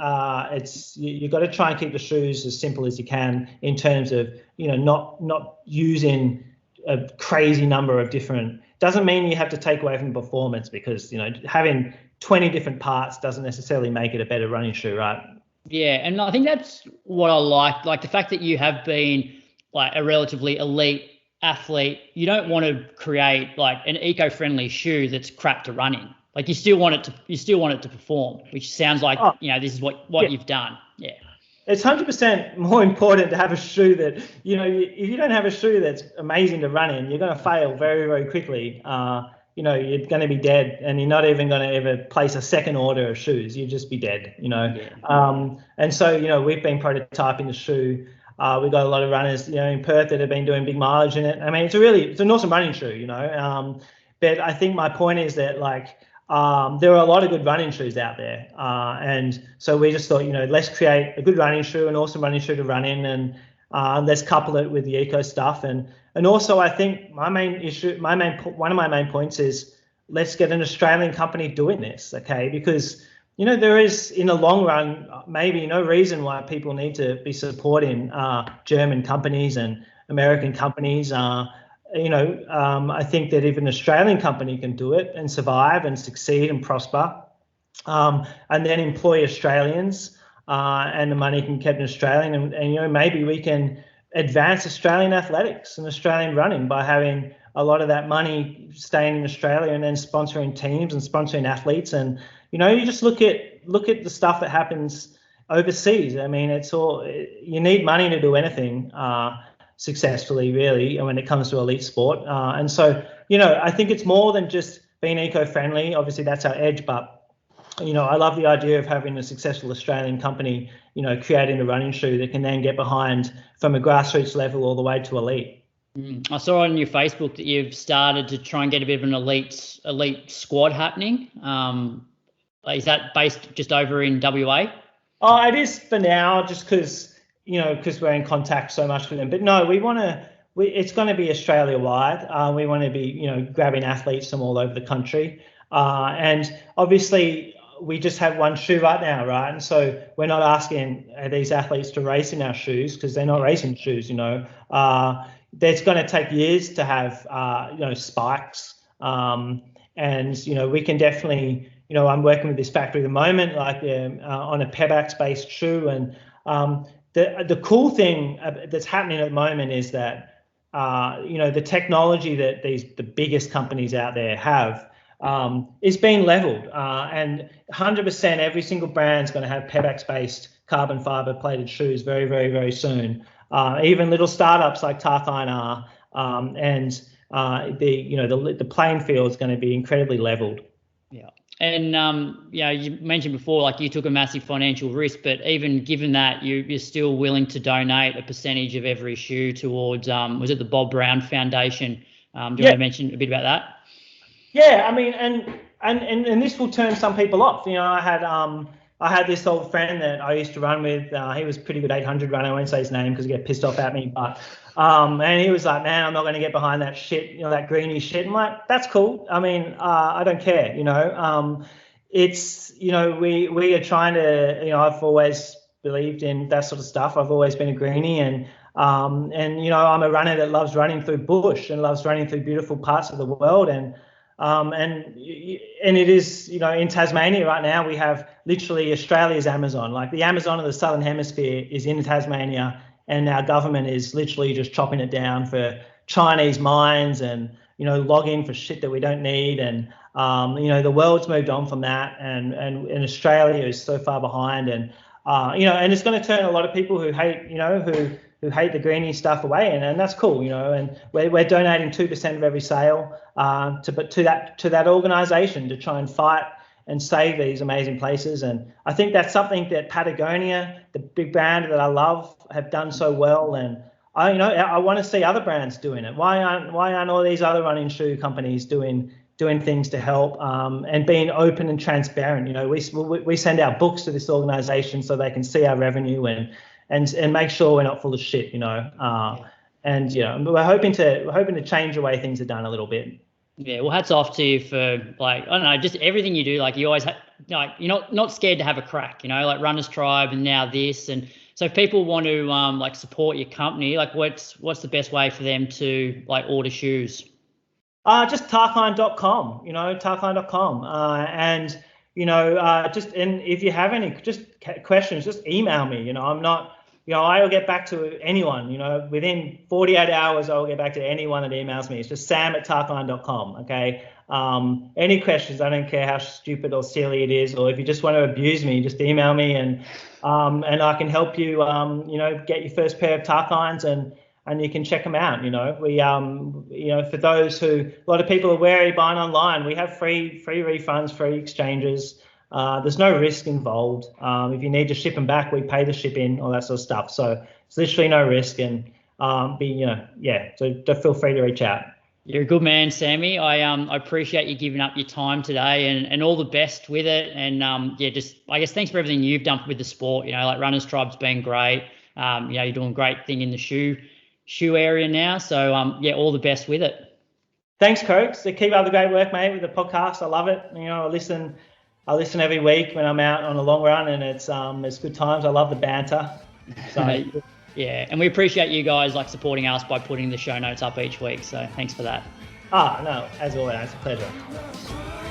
it's you've got to try and keep the shoes as simple as you can in terms of, not using a crazy number of different. Doesn't mean you have to take away from performance, because having 20 different parts doesn't necessarily make it a better running shoe, right? Yeah, and I think that's what I like the fact that you have been like a relatively elite athlete. You don't want to create like an eco-friendly shoe that's crap to run in. Like you still want it to perform, which sounds like this is what you've done. Yeah. It's 100% more important to have a shoe that, if you don't have a shoe that's amazing to run in, you're going to fail very, very quickly. You're going to be dead, and you're not even going to ever place a second order of shoes. You'll just be dead, Yeah. And so, we've been prototyping the shoe. We've got a lot of runners, in Perth that have been doing big mileage in it. I mean, it's an awesome running shoe, But I think my point is that, there are a lot of good running shoes out there. And so we just thought, let's create a good running shoe, an awesome running shoe to run in, and let's couple it with the eco stuff. And also, I think one of my main points is let's get an Australian company doing this, okay? Because, there is, in the long run, maybe no reason why people need to be supporting German companies and American companies. I think that if an Australian company can do it and survive and succeed and prosper, and then employ Australians, and the money can be kept in Australian, and maybe we can advance Australian athletics and Australian running by having a lot of that money staying in Australia and then sponsoring teams and sponsoring athletes. And you just look at the stuff that happens overseas. I mean, it's all, you need money to do anything successfully, really, when it comes to elite sport. And so, I think it's more than just being eco-friendly. Obviously, that's our edge, but I love the idea of having a successful Australian company, creating a running shoe that can then get behind from a grassroots level all the way to elite. I saw on your Facebook that you've started to try and get a bit of an elite squad happening. Is that based just over in WA? Oh, it is for now, just because we're in contact so much with them. But no, it's going to be Australia-wide. We want to be, grabbing athletes from all over the country. And obviously, we just have one shoe right now, right? And so we're not asking these athletes to race in our shoes, because they're not racing shoes, It's going to take years to have, spikes. And, we can definitely, I'm working with this factory at the moment, on a Pebax-based shoe. And the cool thing that's happening at the moment is that, the technology that the biggest companies out there have is being leveled, and 100% every single brand's going to have Pebax-based carbon fiber plated shoes very, very, very soon. Even little startups like Tarkine are, and the playing field is going to be incredibly leveled. Yeah. And you mentioned before, you took a massive financial risk, but even given that, you're still willing to donate a percentage of every shoe towards, was it the Bob Brown Foundation? Do you want to mention a bit about that? Yeah, I mean, and this will turn some people off. I had this old friend that I used to run with. He was a pretty good 800 runner. I won't say his name because he get pissed off at me. But and he was like, "Man, I'm not going to get behind that shit. That greeny shit." I'm like, "That's cool. I mean, I don't care. It's we are trying to. I've always believed in that sort of stuff. I've always been a greenie, and I'm a runner that loves running through bush and loves running through beautiful parts of the world. And it is, in Tasmania right now, we have literally Australia's Amazon. Like the Amazon of the Southern Hemisphere is in Tasmania, and our government is literally just chopping it down for Chinese mines and, logging for shit that we don't need. And, the world's moved on from that, and Australia is so far behind. And, and it's going to turn a lot of people who hate, who hate the greenie stuff away, and that's cool, and we're donating 2% of every sale to that organisation to try and fight and save these amazing places. And I think that's something that Patagonia, the big brand that I love, have done so well. And I want to see other brands doing it. Why aren't all these other running shoe companies doing things to help, and being open and transparent? We send our books to this organisation so they can see our revenue and make sure we're not full of shit, and we're hoping to change the way things are done a little bit. Yeah, well, hats off to you for, like, I don't know, just everything you do. Like, you always like, you're not scared to have a crack, you know, like Runners Tribe and now this. And so if people want to like support your company, like what's the best way for them to like order shoes? Just tarkline.com, tarkline.com. And, and if you have any just questions, just email me. I'm not, I will get back to anyone, within 48 hours, I will get back to anyone that emails me. It's just sam@tarkline.com. Okay. Any questions, I don't care how stupid or silly it is, or if you just want to abuse me, just email me and I can help you, get your first pair of Tarklines and you can check them out. We, for those who, a lot of people are wary buying online, we have free refunds, free exchanges. There's no risk involved. If you need to ship them back, we pay the shipping, all that sort of stuff. So it's literally no risk, and so feel free to reach out. You're a good man, Sammy. I appreciate you giving up your time today, and all the best with it. And just I guess thanks for everything you've done with the sport. Like Runners Tribe's been great. You're doing a great thing in the shoe area now. So all the best with it. Thanks, Coach. So keep up the great work, mate, with the podcast. I love it. I listen every week when I'm out on a long run, and it's good times. I love the banter. So yeah, and we appreciate you guys like supporting us by putting the show notes up each week. So thanks for that. No, as always, it's a pleasure.